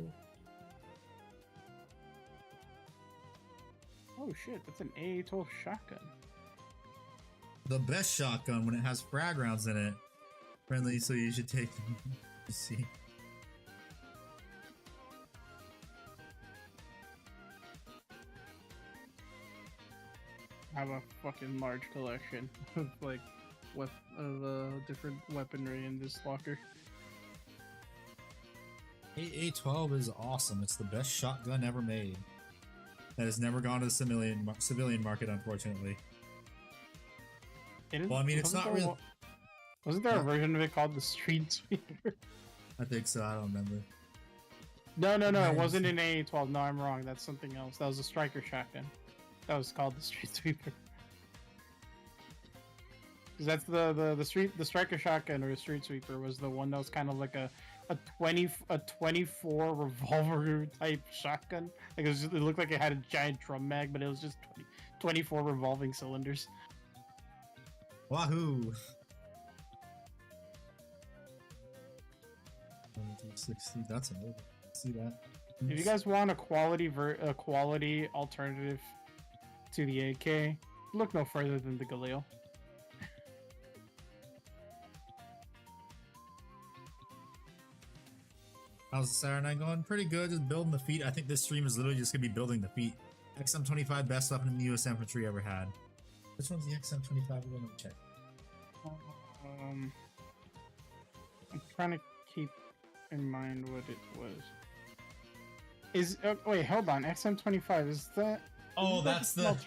Oh shit, that's an AA-12 shotgun. The best shotgun when it has frag rounds in it. Friendly, so you should take them. See. I have a fucking large collection of like different weaponry in this locker. AA-12 is awesome. It's the best shotgun ever made. That has never gone to the civilian market, unfortunately. Well, I mean, it's not real. Wasn't there a version of it called the Street Sweeper? I think so. I don't remember. No, it wasn't an AA-12. No, I'm wrong. That's something else. That was a striker shotgun. That was called the Street Sweeper. Because that's the striker shotgun or the Street Sweeper was the one that was kind of like a 24 revolver type shotgun. Like it looked like it had a giant drum mag, but it was just 24 revolving cylinders. Wahoo! 60. That's an over. See that? If you guys want a quality alternative to the AK, look no further than the Galil. How's the Saturnine going? Pretty good. Just building the feet. I think this stream is literally just gonna be building the feet. XM25 best weapon in the U.S. infantry ever had. Which one's the XM25? We're gonna check. I'm trying to keep in mind what it was. Wait, hold on. XM25 is that? Oh, is that's that the.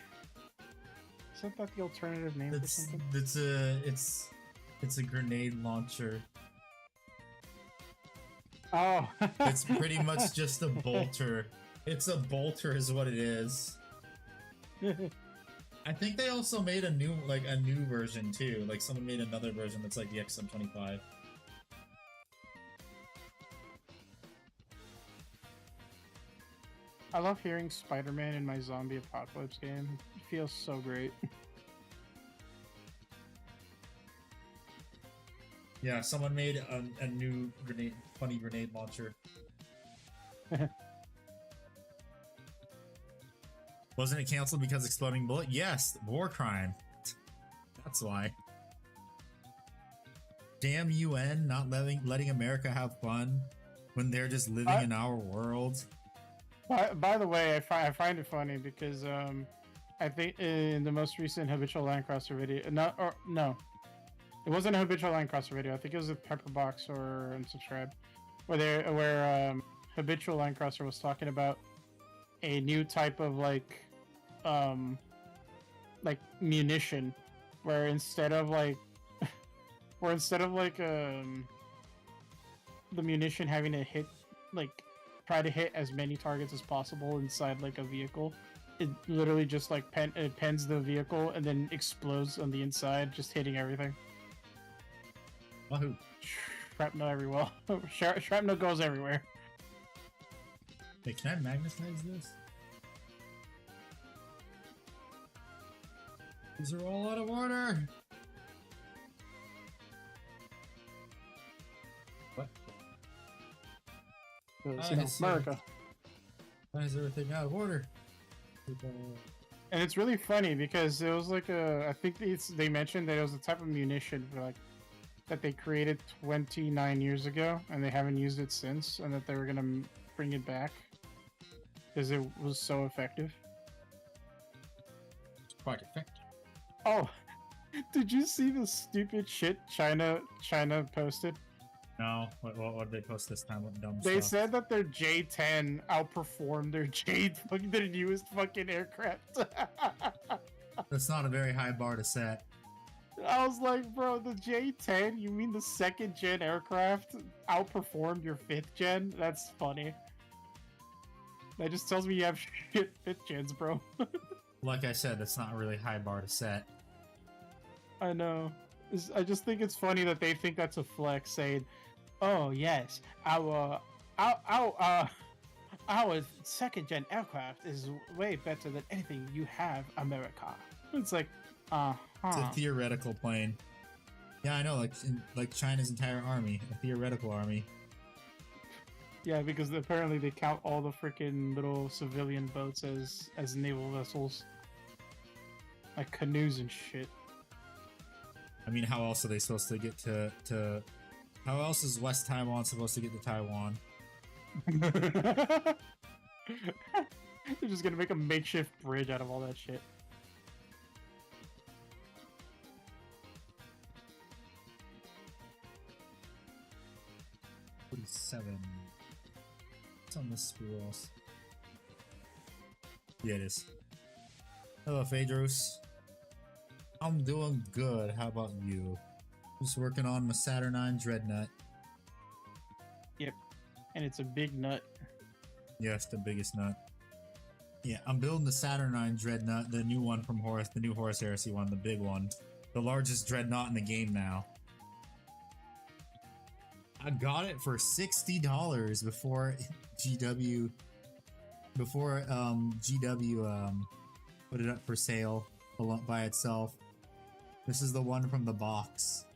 Isn't that the alternative name for something? It's a grenade launcher. Oh. It's pretty much just a bolter. It's a bolter, is what it is. I think they also made a new version too. Like someone made another version that's like the XM25. I love hearing Spider-Man in my zombie apocalypse game. It feels so great. Yeah, someone made a new funny grenade launcher. Wasn't it canceled because exploding bullet? Yes, war crime. That's why. Damn UN not letting America have fun when they're just living in our world. By the way, I find it funny because I think in the most recent Habitual Landcrosser video, no, it wasn't a Habitual Landcrosser video. I think it was a Pepperbox or Unsubscribe, where Habitual Landcrosser was talking about a new type of like munition, where instead of the munition having to hit try to hit as many targets as possible inside like a vehicle, it literally just like pens the vehicle and then explodes on the inside, just hitting everything. Wahoo! Shrapnel everywhere. Shrapnel goes everywhere. Hey, can I magnetize this? These are all out of order! What? America. Why is everything out of order? And it's really funny because it was like I think they mentioned that it was a type of munition for like that they created 29 years ago and they haven't used it since, and that they were gonna bring it back because it was so effective. It's quite effective. Oh, did you see the stupid shit China posted? No, what did they post this time? What dumb They stuff? said that their J-10 outperformed their newest fucking aircraft. That's not a very high bar to set. I was like, bro, the J-10, you mean the second gen aircraft outperformed your 5th gen? That's funny. That just tells me you have shit 5th gens, bro. Like I said, that's not a really high bar to set. I know. I just think it's funny that they think that's a flex, saying, "Oh yes, our 2nd gen aircraft is way better than anything you have, America." It's like, It's a theoretical plane. Yeah, I know, like China's entire army, a theoretical army. Yeah, because apparently they count all the freaking little civilian boats as naval vessels, like canoes and shit. I mean, how else are they supposed to get to how else is West Taiwan supposed to get to Taiwan? They're just gonna make a makeshift bridge out of all that shit. Seven. What's on this spools? Yeah, it is. Hello, Phaedros. I'm doing good. How about you? Just working on my Saturnine Dreadnut. And it's a big nut. Yes, the biggest nut. Yeah, I'm building the Saturnine Dreadnut, the new one from Horus, the new Horus Heresy one, the big one. The largest Dreadnought in the game now. I got it for $60 before GW put it up for sale by itself. This is the one from the box.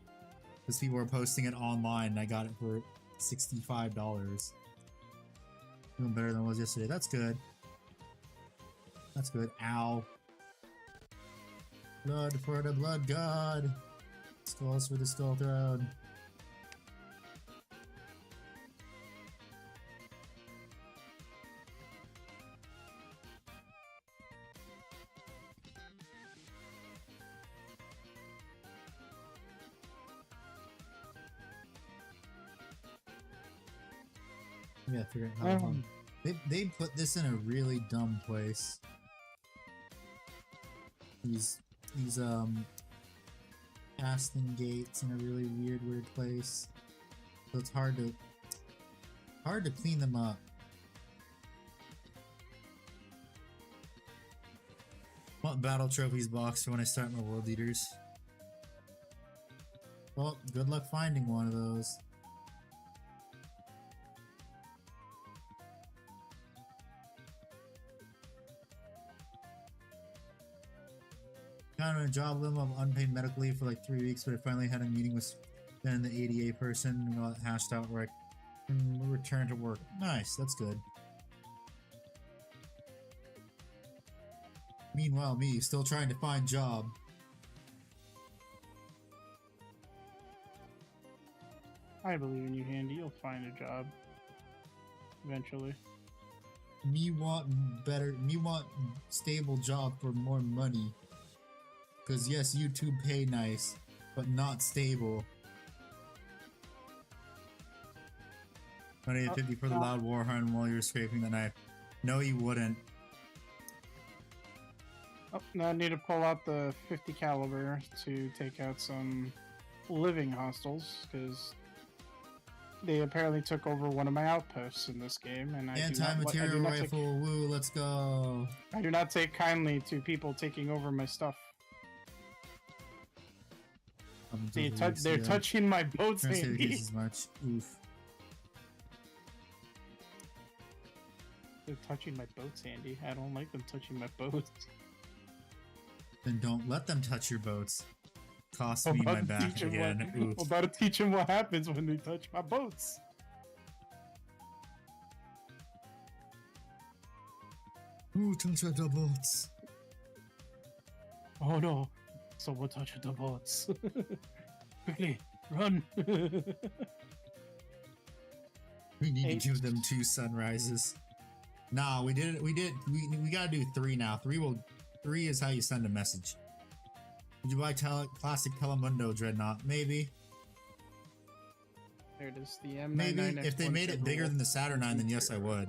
Because people were posting it online and I got it for $65. Doing better than it was yesterday. That's good. That's good. Ow. Blood for the blood god. Skulls for the skull throne. Yeah, figure out how they put this in a really dumb place. These casting gates in a really weird place. So it's hard to clean them up. Want battle trophies box for when I start my world leaders. Well, good luck finding one of those. Kind of a job limbo of unpaid medical leave for like 3 weeks, but I finally had a meeting with then the ADA person and got it hashed out where I can return to work. Nice, that's good. Meanwhile, me still trying to find job. I believe in you, Handy. You'll find a job eventually. Me want stable job for more money. Cause yes, YouTube pay nice, but not stable. 20 for the loud war horn while you're scraping the knife. No, you wouldn't. Oh, now I need to pull out the 50 caliber to take out some living hostiles, because they apparently took over one of my outposts in this game, and Anti-material rifle, woo, let's go. I do not take kindly to people taking over my stuff. They're touching my boats, Andy. Oof. They're touching my boats, Andy. I don't like them touching my boats. Then don't let them touch your boats. Cost me my back again. I'm about to teach them what happens when they touch my boats. Ooh, touch the boats. Oh no. Someone touched the boats. Quickly, Run. We need Eight. to give them 2 sunrises. Nah, we did it. We gotta do 3 now. 3 is how you send a message. Would you buy classic Telemundo Dreadnought? Maybe. There it is. The M99. Maybe if they made it bigger than the Saturnine, then yes, I would.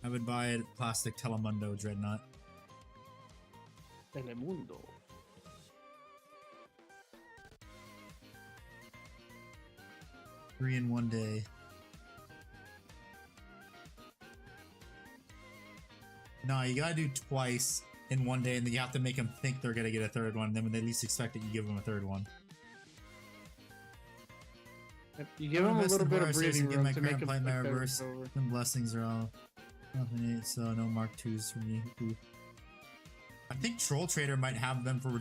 I would buy a plastic Telemundo Dreadnought. Telemundo. Three in one day. No, you gotta do twice in one day, and then you have to make them think they're gonna get a third one. And then when they least expect it, you give them a third one. Yep, you give them a little bit of breathing room to make them my think that reverse. it's over. And blessings are all nothing, so no Mark IIs for me. Ooh. I think Troll Trader might have them for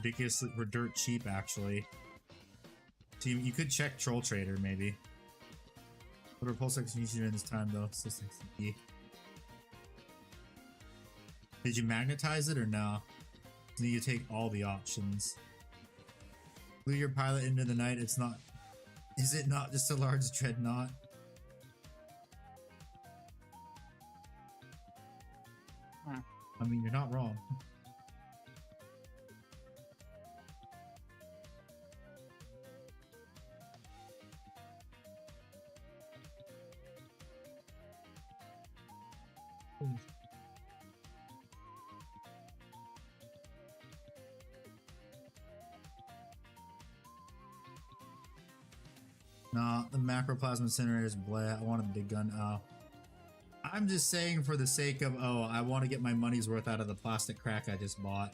dirt cheap, actually. So you could check Troll Trader, maybe. What repulse execution during this time, though? So 60. Did you magnetize it or no? So you take all the options. Flew your pilot into the night. It's not. Is it not just a large dreadnought? Huh. I mean, you're not wrong. No, the macroplasma incinerator is blah. I wanted the big gun. Oh. I'm just saying for the sake of, oh, I want to get my money's worth out of the plastic crack I just bought.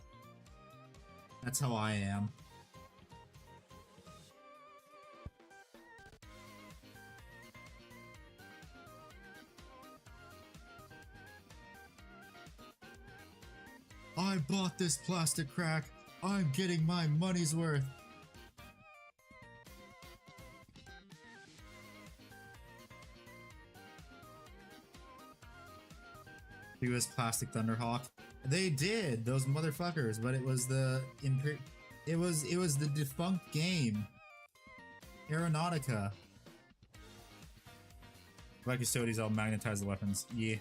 That's how I am. I bought this plastic crack. I'm getting my money's worth. US Plastic Thunderhawk. They did, those motherfuckers, but it was the it was the defunct game. Aeronautica. Black Custodies all magnetize the weapons. Yeah.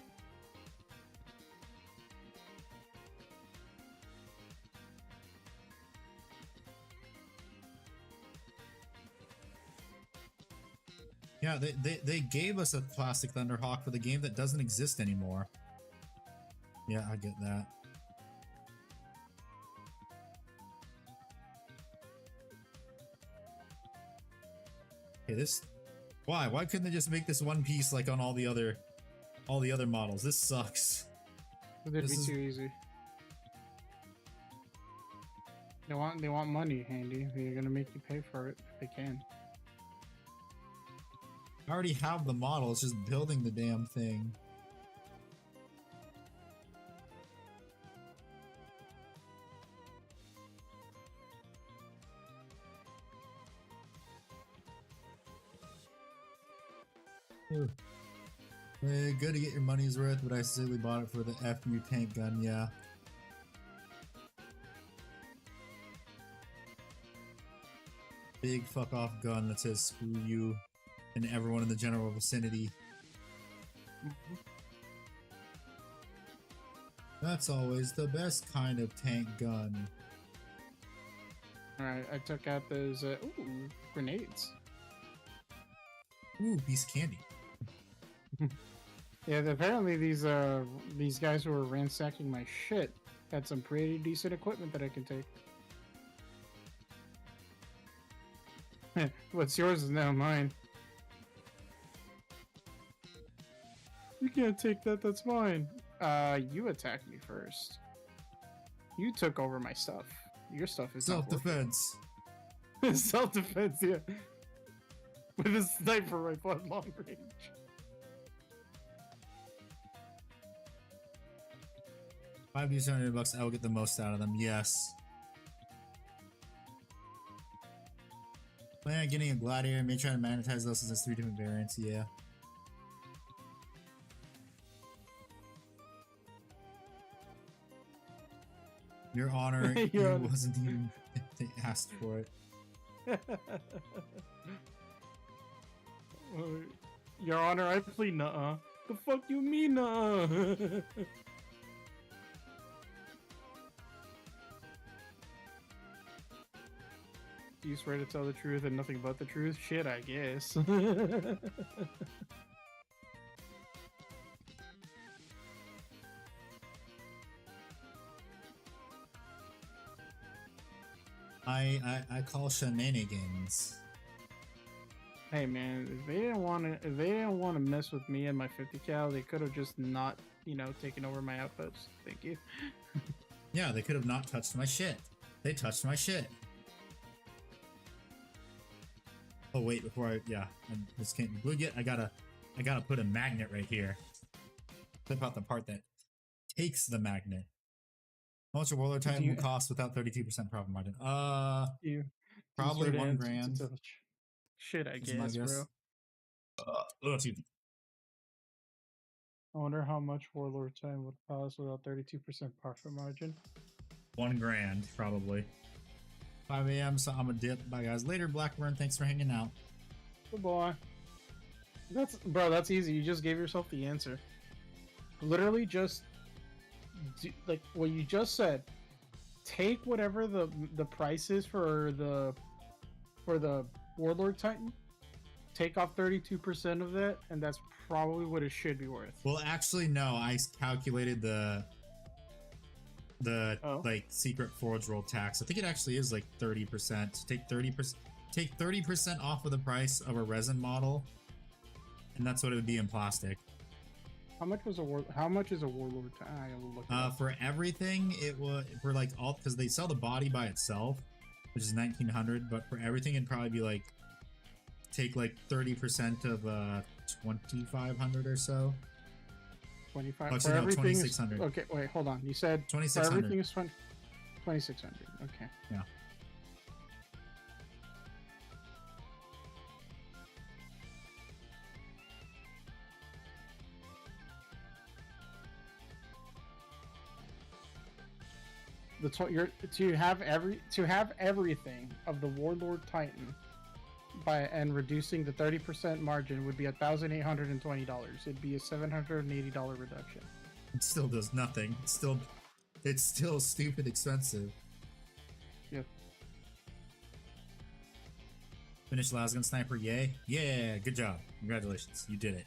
Yeah, they gave us a Plastic Thunderhawk for the game that doesn't exist anymore. Yeah, I get that. Okay, this... Why? Why couldn't they just make this one piece like on all the other models? This sucks. It'd be This is- too easy. They want money, Handy. They're gonna make you pay for it if they can. I already have the model, it's just building the damn thing. Good to get your money's worth, but I silly bought it for the FU tank gun, yeah. Big fuck off gun that says screw you and everyone in the general vicinity. That's always the best kind of tank gun. Alright, I took out those, ooh, grenades. Ooh, piece of candy. Yeah, apparently these guys who were ransacking my shit had some pretty decent equipment that I can take. What's yours is now mine. You can't take that, that's mine. You attacked me first. You took over my stuff. Your stuff is not working. Self-defense. Self-defense, yeah. With a sniper rifle at long range. $500, I will get the most out of them, yes. Plan on getting a gladiator, may try to magnetize those since it's 3 different variants, yeah. Your Honor, Your you Honor. wasn't even asked for it. Your Honor, I plead nuh-uh. The fuck you mean nuh-uh? Do you swear to tell the truth and nothing but the truth? Shit, I guess. I call shenanigans. Hey man, if they didn't want to mess with me and my 50 cal, they could have just not, you know, taken over my outposts. Thank you. Yeah, they could have not touched my shit. They touched my shit. Oh wait, before I this can't be glued yet. I gotta put a magnet right here. Flip out the part that takes the magnet. How much a Warlord Titan will cost without 32% profit margin? Probably $1,000. Shit, I Is my guess, guess. bro. I wonder how much Warlord Titan would cost without 32% profit margin. $1,000 probably. 5 a.m. So I'm a dip. Bye guys. Later, Blackburn. Thanks for hanging out. Goodbye. That's easy. You just gave yourself the answer. Literally, just like what you just said. Take whatever the price is for the Warlord Titan. Take off 32% of that, and that's probably what it should be worth. Well, actually, no. I calculated the like secret forge roll tax. I think it actually is like 30%. So take 30% off of the price of a resin model, and that's what it would be in plastic. How much is a Warlord Titan? I gotta look it up. For everything, it would for like all because they sell the body by itself, which is 1,900. But for everything, it'd probably be like take like 30% of 2,500 or so. 25. Oh, For no, everything 2,600. Okay, wait, hold on. You said 2,600. everything is 2,600. Okay. Yeah. To have everything of the Warlord Titan and reducing the 30% margin would be $1,820. It'd be a $780 reduction. It still does nothing. It's still stupid expensive. Yeah. Finish Lasgun Sniper, yay. Yeah, good job. Congratulations. You did it.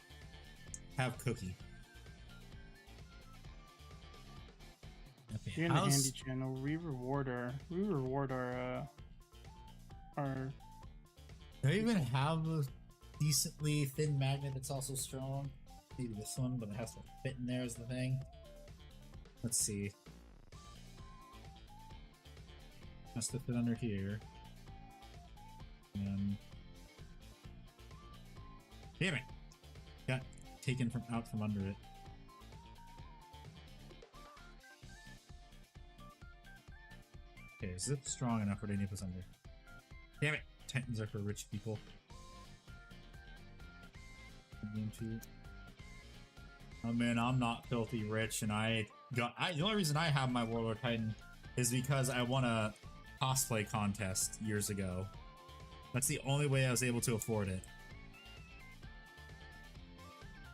Have cookie. Okay, Here in the Handy channel, we reward our Do I even have a decently thin magnet that's also strong? Maybe this one, but it has to fit in there is the thing. Let's see. Has to fit under here. And damn it! Got taken out from under it. Okay, is it strong enough for any of us under? Damn it! Titans are for rich people. Oh man, I'm not filthy rich, and the only reason I have my Warlord Titan is because I won a cosplay contest years ago. That's the only way I was able to afford it.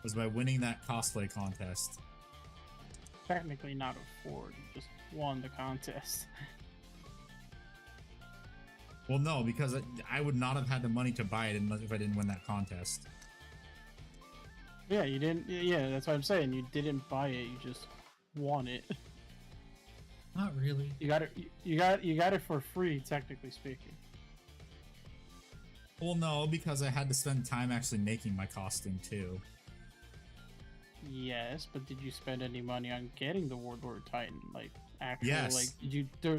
Was by winning that cosplay contest. Technically not afford, you just won the contest. Well, no, because I would not have had the money to buy it if I didn't win that contest. Yeah, you didn't. Yeah, that's what I'm saying. You didn't buy it. You just won it. Not really. You got it. You got it for free, technically speaking. Well, no, because I had to spend time actually making my costume too. Yes, but did you spend any money on getting the Warlord Titan? Like, actually, yes. Like,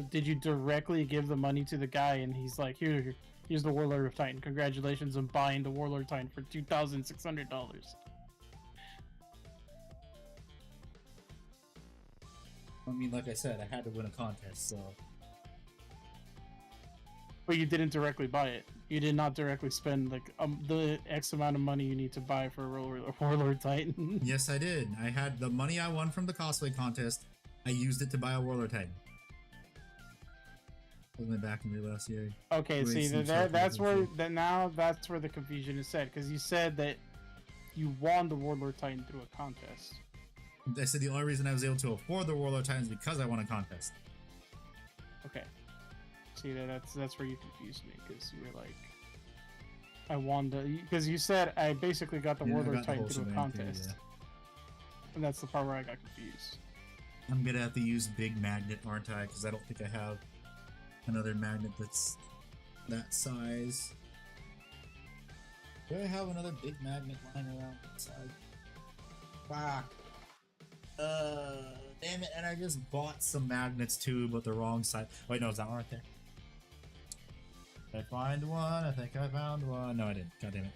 did you directly give the money to the guy and he's like, here's the Warlord of Titan. Congratulations on buying the Warlord Titan for $2,600. I mean, like I said, I had to win a contest, so. But you didn't directly buy it. You did not directly spend like the X amount of money you need to buy for a Warlord Titan. Yes, I did. I had the money I won from the cosplay contest. I used it to buy a Warlord Titan. Put it back in your last year. Okay, Wait, see, some that's where self-referencing. that's where the confusion is said, because you said that you won the Warlord Titan through a contest. I said the only reason I was able to afford the Warlord Titan is because I won a contest. Okay. See, that's where you confused me, because you were like, I won the, because you said I basically got the Yeah, I Warlord got the Titan whole through a shebang too, contest, yeah. and that's the part where I got confused. I'm gonna have to use big magnet, aren't I? Because I don't think I have another magnet that's that size. Do I have another big magnet lying around inside? Fuck. Damn it, and I just bought some magnets too, but the wrong side. Wait, no, is that one right there? Did I find one? I think I found one. No, I didn't. God damn it.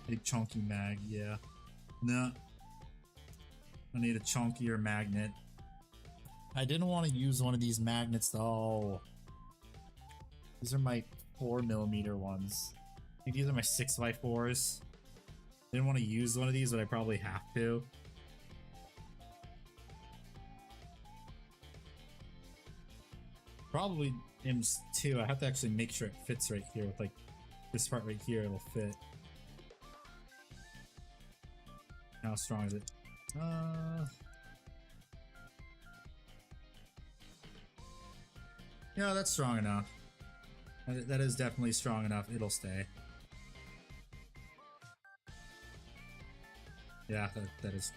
Big chunky mag, yeah. No. I need a chunkier magnet. I didn't want to use one of these magnets though. These are my 4mm ones. I think these are my 6x4s. Didn't want to use one of these, but I probably have to. Probably M2. I have to actually make sure it fits right here with like this part right here. It'll fit. How strong is it? Yeah, that's strong enough. That is definitely strong enough. It'll stay. Yeah, that is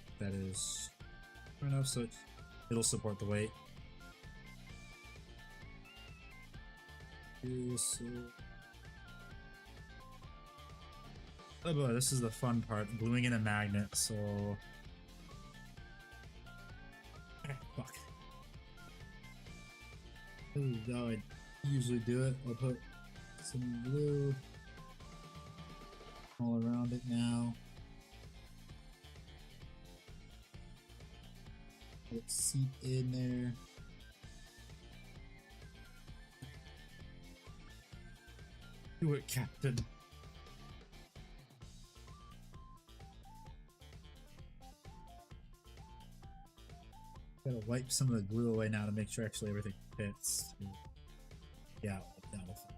strong enough, so it'll support the weight. Oh boy, this is the fun part, gluing in a magnet, so... Fuck. Ooh, no, I usually do it. I'll put some glue all around it now. Let it seep in there. Do it, Captain. Gotta wipe some of the glue away now to make sure actually everything fits. Yeah, that'll fit.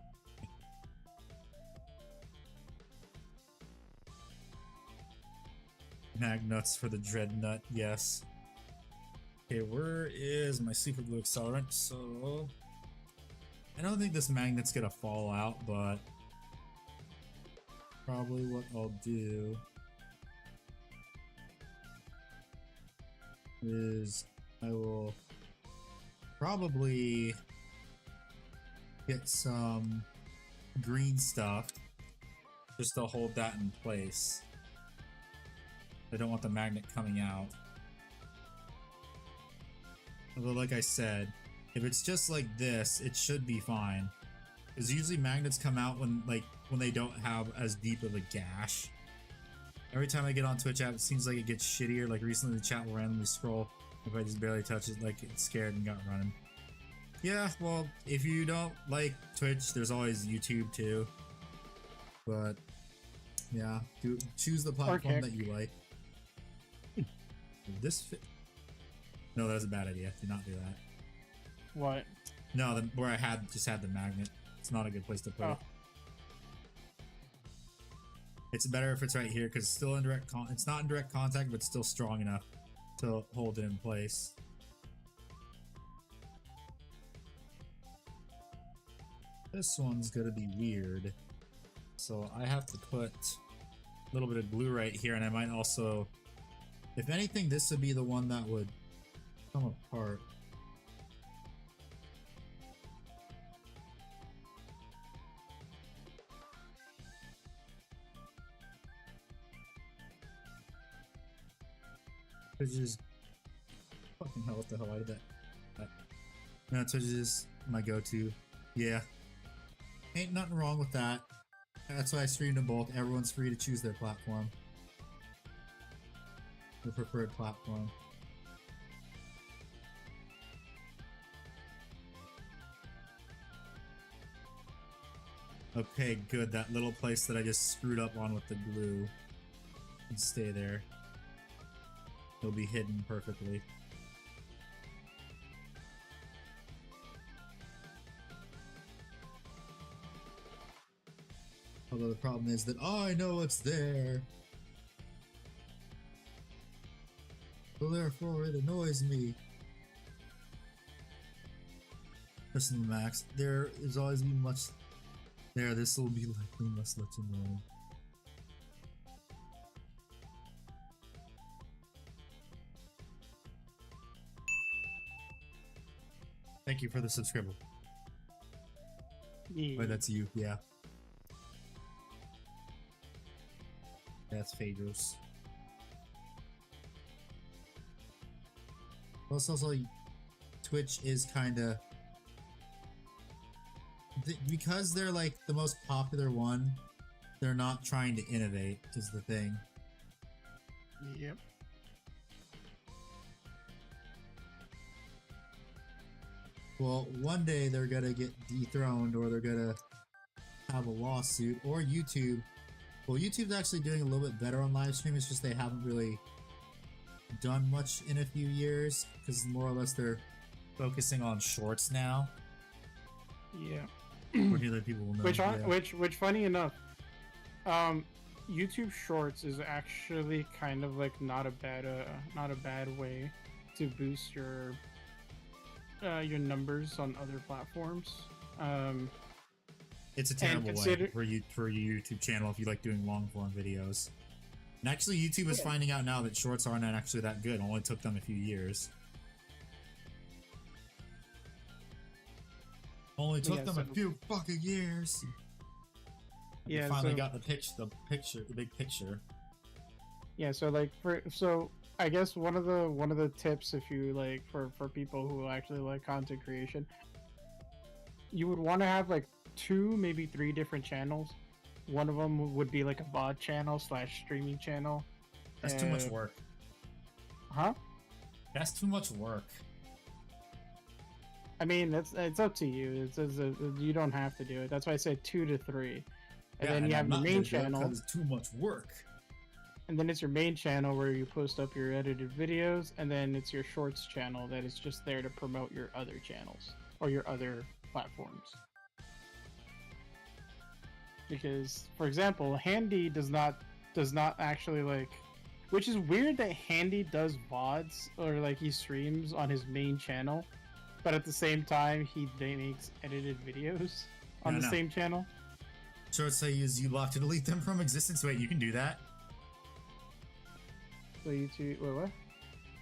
Magnuts for the Dreadnut, yes. Okay, where is my super glue accelerant? So I don't think this magnet's gonna fall out, but probably what I'll do is I will probably get some green stuff just to hold that in place. I don't want the magnet coming out. Although, like I said, if it's just like this, it should be fine. Because usually magnets come out when they don't have as deep of a gash. Every time I get on Twitch app, it seems like it gets shittier. Like recently, the chat will randomly scroll. If I just barely touch it, like it's scared and got running. Yeah, well, if you don't like Twitch, there's always YouTube too. But yeah, choose the platform that you like. Did this fit? No, that's a bad idea. Do not do that. What? No, where I just had the magnet. It's not a good place to put it. It's better if it's right here because it's still in direct it's not in direct contact, but still strong enough to hold it in place. This one's gonna be weird, so I have to put a little bit of glue right here, and I might also, if anything, this would be the one that would come apart. Twitch is fucking hell. What the hell? I did that. No, Twitch is my go-to. Yeah, ain't nothing wrong with that. That's why I stream to both. Everyone's free to choose their platform, their preferred platform. Okay, good. That little place that I just screwed up on with the glue can stay there. It'll be hidden perfectly. Although the problem is that I know it's there. So therefore it annoys me. Listen, Max, there is always been much there. This will be likely much less annoying. Thank you for the subscriber. Yeah. Wait, that's you, yeah. That's Phaedros. Also, Twitch is kinda... because they're like the most popular one, they're not trying to innovate, is the thing. Yep. Well, one day they're gonna get dethroned, or they're gonna have a lawsuit, or YouTube. Well, YouTube's actually doing a little bit better on live stream, it's just they haven't really done much in a few years, because more or less they're focusing on shorts now. Yeah. Which other people will know. Which funny enough, YouTube Shorts is actually kind of like not a bad way to boost your numbers on other platforms. It's a terrible way for your YouTube channel if you like doing long form videos. And actually, YouTube is finding out now that shorts aren't actually that good. It only took them a few years. Only took them a few fucking years. Yeah, they finally got the big picture. Yeah, so like I guess one of the tips, if you like, for people who actually like content creation, you would want to have like 2, maybe 3 different channels. One of them would be like a VOD channel / streaming channel. That's too much work. Huh? That's too much work. I mean, it's up to you. You don't have to do it. That's why I said 2 to 3. And then you have your main channel. Because it's too much work. And then it's your main channel where you post up your edited videos, and then it's your shorts channel that is just there to promote your other channels or your other platforms. Because, for example, Handy does not actually like, which is weird that Handy does VODs or like he streams on his main channel, but at the same time he makes edited videos on the same channel. Short say you block to delete them from existence. Wait, you can do that? So YouTube, wait, what?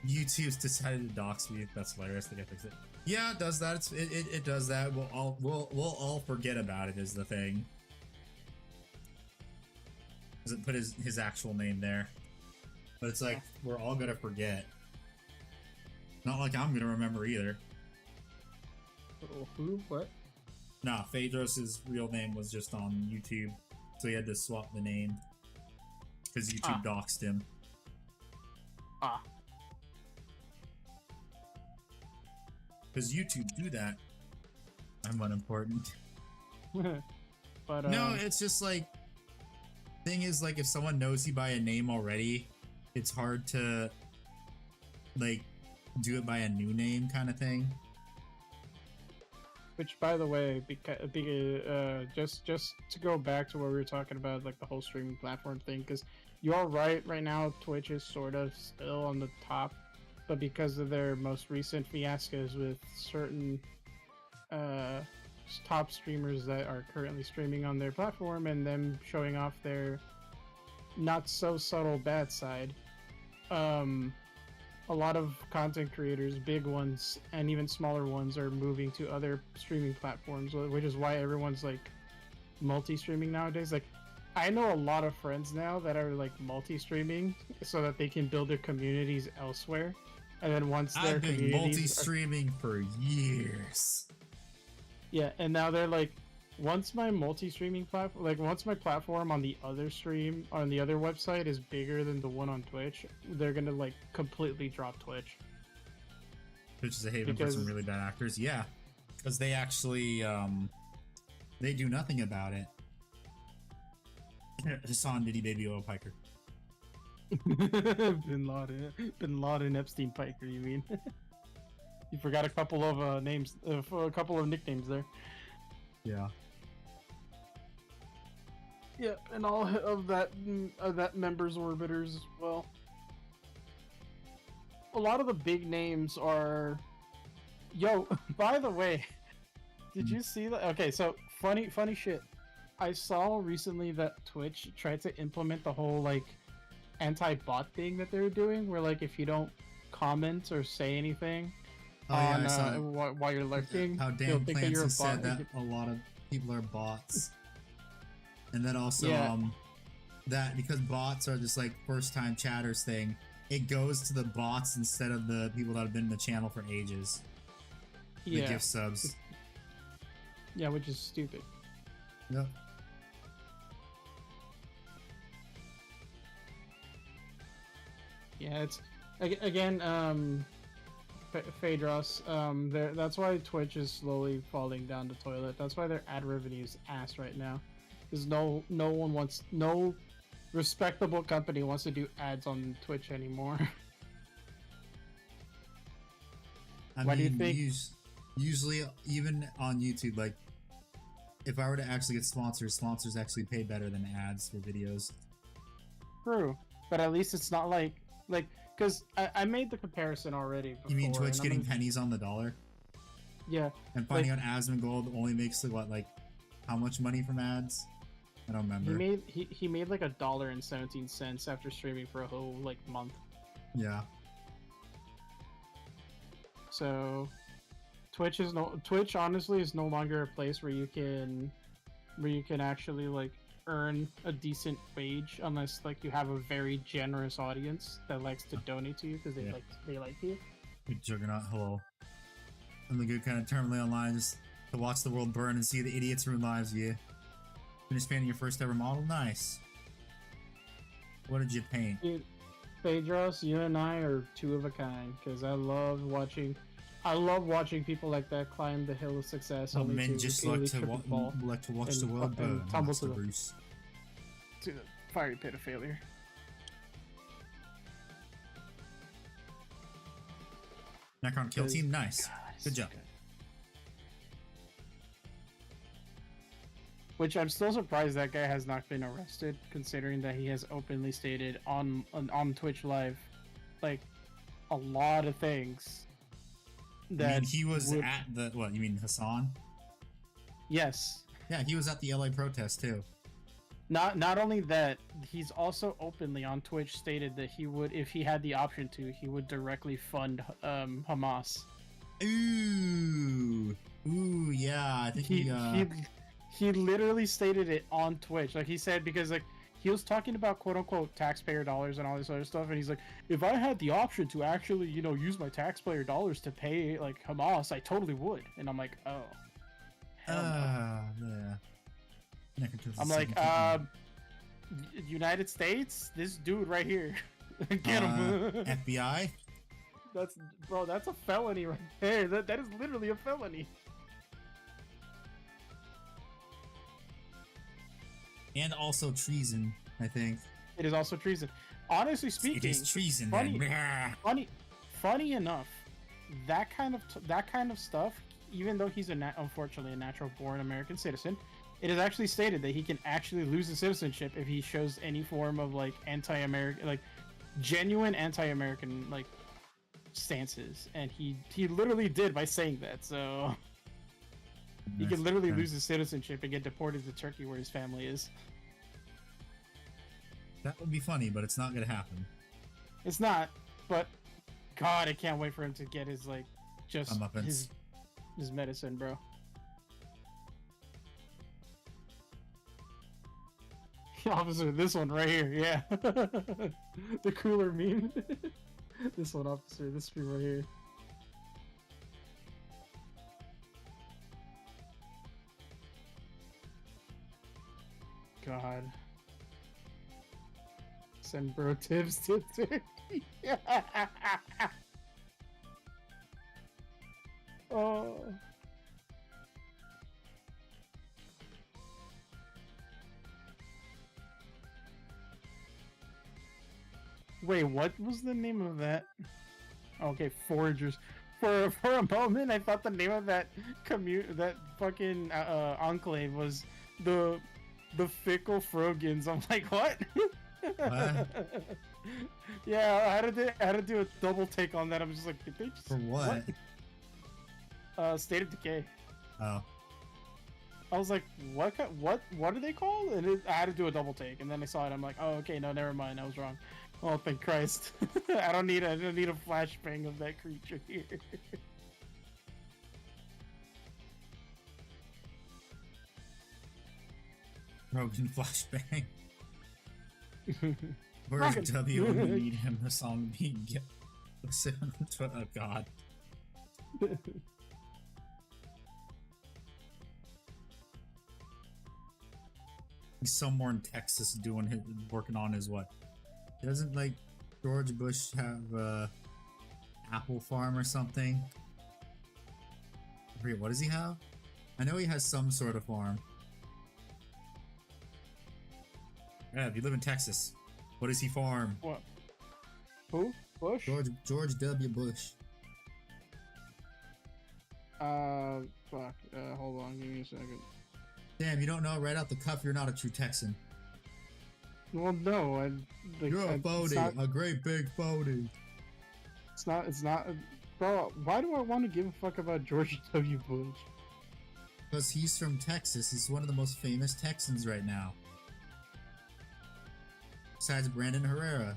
YouTube's decided to dox me. That's hilarious. They fix it. Yeah, it does that. It does that. We'll all forget about it. Is the thing. Doesn't put his actual name there, but it's like we're all gonna forget. Not like I'm gonna remember either. Who? What? Nah, Phaedros' real name was just on YouTube, so he had to swap the name because YouTube doxed him. Because YouTube do that. I'm unimportant. But no, it's just like, thing is, like, if someone knows you by a name already, it's hard to like do it by a new name kind of thing. Which, by the way, just to go back to what we were talking about, like the whole streaming platform thing, because you're right now Twitch is sort of still on the top, but because of their most recent fiascos with certain top streamers that are currently streaming on their platform and them showing off their not so subtle bad side, a lot of content creators, big ones and even smaller ones, are moving to other streaming platforms, which is why everyone's like multi-streaming nowadays. Like, I know a lot of friends now that are like multi-streaming so that they can build their communities elsewhere, and then once their I've been multi-streaming for years. Yeah, and now they're like, once my multi-streaming platform, like once my platform on the other stream, on the other website is bigger than the one on Twitch, they're gonna like completely drop Twitch. Twitch is a haven for some really bad actors. Yeah, because they actually, they do nothing about it. Hassan Diddy Baby Oil Piker. Bin Laden Epstein Piker, you mean? You forgot a couple of names, a couple of nicknames there. Yeah. Yeah, and all of that members orbiters as well. A lot of the big names are. Yo, by the way, did you see that? Okay, so funny shit. I saw recently that Twitch tried to implement the whole like anti-bot thing that they were doing, where like if you don't comment or say anything on while you're lurking, how they'll Dan think that you're a Clancy said bot. that a lot of people are bots, and then also that because bots are just like first-time chatters thing, it goes to the bots instead of the people that have been in the channel for ages. The gift subs. Yeah, which is stupid. Yep. Yeah, it's again, Phaedros. That's why Twitch is slowly falling down the toilet. That's why their ad revenue is ass right now, because no respectable company wants to do ads on Twitch anymore. Why do you think? Usually, even on YouTube, like if I were to actually get sponsors actually pay better than ads for videos. True, but at least it's not like because I made the comparison already before. You mean Twitch getting pennies on the dollar? Yeah. And finding out Asmongold only makes like what, like how much money from ads? I don't remember. He made like $1.17 after streaming for a whole like month. Yeah. So Twitch honestly is no longer a place where you can actually like earn a decent wage unless like you have a very generous audience that likes to donate to you because they like you. Good Juggernaut, hello. I'm the good kind of terminally online just to watch the world burn and see the idiots ruin lives, yeah. Finished painting your first ever model? Nice. What did you paint? Dude, Phaedros, you and I are two of a kind because I love watching people like that climb the hill of success. Oh, men just like to watch the world burn. Tumble to the fiery pit of failure. Necron kill team, nice. Good job. Which I'm still surprised that guy has not been arrested, considering that he has openly stated on Twitch Live, like, a lot of things. That he was at the what? You mean Hassan? Yes. Yeah, he was at the LA protest too. Not only that, he's also openly on Twitch stated that he would, if he had the option to, he would directly fund Hamas. Ooh, yeah. I think he literally stated it on Twitch. Like he said, because like he was talking about quote unquote taxpayer dollars and all this other stuff, and he's like, if I had the option to actually, use my taxpayer dollars to pay like Hamas, I totally would. And I'm like, oh. Yeah. I'm like, United States, this dude right here, get him. FBI. That's a felony right there. That is literally a felony. And also treason, I think. It is also treason. Honestly speaking, it is treason. Funny enough, that kind of stuff. Even though he's unfortunately a natural-born American citizen, it is actually stated that he can actually lose his citizenship if he shows any form of like anti-American, like genuine anti-American like stances, and he literally did by saying that. So he can literally lose his citizenship and get deported to Turkey, where his family is. That would be funny, but it's not gonna happen. It's not, but God, I can't wait for him to get his like just his medicine, bro. Officer, this one right here, yeah. The cooler meme. This one, officer, this one right here. God. Send bro tips to Turkey. Oh. Wait, what was the name of that? Okay, Foragers. For a moment, I thought the name of that fucking enclave was the the fickle Frogans. I'm like, what? What? Yeah, I had to do a double take on that. I'm just like, did they just For what? State of Decay. Oh. I was like, what are they called? And I had to do a double take, and then I saw it. I'm like, oh, okay, no, never mind. I was wrong. Oh, thank Christ. I don't need a flashbang of that creature here. Rogan flashbang. Where's Rogan. W when you need him? The song being get. Oh God. He's somewhere in Texas working on his what? Doesn't like George Bush have a apple farm or something? I forget, what does he have? I know he has some sort of farm. Yeah, if you live in Texas, what does he farm? What? Who? Bush? George W. Bush. Fuck. Hold on, give me a second. Damn, you don't know right out the cuff. You're not a true Texan. Well, no, You're a phony, a great big phony. It's not. Bro, why do I want to give a fuck about George W. Bush? Because he's from Texas. He's one of the most famous Texans right now. Besides Brandon Herrera.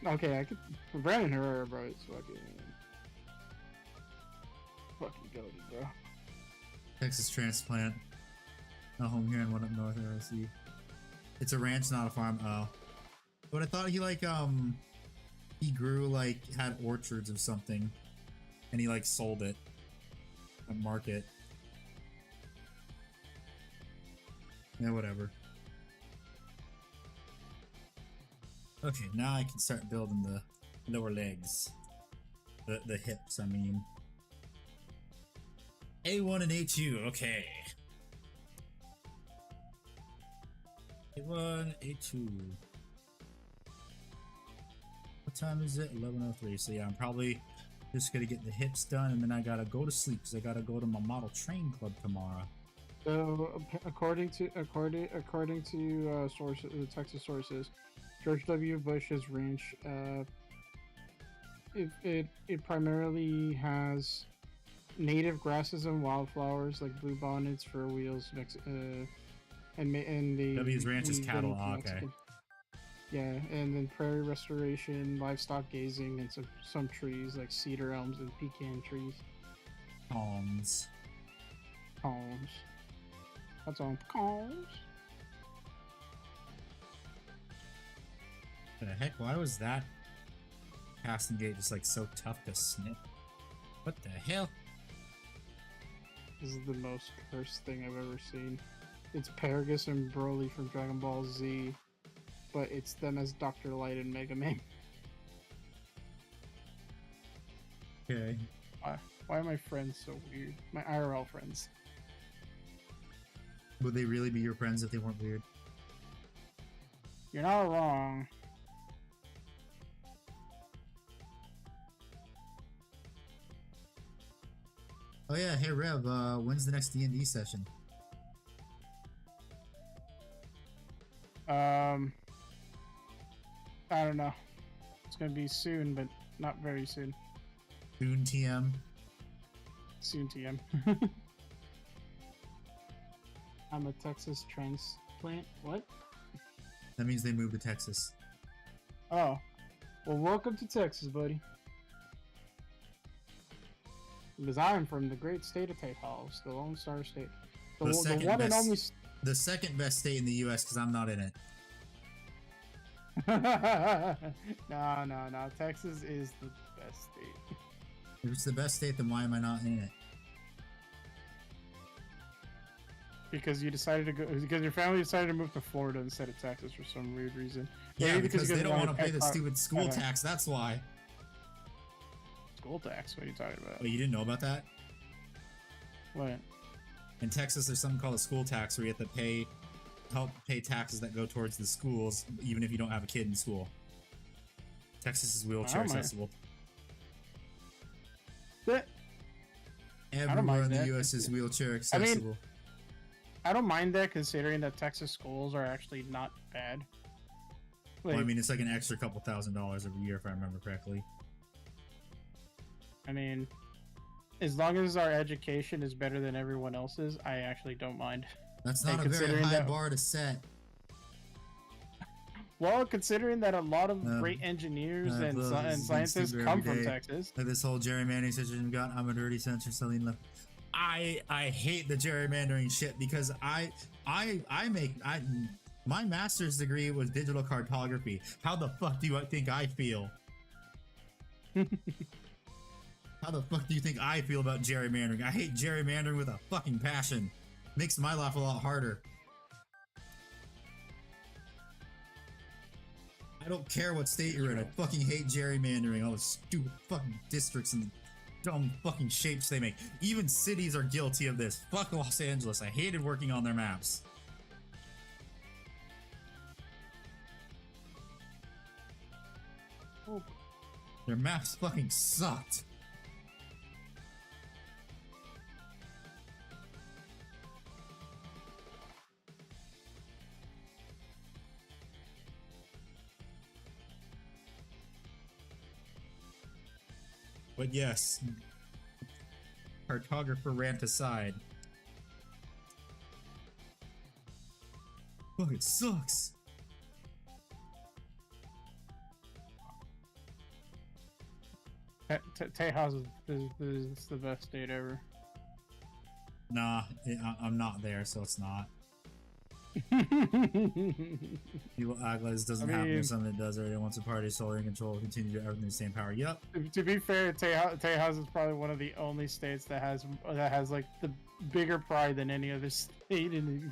Okay, I could. Brandon Herrera, bro, it's fucking goaty, bro. Texas transplant. A home here in one up north ROC. It's a ranch, not a farm. Oh. But I thought he he grew had orchards or something. And he sold it at market. Yeah, whatever. Okay, now I can start building the lower legs. The hips, I mean. A1 and A2, okay. A1, A2. What time is it? 11:03. So yeah, I'm probably just gonna get the hips done, and then I gotta go to sleep because I gotta go to my model train club tomorrow. So, according to sources, Texas sources, George W. Bush's ranch, it primarily has native grasses and wildflowers like blue bonnets, fir wheels, and the W's ranch is cattle. and Oh, okay. Mexican. Yeah, and then prairie restoration, livestock grazing, and some trees like cedar, elms, and pecan trees. Palms. Palms. That's on palms. The heck? Why was that casting gate just so tough to snip? What the hell? This is the most cursed thing I've ever seen. It's Paragus and Broly from Dragon Ball Z, but it's them as Dr. Light and Mega Man. Okay. Why are my friends so weird? My IRL friends. Would they really be your friends if they weren't weird? You're not wrong. Oh yeah, hey Rev, when's the next D&D session? I don't know. It's gonna be soon, but not very soon. Soon TM. Soon TM. I'm a Texas transplant. What? That means they moved to Texas. Oh. Well, welcome to Texas, buddy. Because I am from the great state of Texas, the Lone Star State. The one and only... The second best state in the U.S. because I'm not in it. No. Texas is the best state. If it's the best state, then why am I not in it? Because you decided to go. Because your family decided to move to Florida instead of Texas for some weird reason. Yeah, Maybe because they don't want to pay the pet stupid school tax. That's why. School tax? What are you talking about? Oh, you didn't know about that? What? In Texas, there's something called a school tax where you have to help pay taxes that go towards the schools, even if you don't have a kid in school. Texas is wheelchair accessible. But Everywhere in the U.S. is wheelchair accessible. I don't mind that considering that Texas schools are actually not bad. Well, I Like, mean, it's like an extra couple $1,000s every year if I remember correctly. I mean, as long as our education is better than everyone else's, I actually don't mind. That's Hey, not a very considering high that- bar to set. Well, considering that a lot of Um, great engineers I've and, loved and being scientists stupid come every from day. Texas. Like this whole gerrymandering situation we got, I'm a dirty censor selling left. I hate the gerrymandering shit because my master's degree was digital cartography. How the fuck do you think I feel? How the fuck do you think I feel about gerrymandering? I hate gerrymandering with a fucking passion. Makes my life a lot harder. I don't care what state you're in. I fucking hate gerrymandering. All the stupid fucking districts and dumb fucking shapes they make. Even cities are guilty of this. Fuck Los Angeles. I hated working on their maps. Oh. Their maps fucking sucked. But yes, cartographer rant aside. Fuck, it sucks. Tejas is the best state ever. Nah, I'm not there, so it's not. People act like this doesn't happen or mean- something it does already. Once a party is solely in control, continue to everything the same power. Yep. To be fair, Tejas is probably one of the only states that has like the bigger pride than any other state in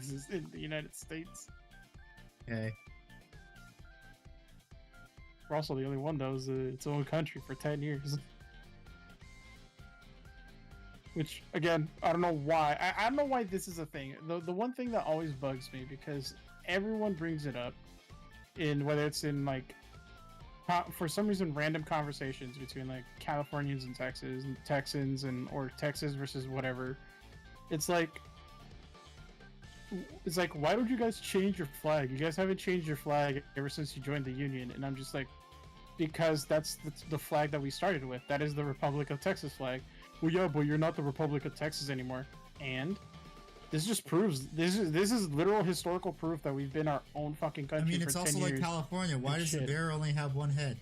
the United States. Okay. We're also the only one that was its own country for 10 years. Which, again, I don't know why. I don't know why this is a thing. The one thing that always bugs me, because everyone brings it up, in whether it's in, like, for some reason, random conversations between, like, Californians and Texans, or Texas versus whatever. It's like, why don't you guys change your flag? You guys haven't changed your flag ever since you joined the Union. And I'm just like, because that's the flag that we started with. That is the Republic of Texas flag. Well, yeah, but you're not the Republic of Texas anymore. And this just proves, this is literal historical proof that we've been our own fucking I country mean, for it's 10 also years. like California. Why and does the shit. bear only have one head?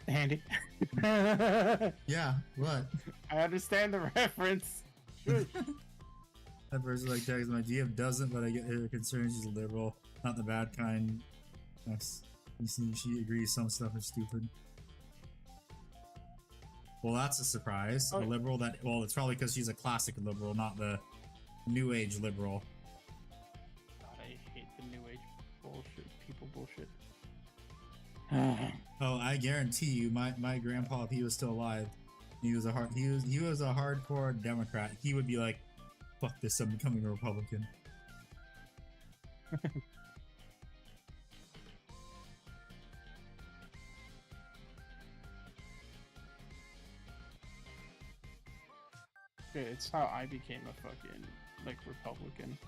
Handy. Yeah, what? I understand the reference. Sure. That person like Texas. My GF doesn't, but I get her concerns. She's a liberal, not the bad kind. Yes. You see, she agrees some stuff is stupid. Well, that's a surprise. Oh. A liberal that, well, it's probably because she's a classic liberal, not the new age liberal. God, I hate the new age bullshit. People bullshit. Oh, I guarantee you, my grandpa, if he was still alive, he was a hardcore Democrat. He would be like, "Fuck this! I'm becoming a Republican." It's how I became a fucking like Republican.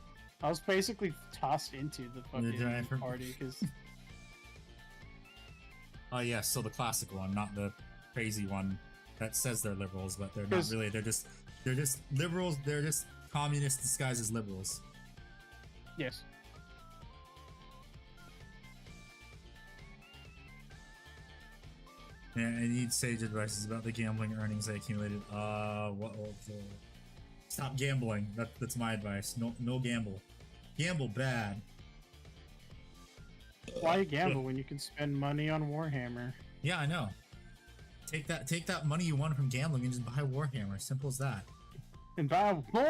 I was basically tossed into the fucking giant- party because Oh yes, so the classic one, not the crazy one that says they're liberals, but they're not 'Cause- really. They're just liberals. They're just communists disguised as liberals. yes, Yeah, I need sage advice about the gambling earnings I accumulated. Stop gambling. That's my advice. No gamble. Gamble bad. why gamble when you can spend money on Warhammer? Yeah, I know. Take that money you won from gambling and just buy Warhammer. Simple as that. And buy more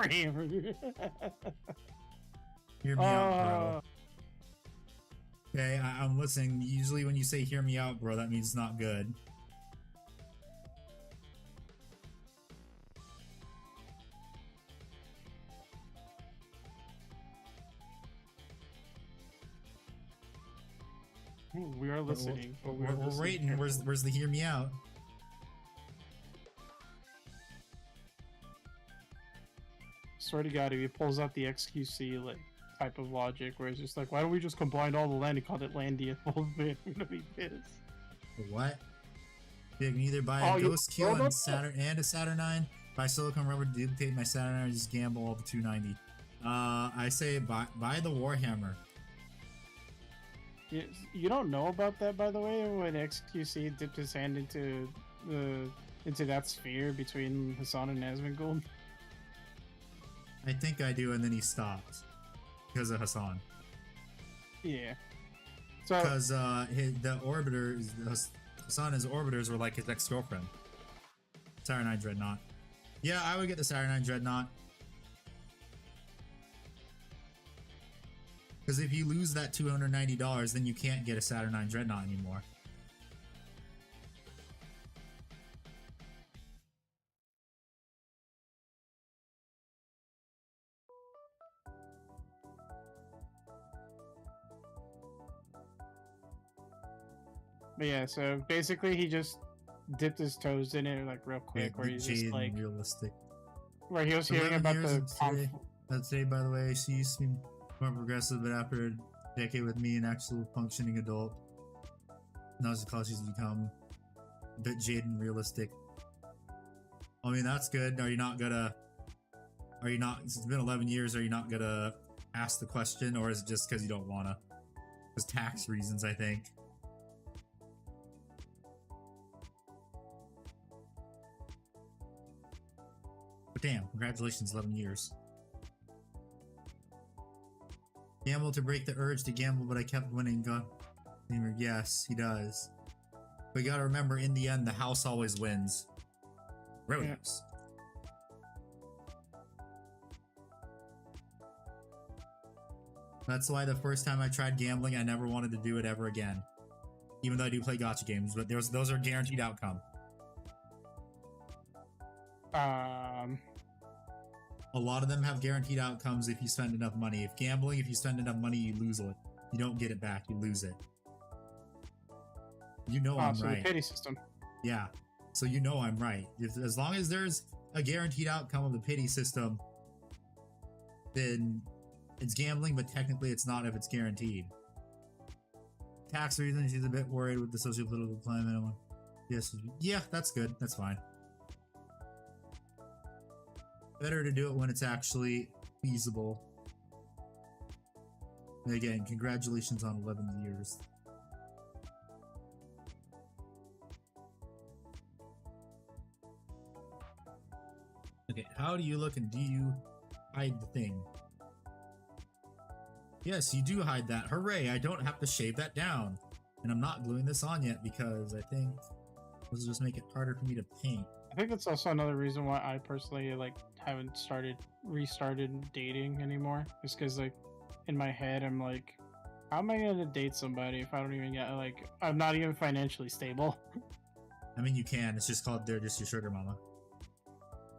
Warhammer. Hear me out, bro. Okay, I'm listening. Usually when you say "hear me out, bro," that means it's not good. We are listening. but we are We're listening waiting. carefully. Where's the "hear me out"? swear to God, if he pulls out the XQC like type of logic, where it's just like, why don't we just combine all the land and call it Landia? I'm gonna be pissed. What? You can either buy Oh, a you- Ghost Q oh, and no. Saturn and a Saturnine, buy silicone rubber to duplicate my Saturnine, or just gamble all the 290. I say buy the Warhammer. You don't know about that, by the way, when XQC dipped his hand into that sphere between Hassan and Nazmingul. I think I do, and then he stopped because of Hassan. Yeah. So Because the orbiters, Hassan's orbiters were like his ex-girlfriend. Saturnine Dreadnought. Yeah, I would get the Saturnine Dreadnought. Because if you lose that $290, then you can't get a Saturnine Dreadnought anymore. but yeah, so basically he just dipped his toes in it like real quick, where he's just Jade like, realistic. where he was hearing 11 about years the and today, by the way, she used to be more progressive, but after a decade with me, an actual functioning adult, now it's because she's become a bit jaded and realistic. I mean, that's good. Are you not, it's been 11 years, are you not gonna ask the question, or is it just because you don't wanna? Because tax reasons, I think. But damn, congratulations, 11 years. Gamble to break the urge to gamble, but I kept winning. Yes, he does. But you gotta remember, in the end, the house always wins. Roadhouse. That's why the first time I tried gambling, I never wanted to do it ever again. Even though I do play gacha games, but those are guaranteed outcome. A lot of them have guaranteed outcomes if you spend enough money. If gambling, if you spend enough money, you lose it. You don't get it back, you lose it. You know I'm so right. the pity system. Yeah. So you know I'm right. As long as there's a guaranteed outcome of the pity system, then it's gambling, but technically it's not if it's guaranteed. Tax reasons, she's a bit worried with the socio-political climate. Yes, yeah, that's good. That's fine. Better to do it when it's actually feasible. And again, congratulations on 11 years. Okay, how do you look, and do you hide the thing? Yes, you do hide that. Hooray, I don't have to shave that down. And I'm not gluing this on yet because I think this will just make it harder for me to paint. I think that's also another reason why I personally like haven't restarted dating anymore. Is because like in my head I'm like, how am I gonna date somebody if I don't even get like I'm not even financially stable? I mean, you can. It's just called they're just your sugar mama.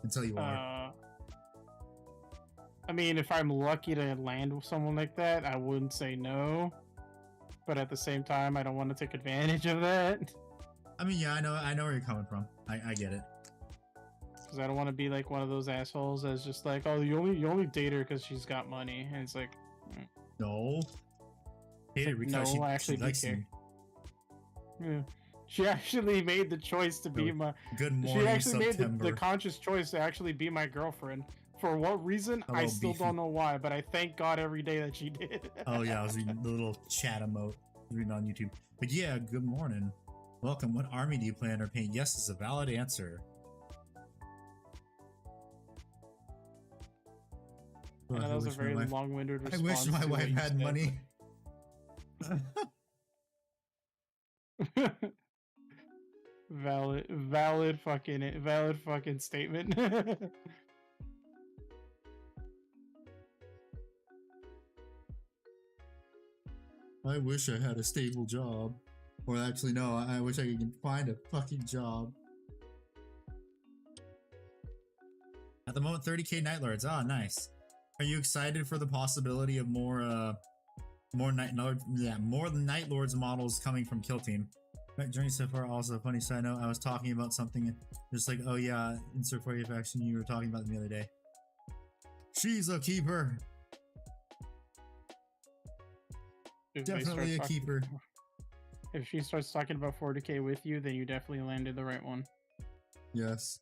Until you are. I mean, if I'm lucky to land with someone like that, I wouldn't say no. But at the same time, I don't want to take advantage of that. I mean, yeah, I know where you're coming from. I get it. Because I don't want to be like one of those assholes that's just like, oh, you only date her because she's got money, and it's like, No. Hate it because no, I actually she do likes care. you. Yeah. She actually made the choice to be Oh, my. Good She morning, actually September. made the conscious choice to actually be my girlfriend. For what reason? I Hello, still Beefy. don't know why, but I thank God every day that she did. Oh yeah, I was reading the little chat emote, reading on YouTube. But yeah, good morning. Welcome. What army do you plan to paint? Yes is a valid answer. I know that was a very long-winded I response. wish my to what wife you had said, money. but- valid fucking statement. I wish I had a stable job. Or actually, no, I wish I could find a fucking job. At the moment, 30k Night Lords. Ah, nice. Are you excited for the possibility of more Night Lords models coming from Kill Team? Right, journey so far. Also, funny side note, I was talking about something just like, oh yeah, insert for your faction you were talking about the other day. She's a keeper. If they Definitely a start talking- keeper. If she starts talking about 40k with you, then you definitely landed the right one. Yes.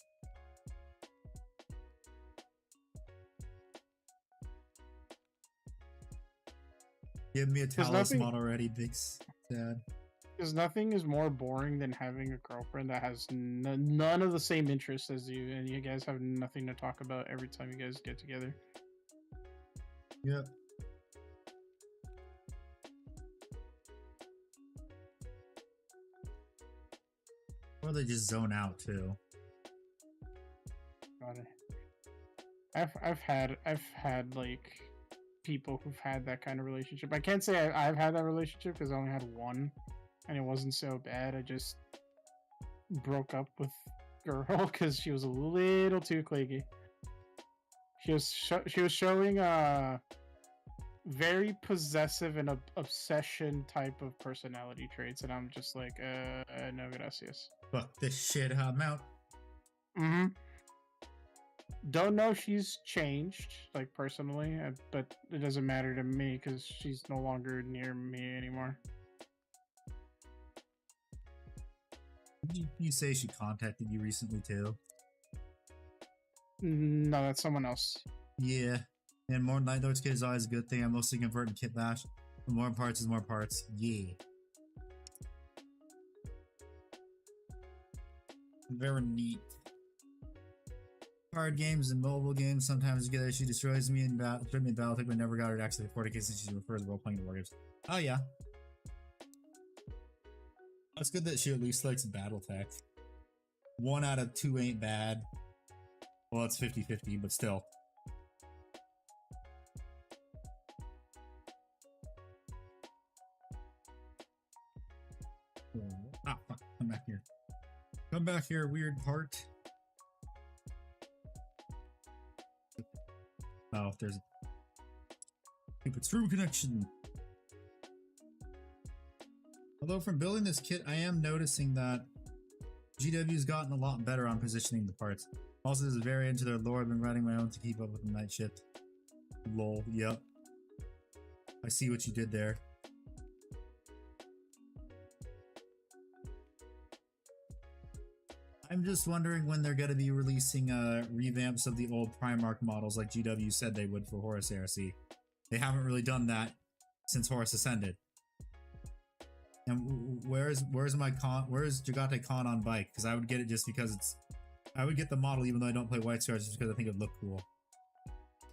Give me a nothing- talisman already, big sad. Because nothing is more boring than having a girlfriend that has none of the same interests as you, and you guys have nothing to talk about every time you guys get together. Yep. Or they just zone out too. Got it. I've had like people who've had that kind of relationship. I can't say I've had that relationship because I only had one, and it wasn't so bad. I just broke up with girl because she was a little too clingy. She was showing very possessive and obsession type of personality traits, and I'm just like, no gracias. Fuck this shit, I'm out. Mm-hmm. Don't know if she's changed, like personally, but it doesn't matter to me because she's no longer near me anymore. You say she contacted you recently too? No, that's someone else. Yeah. And more Night Lords kit is always a good thing. I'm mostly converting kit bash. The more parts is more parts. Yeah. Very neat. Card games and mobile games sometimes together. She destroys me in Battletech, but never got her to actually 40k since she prefers role playing to war games. Oh yeah. That's good that she at least likes Battletech. 1 out of 2 ain't bad. Well, it's 50-50, but still. Ah, fuck. Come back here. Come back here, weird part. Oh, there's a stupid screw connection. Although from building this kit, I am noticing that GW's gotten a lot better on positioning the parts. Also, this is very into their lore. I've been writing my own to keep up with the night shift. Lol, yep. I see what you did there. I'm just wondering when they're going to be releasing revamps of the old Primarch models like GW said they would for Horus Heresy. They haven't really done that since Horus Ascended. And where's Jagate Khan on bike? Because I would get it just because it's... I would get the model even though I don't play White Scars just because I think it would look cool.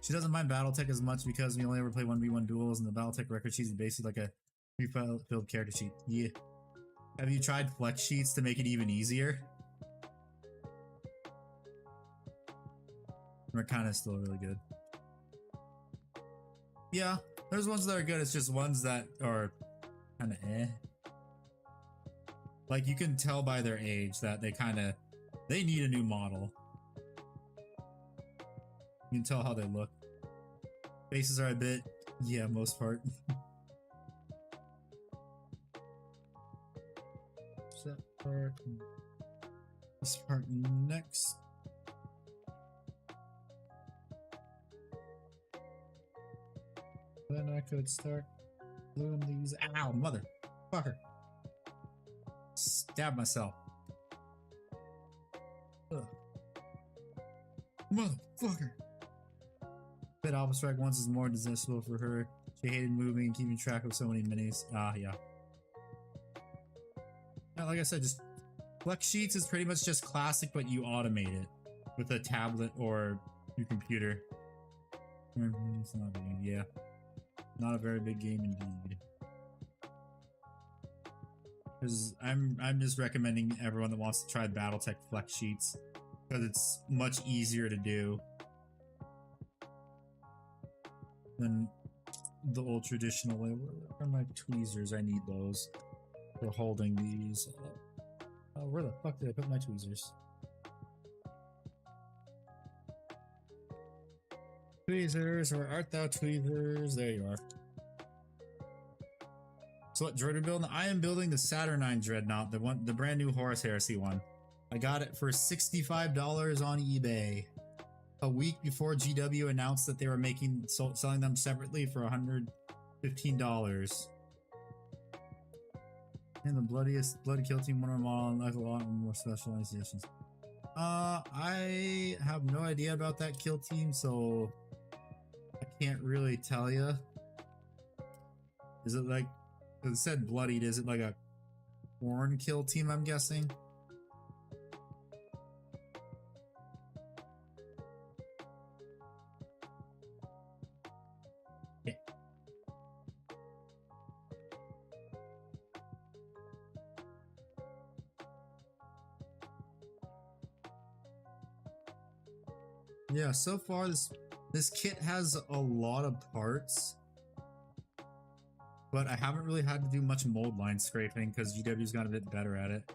She doesn't mind Battletech as much because we only ever play 1v1 duels and the Battletech record sheet is basically like a pre-filled character sheet. Yeah. Have you tried flex sheets to make it even easier? They're kind of still really good. Yeah, there's ones that are good, it's just ones that are kind of eh. Like, you can tell by their age that they need a new model. You can tell how they look. Faces are a bit, yeah, most part. That part. This part next. Then I could start doing these. Ow, motherfucker. Stab myself. Ugh. Motherfucker. Bit Alpha Strike once is more digestible for her. She hated moving and keeping track of so many minis. Ah, yeah. Yeah, like I said, just flex sheets is pretty much just classic, but you automate it with a tablet or your computer. It's not big, yeah. Not a very big game indeed. Because I'm just recommending everyone that wants to try Battletech flex sheets because it's much easier to do than the old traditional way. Where are my tweezers? I need those for holding these. Oh, where the fuck did I put my tweezers? Tweezers, where art thou, tweezers? There you are. So what droid are building? I am building the Saturnine Dreadnought, the brand new Horus Heresy one. I got it for $65 on eBay. a week before GW announced that they were selling them separately for $115. And the bloody kill team one model and like a lot more specialized editions. I have no idea about that kill team, so I can't really tell you. Is it like, it said bloodied, is it like a corn kill team, I'm guessing? Yeah, so far this kit has a lot of parts, but I haven't really had to do much mold line scraping because GW's got a bit better at it.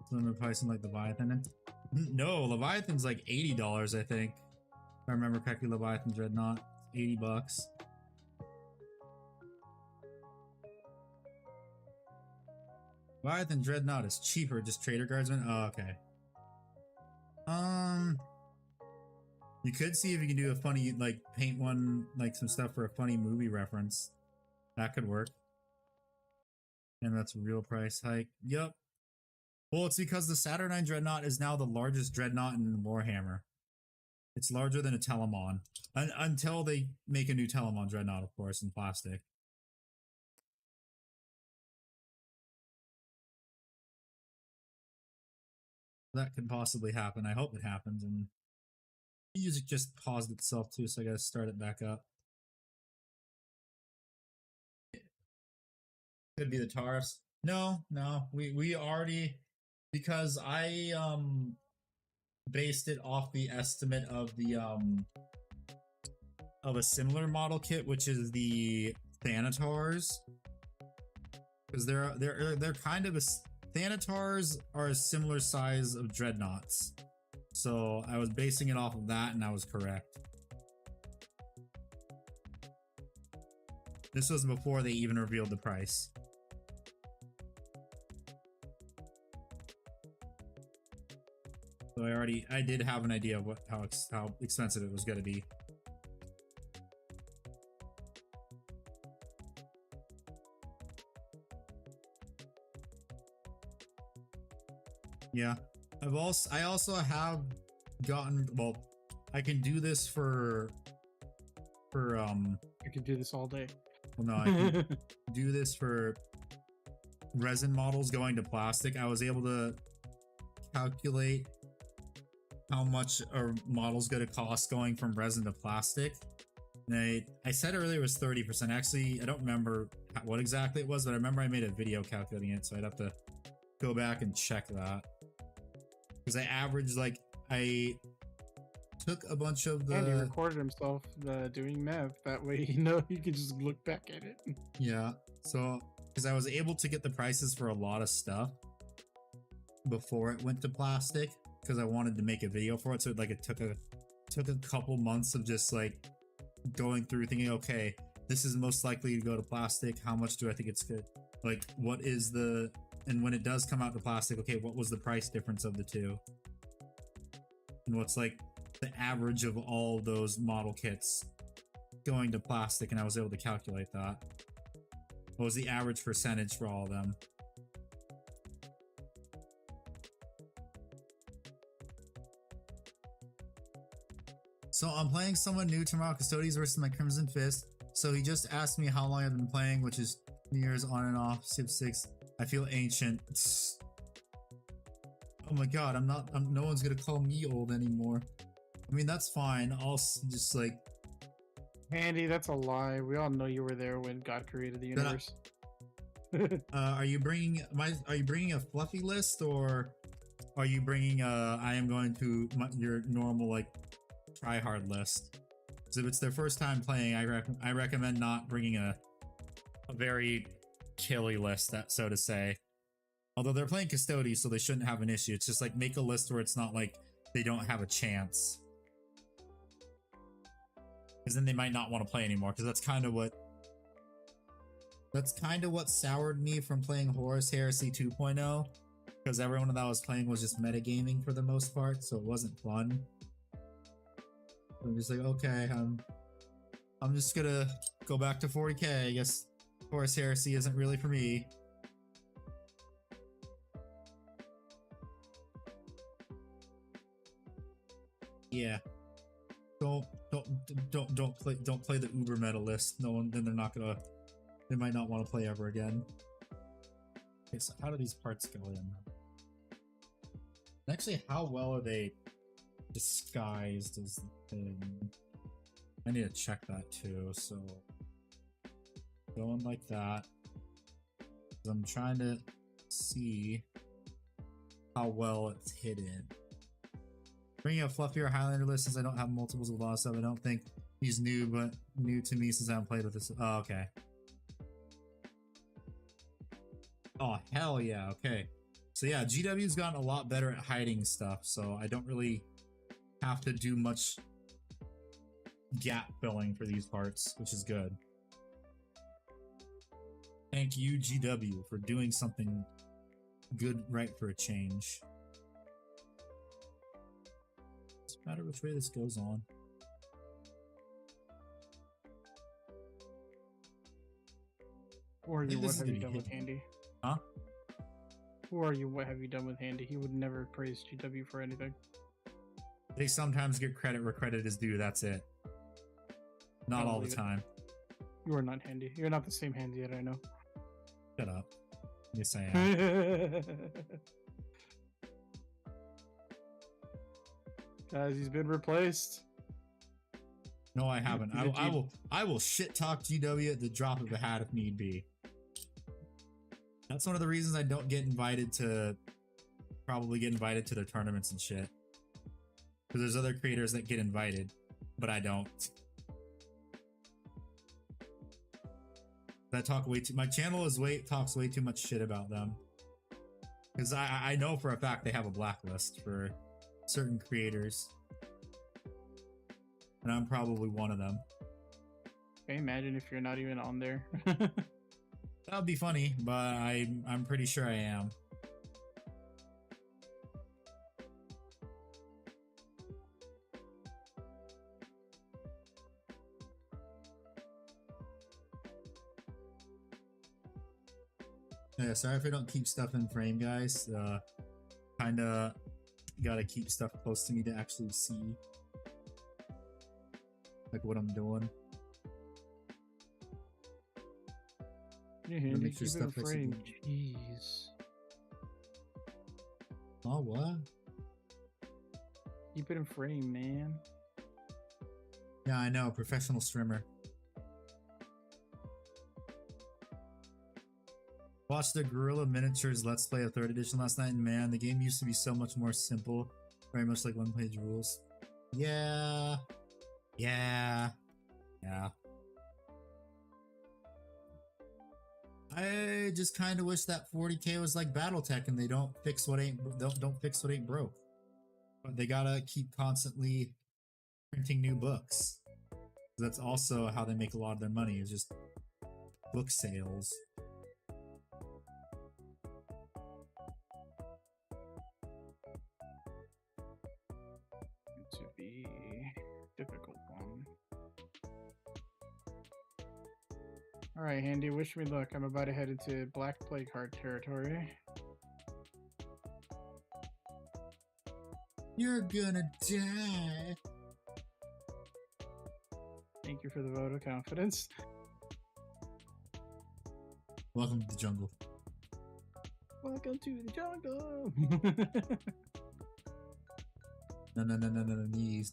So I'm replacing like Leviathan. No, Leviathan's like $80, I think. If I remember correctly, Leviathan Dreadnought, $80. Leviathan Dreadnought is cheaper, just Trader Guardsman. Oh, okay. You could see if you can do a funny, like, paint one, like, some stuff for a funny movie reference. That could work. And that's a real price hike. Yep. Well, it's because the Saturnine Dreadnought is now the largest Dreadnought in Warhammer. It's larger than a Telemon. Until they make a new Telemon Dreadnought, of course, in plastic. That could possibly happen. I hope it happens, and music just paused itself too, so I gotta start it back up. Could be the tariffs. No, we already, because I based it off the estimate of the of a similar model kit, which is the Thanatars, because they're kind of Thanatars are a similar size of Dreadnoughts. So I was basing it off of that, and I was correct. This was before they even revealed the price. So I did have an idea of how expensive it was going to be. Yeah. I also have gotten, well, I can do this for I can do this all day. well, no, I can do this for resin models going to plastic. I was able to calculate how much a model's going to cost going from resin to plastic. And I said earlier it was 30%. Actually, I don't remember what exactly it was, but I remember I made a video calculating it, so I'd have to go back and check that. Because I averaged, like, I took a bunch of the... And he recorded himself doing math. That way, you know, you can just look back at it. Yeah, so, because I was able to get the prices for a lot of stuff before it went to plastic, because I wanted to make a video for it, so like it took a couple months of just like going through thinking, okay, this is most likely to go to plastic, how much do I think it's good, like what is the, and when it does come out to plastic, okay, what was the price difference of the two, and what's like the average of all those model kits going to plastic, and I was able to calculate that. What was the average percentage for all of them? So I'm playing someone new tomorrow, Custodes versus my Crimson Fist. So he just asked me how long I've been playing, which is years on and off, Civ 6. I feel ancient. Oh my god, no one's gonna call me old anymore. I mean, that's fine. I'll just like... Andy, that's a lie. We all know you were there when God created the universe. Are you bringing a fluffy list, or are you bringing I am going to your normal like try hard list? Because if it's their first time playing, I recommend not bringing a very killy list, that so to say. Although they're playing Custodes, so they shouldn't have an issue. It's just like make a list where it's not like they don't have a chance, because then they might not want to play anymore. Because that's kind of what soured me from playing Horus Heresy 2.0, because everyone that I was playing was just metagaming for the most part, so it wasn't fun. I'm just like, okay, I'm just gonna go back to 40k. I guess Horus Heresy isn't really for me. Yeah. Don't play the Uber meta list. No one, then they might not want to play ever again. Okay, so how do these parts go in? Actually, how well are they disguised is the thing. I need to check that too, so going like that. I'm trying to see how well it's hidden. Bringing a fluffier Highlander list since I don't have multiples of a lot of stuff. I don't think he's new, but new to me since I haven't played with this. Oh, okay. Oh, hell yeah, okay. So yeah, GW's gotten a lot better at hiding stuff, so I don't really have to do much gap filling for these parts, which is good. Thank you, GW, for doing something good right for a change. Doesn't matter which way this goes on. Who are you? What have you done with hidden. Handy? Huh? Who are you? What have you done with Handy? He would never praise GW for anything. They sometimes get credit where credit is due, that's it. Not all the time. You are not Handy. You're not the same Handy that I know. Shut up. Yes, I am. Guys, he's been replaced. No, I haven't. I will shit talk GW at the drop of a hat if need be. That's one of the reasons I don't get invited to probably get invited to their tournaments and shit. Because there's other creators that get invited, but I don't. I talk way too. My channel talks way too much shit about them. Because I know for a fact they have a blacklist for certain creators. And I'm probably one of them. Can you imagine if you're not even on there? That would be funny, but I'm pretty sure I am. Yeah, sorry if I don't keep stuff in frame, guys. Kinda gotta keep stuff close to me to actually see like what I'm doing. Yeah, Handy, make sure keep it in stuff looks frame. good. Jeez. Oh, what? Keep it in frame, man. Yeah, I know, professional streamer. Watched the Gorilla Miniatures Let's Play of 3rd edition last night, and man, the game used to be so much more simple. Very much like one-page rules. Yeah. Yeah. Yeah. I just kind of wish that 40k was like BattleTech and they don't fix what ain't broke. But they gotta keep constantly printing new books. That's also how they make a lot of their money, is just book sales. To be difficult one. Alright, Handy, wish me luck. I'm about to head into Black Plague Heart territory. You're gonna die. Thank you for the vote of confidence. Welcome to the jungle. Welcome to the jungle! No, knees.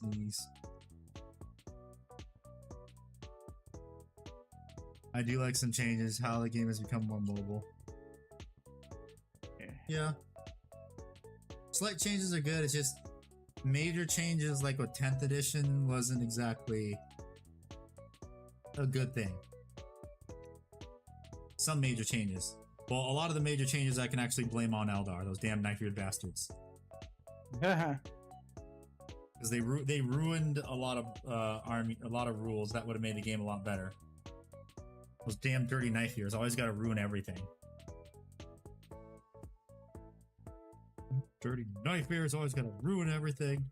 I do like some changes, how the game has become more mobile. Yeah. Slight changes are good, it's just major changes like with 10th edition wasn't exactly a good thing. Some major changes. Well, a lot of the major changes I can actually blame on Eldar, those damn knife-eared bastards. Because they ruined a lot of rules that would have made the game a lot better. Those damn dirty knife ears always got to ruin everything. Dirty knife ears always got to ruin everything.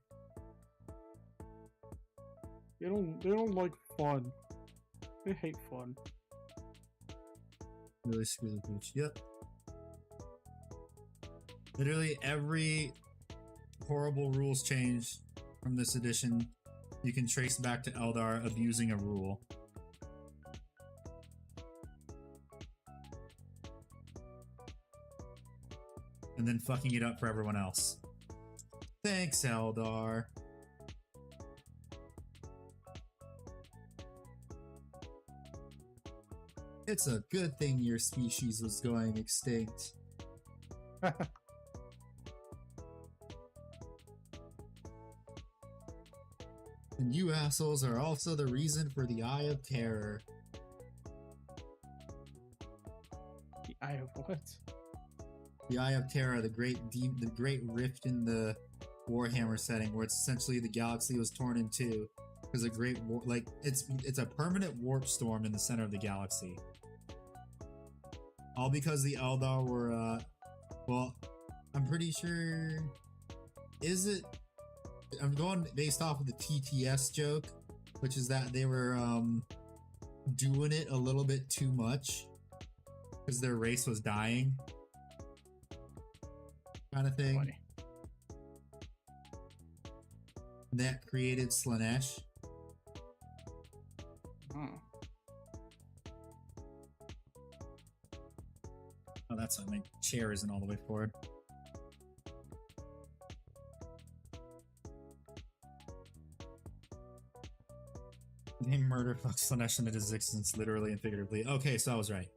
They don't like fun. They hate fun. Really screw the pooch. Yep. Literally every horrible rules change from this edition you can trace back to Eldar abusing a rule. And then fucking it up for everyone else. Thanks, Eldar. It's a good thing your species was going extinct. And you assholes are also the reason for the Eye of Terror. The Eye of what? The Eye of Terror, the great rift in the Warhammer setting, where it's essentially the galaxy was torn in two. Because a great it's a permanent warp storm in the center of the galaxy. All because the Eldar were well, I'm pretty sure. Is it? I'm going based off of the TTS joke, which is that they were doing it a little bit too much because their race was dying, kind of thing. Funny. That created Slanesh. Hmm. Oh, that's why my chair isn't all the way forward. They murder fuck Slanesh into existence, literally and figuratively. Okay, so I was right.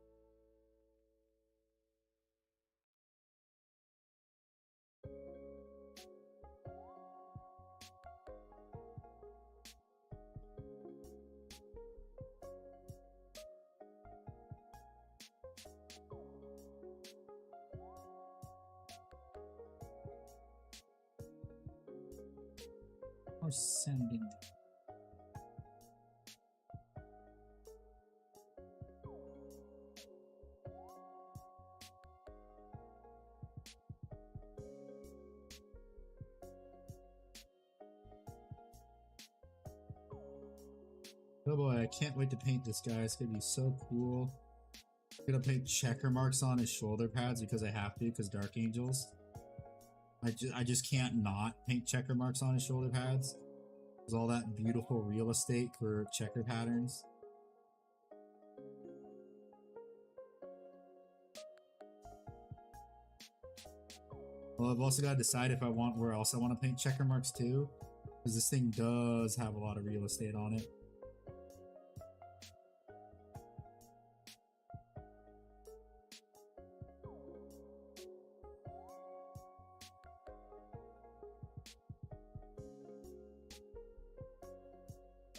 Or sending. Oh boy, I can't wait to paint this guy. It's gonna be so cool. I'm gonna paint checker marks on his shoulder pads because I have to, because Dark Angels. I just can't not paint checker marks on his shoulder pads. There's all that beautiful real estate for checker patterns. Well, I've also got to decide if I want where else I want to paint checker marks too, because this thing does have a lot of real estate on it.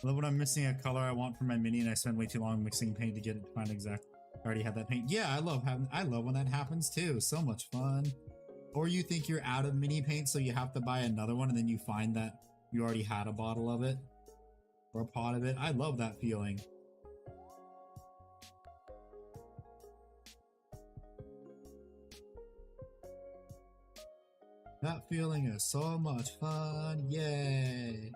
I love when I'm missing a color I want for my mini and I spend way too long mixing paint to get it to find exact. I already had that paint. Yeah, I love when that happens too. So much fun. Or you think you're out of mini paint, so you have to buy another one, and then you find that you already had a bottle of it or a pot of it. I love that feeling. That feeling is so much fun. Yay.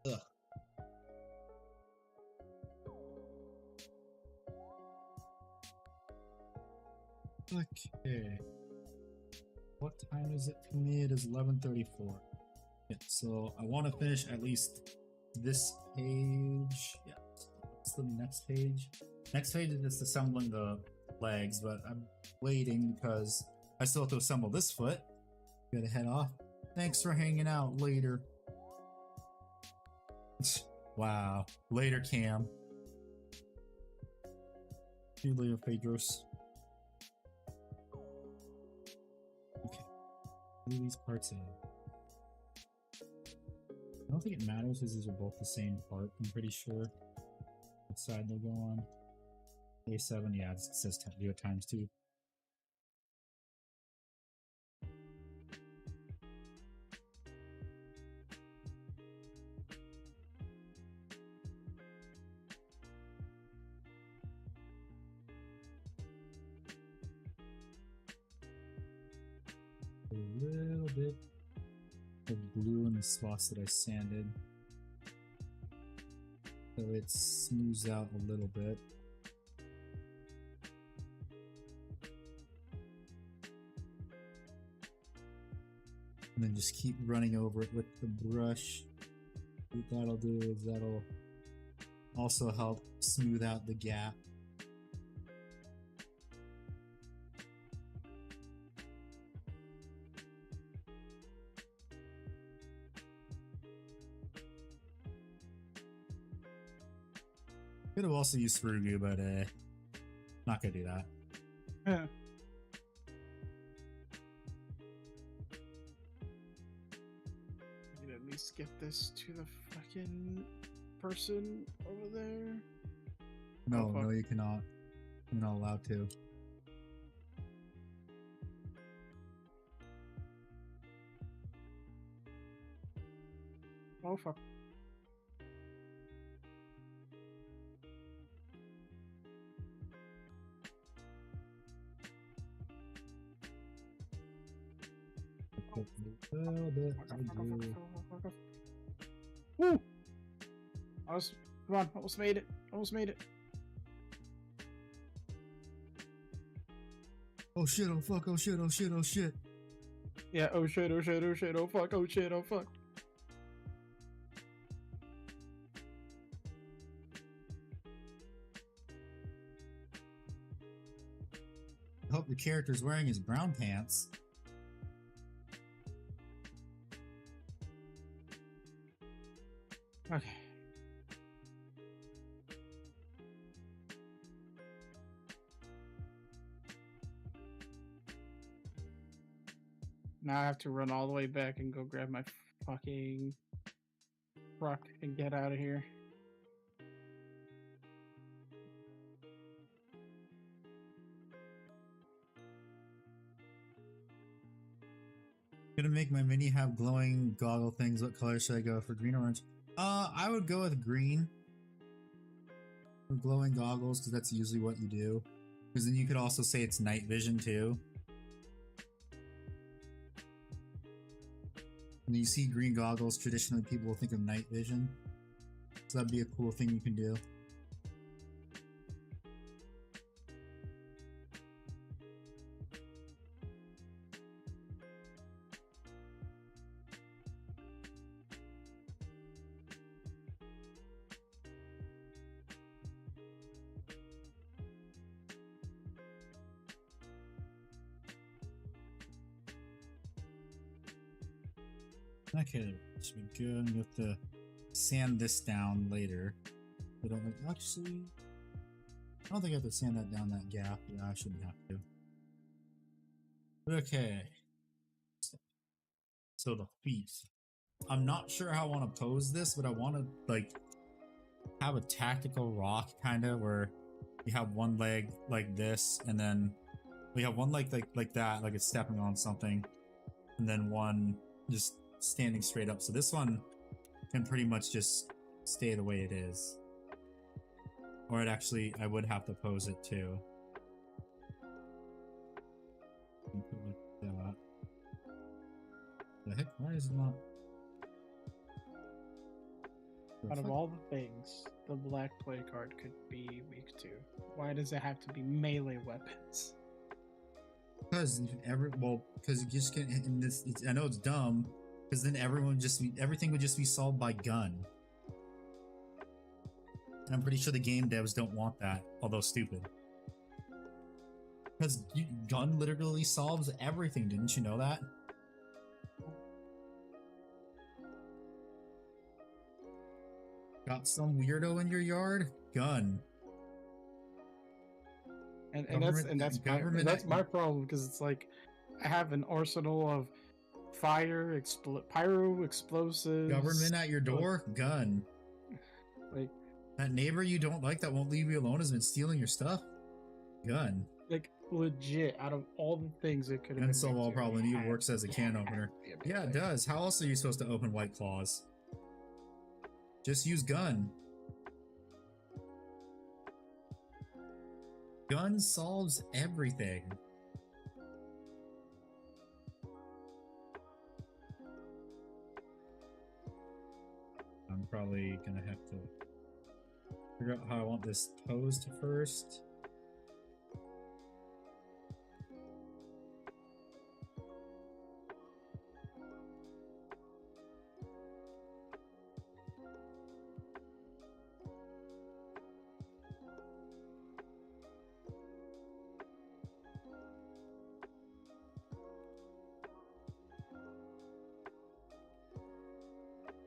Ugh. Okay. What time is it for me? It is 11:34. Yeah, so I want to finish at least this page. Yeah. What's the next page? Next page is just assembling the legs, but I'm waiting because I still have to assemble this foot. Gotta head off. Thanks for hanging out. Later. Wow. Later, Cam. See you later, Pedros. Okay. Who are these parts in? I don't think it matters because these are both the same part, I'm pretty sure. What side they'll go on. A7, yeah, it says do it times 2. little bit of blue in the spots that I sanded. So it smooths out a little bit. And then just keep running over it with the brush. What that'll do is that'll also help smooth out the gap. Could have also used Furugu, but not gonna do that. Yeah. At least get this to the fucking person over there. No, Oh, fuck. no, you cannot. You're not allowed to. Oh fuck. A little bit. I do. Woo! Come on, almost made it. Almost made it. Oh shit! Oh fuck! Oh shit! Oh shit! Oh shit! Yeah, oh shit, oh shit, oh shit, oh fuck, oh shit, oh fuck. I hope the character's wearing his brown pants. Okay. Now I have to run all the way back and go grab my fucking truck and get out of here. Gonna make my mini have glowing goggle things. What color should I go for? Green or orange? I would go with green for glowing goggles because that's usually what you do. Because then you could also say it's night vision too. When you see green goggles, traditionally people will think of night vision. So that'd be a cool thing you can do. Okay, that should be good. You have to sand this down later. I don't like, actually, I don't think I have to sand that down that gap. Yeah, I shouldn't have to. Okay. So the feet. I'm not sure how I want to pose this, but I want to like have a tactical rock kind of where you have one leg like this, and then we have one leg like that, like it's stepping on something, and then one just standing straight up. So this one can pretty much just stay the way it is. Or I would have to pose it too. Like that. The heck? Why is it not? Out of all the things the black play card could be weak to, why does it have to be melee weapons? Because because you just get in this. I know it's dumb. Because then everything would just be solved by gun. And I'm pretty sure the game devs don't want that, although stupid. Because gun literally solves everything, didn't you know that? Got some weirdo in your yard? Gun. And that's my problem, because it's like I have an arsenal of fire, pyro, explosives. Government at your door? Gun. Like that neighbor you don't like that won't leave you alone has been stealing your stuff? Gun. Like legit, out of all the things it could have been. And all probably need works as a can opener. Yeah, it does. How else are you supposed to open White Claws? Just use gun. Gun solves everything. probably gonna have to figure out how I want this posed first.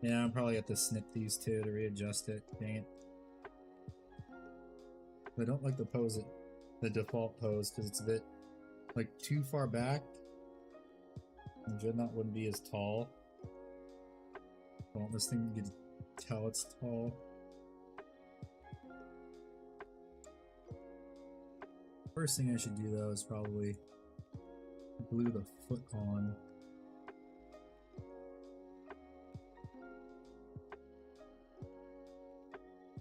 Yeah, I'll probably have to snip these two to readjust it. Dang it. I don't like the pose, the default pose, because it's a bit like too far back. And Dreadnought wouldn't be as tall. I want this thing, you can tell it's tall. First thing I should do though is probably glue the foot on.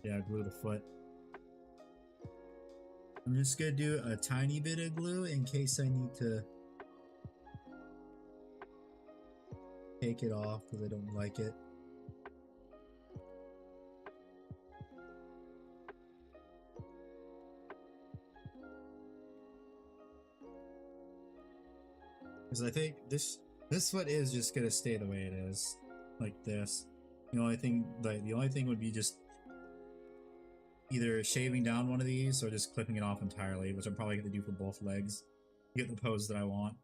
Yeah, glue the foot. I'm just gonna do a tiny bit of glue in case I need to take it off because I don't like it. Because I think this foot is just gonna stay the way it is, like this. The only thing would be just either shaving down one of these or just clipping it off entirely, which I'm probably going to do for both legs to get the pose that I want.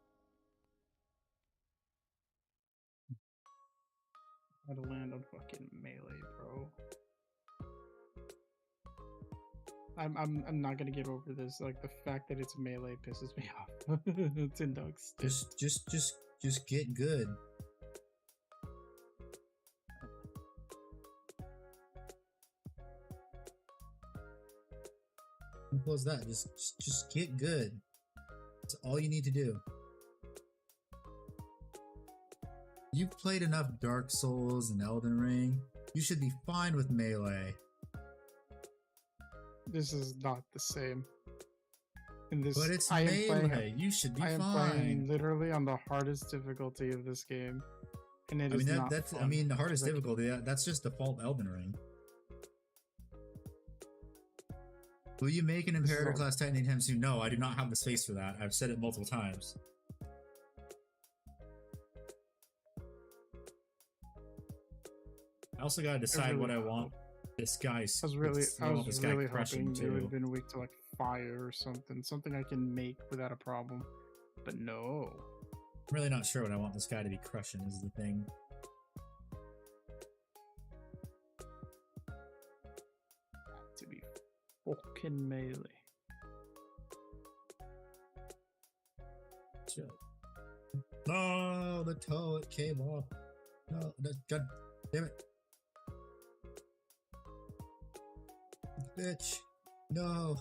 How to land on fucking melee, bro. I'm not gonna get over this. Like the fact that it's melee pisses me off. It's in dogs. Just get good. Simple as that. Just get good. That's all you need to do. You've played enough Dark Souls and Elden Ring. You should be fine with melee. This is not the same. In this, But it's I am melee. playing, You should be I am fine. playing literally on the hardest difficulty of this game, and it is not that's fun, the hardest 'cause I difficulty. That's just default Elden Ring. Will you make an Imperator class Titan anytime soon? No, I do not have the space for that. I've said it multiple times. I also gotta decide really what I hope- want. This guy's. I was really crushing hoping it too. would have been weak to like fire or something I can make without a problem, but no. I'm really not sure what I want this guy to be crushing. Is the thing. To be fucking melee. No, the toe, it came off. No, god damn it. Bitch. No.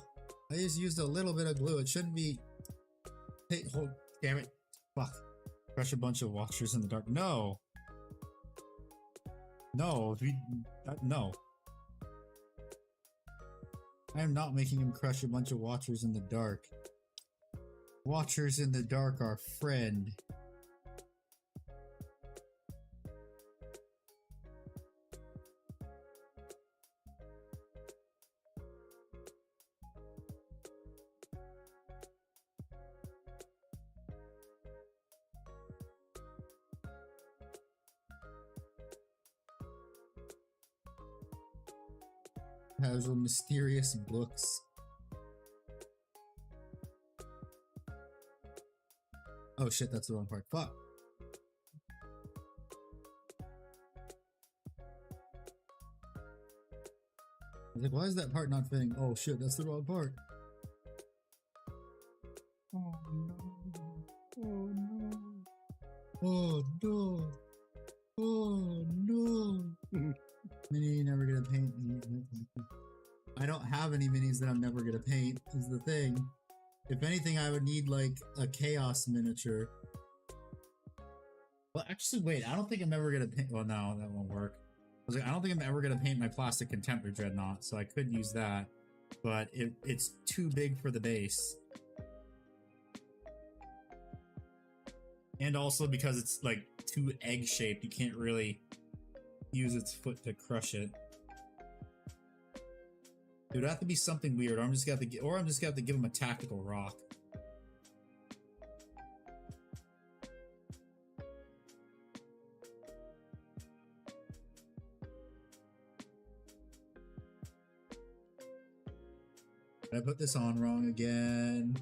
I just used a little bit of glue. It shouldn't be. Hey, hold. Damn it. Fuck. Crush a bunch of watchers in the dark. No. No. No. I am not making him crush a bunch of watchers in the dark. Watchers in the dark are friend. Has mysterious books. Oh shit, that's the wrong part. Fuck. I was like, why is that part not fitting? Oh shit, that's the wrong part. Oh no. Oh no. Oh no. Oh no. Mini never gonna paint. I don't have any minis that I'm never gonna paint, is the thing. If anything, I would need like a chaos miniature. Well, actually, wait, I don't think I'm ever gonna paint. Well, no, that won't work. I was like, I don't think I'm ever gonna paint my plastic Contemptor Dreadnought, so I could use that. But it's too big for the base. And also because it's like too egg shaped, you can't really use its foot to crush it. It would have to be something weird, or I'm just gonna have to give him a tactical rock. Did I put this on wrong again?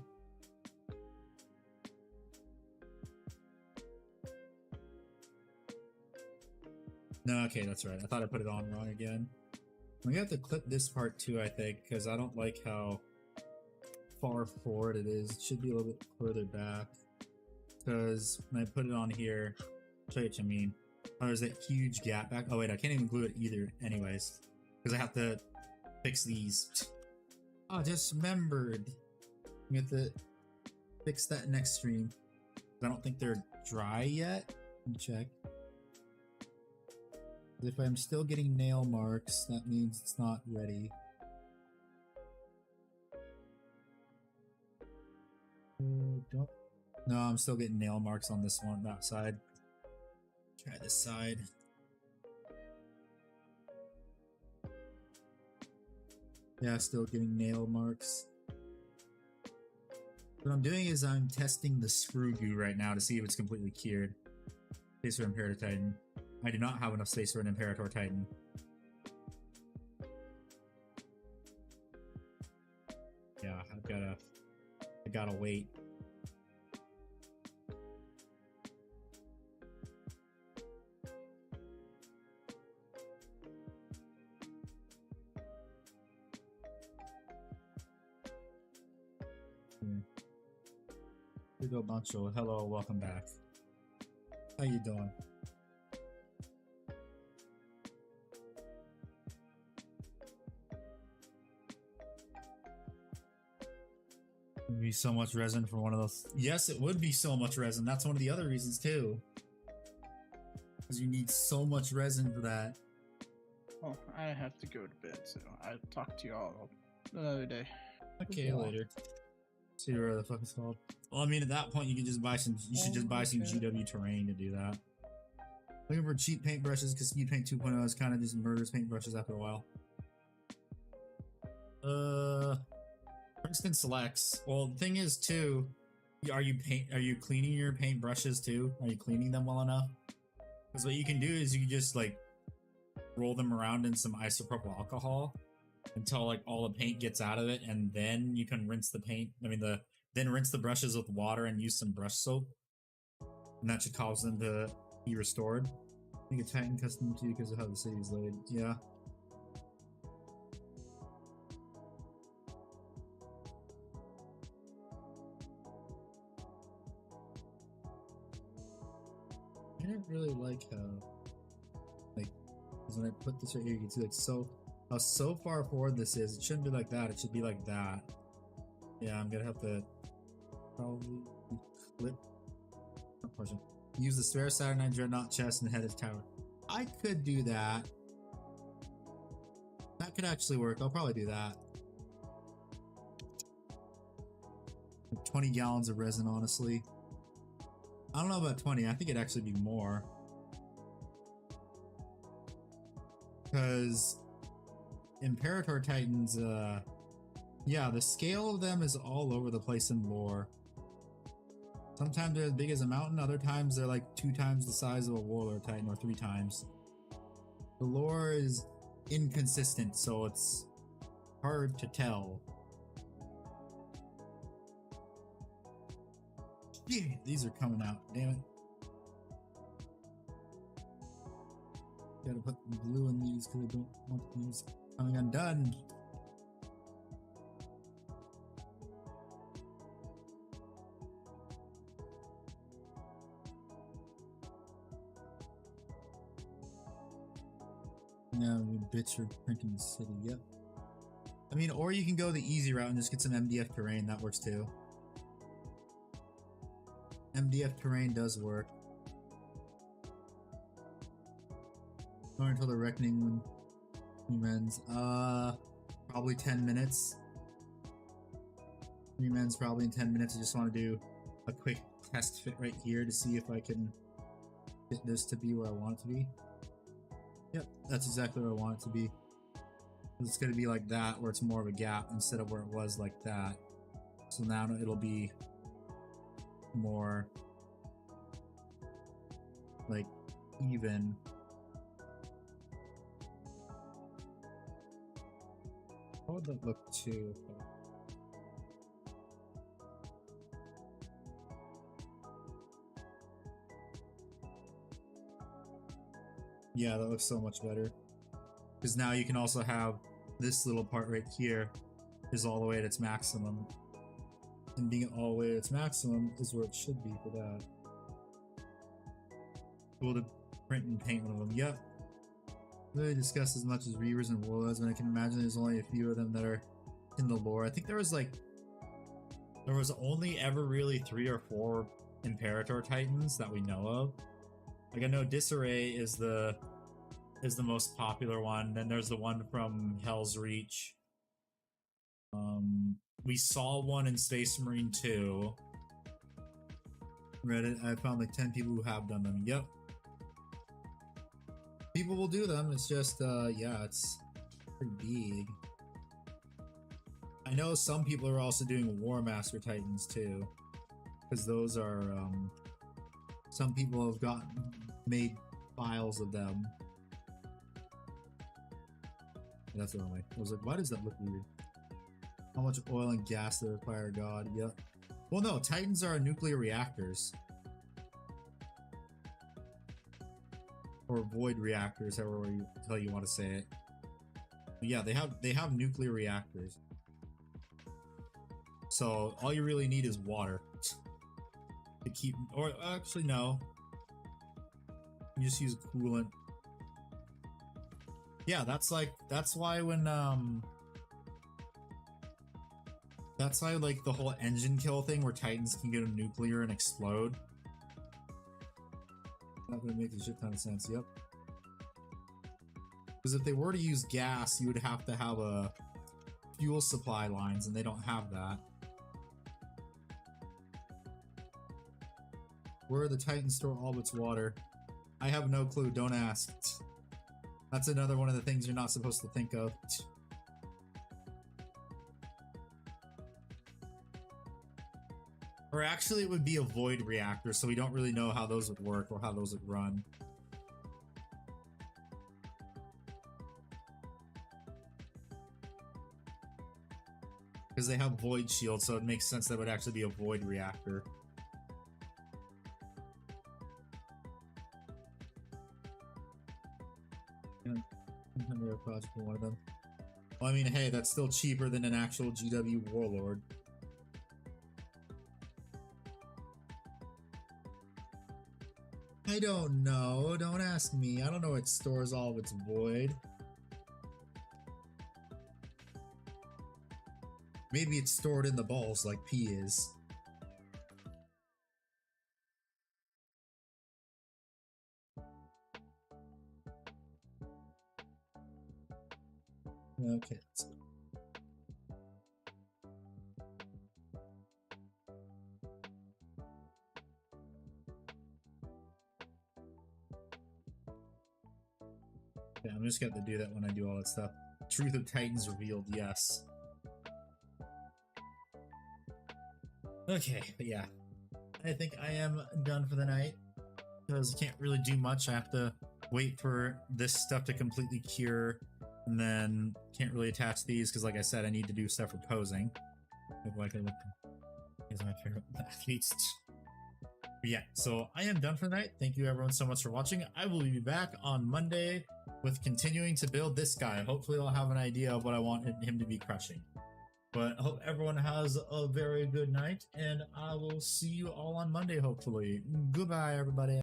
No, okay, that's right. I thought I put it on wrong again. I'm gonna have to clip this part too, I think, because I don't like how far forward it is. It should be a little bit further back. Because when I put it on here, I'll show you what I mean. Oh, there's that huge gap back. Oh wait, I can't even glue it either anyways. Because I have to fix these. Oh, just remembered. We have to fix that next stream. I don't think they're dry yet. Let me check. If I'm still getting nail marks, that means it's not ready. No, I'm still getting nail marks on this one, that side. Try this side. Yeah, still getting nail marks. What I'm doing is I'm testing the screw goo right now to see if it's completely cured. Space for Imperator Titan. I do not have enough space for an Imperator Titan. Yeah, I gotta wait. Here we go, Bancho. Hello, welcome back. How you doing? It'd be so much resin for one of those. Yes, it would be so much resin. That's one of the other reasons too. Because you need so much resin for that. Oh, I have to go to bed, so I'll talk to you all another day. Okay, later. See where the fuck it's called. Well, I mean, at that point, you can just buy some. You should just buy some GW terrain to do that. Looking for cheap paintbrushes because Speed Paint 2.0 is kind of just murders paintbrushes after a while. Princeton selects. Well, the thing is too, are you cleaning your paintbrushes too? Are you cleaning them well enough? Because what you can do is you can just like roll them around in some isopropyl alcohol until like all the paint gets out of it, and then you can rinse the paint. Then rinse the brushes with water and use some brush soap, and that should cause them to be restored. I think a Titan custom too because of how the city is laid. Yeah. I didn't really like how, like, because when I put this right here, you can see like how so far forward this is. It shouldn't be like that. It should be like that. Yeah, I'm gonna have to probably flip portion. Use the spare Saturnine Dreadnought chest and head of tower. I could do that. That could actually work. I'll probably do that. 20 gallons of resin, honestly. I don't know about 20. I think it'd actually be more. Because Imperator Titans, yeah, the scale of them is all over the place in lore. Sometimes they're as big as a mountain, other times they're like 2 times the size of a Warlord Titan, or 3 times. The lore is inconsistent, so it's hard to tell. Yeah, these are coming out, damn it. Gotta put glue in these because I don't want these coming undone. Yeah, we bitch for printing the city, yep. I mean, or you can go the easy route and just get some MDF terrain, that works too. MDF terrain does work. Or until the reckoning ends. Probably 10 minutes. Ends probably in 10 minutes. I just want to do a quick test fit right here to see if I can get this to be where I want it to be. Yep, that's exactly what I want it to be. It's going to be like that, where it's more of a gap instead of where it was like that. So now it'll be more like even. How would that look too? Yeah, that looks so much better. Because now you can also have this little part right here is all the way at its maximum. And being all the way at its maximum is where it should be for that. Cool to print and paint one of them. Yep. Really discussed as much as Reavers and Warlords, and I can imagine there's only a few of them that are in the lore. I think there was only ever really 3 or 4 Imperator Titans that we know of. Like I know Disarray is the most popular one. Then there's the one from Hell's Reach. We saw one in Space Marine 2. Reddit, I found like 10 people who have done them. Yep. People will do them, it's just, yeah, it's pretty big. I know some people are also doing War Master Titans too. Because those are, some people have made files of them. That's the wrong way. I was like, why does that look weird? How much oil and gas they require, God, yep. Well, no, Titans are nuclear reactors. Or void reactors, however you want to say it. But yeah, they have nuclear reactors. So all you really need is water to keep, or actually no, you just use coolant. Yeah, that's why when that's why like the whole engine kill thing where Titans can get a nuclear and explode. That would make a shit ton of sense, yep. Because if they were to use gas, you would have to have a fuel supply lines, and they don't have that. Where the Titans store all of its water? I have no clue, don't ask. That's another one of the things you're not supposed to think of. Or actually it would be a void reactor, so we don't really know how those would work or how those would run. Because they have void shields, so it makes sense that it would actually be a void reactor. A project for one of them. Well, I mean, hey, that's still cheaper than an actual GW Warlord. I don't know. Don't ask me. I don't know it stores all of its void. Maybe it's stored in the balls like P is. Okay, let's go. Yeah, I'm just gonna do that when I do all that stuff. Truth of Titans revealed, yes. Okay, but yeah. I think I am done for the night. Because I can't really do much. I have to wait for this stuff to completely cure. And then can't really attach these because, like I said, I need to do stuff for posing. Like I look, is my favorite athletes. But yeah, so I am done for the night. Thank you everyone so much for watching. I will be back on Monday with continuing to build this guy. Hopefully I'll have an idea of what I want him to be crushing. But I hope everyone has a very good night, and I will see you all on Monday, hopefully. Goodbye, everybody.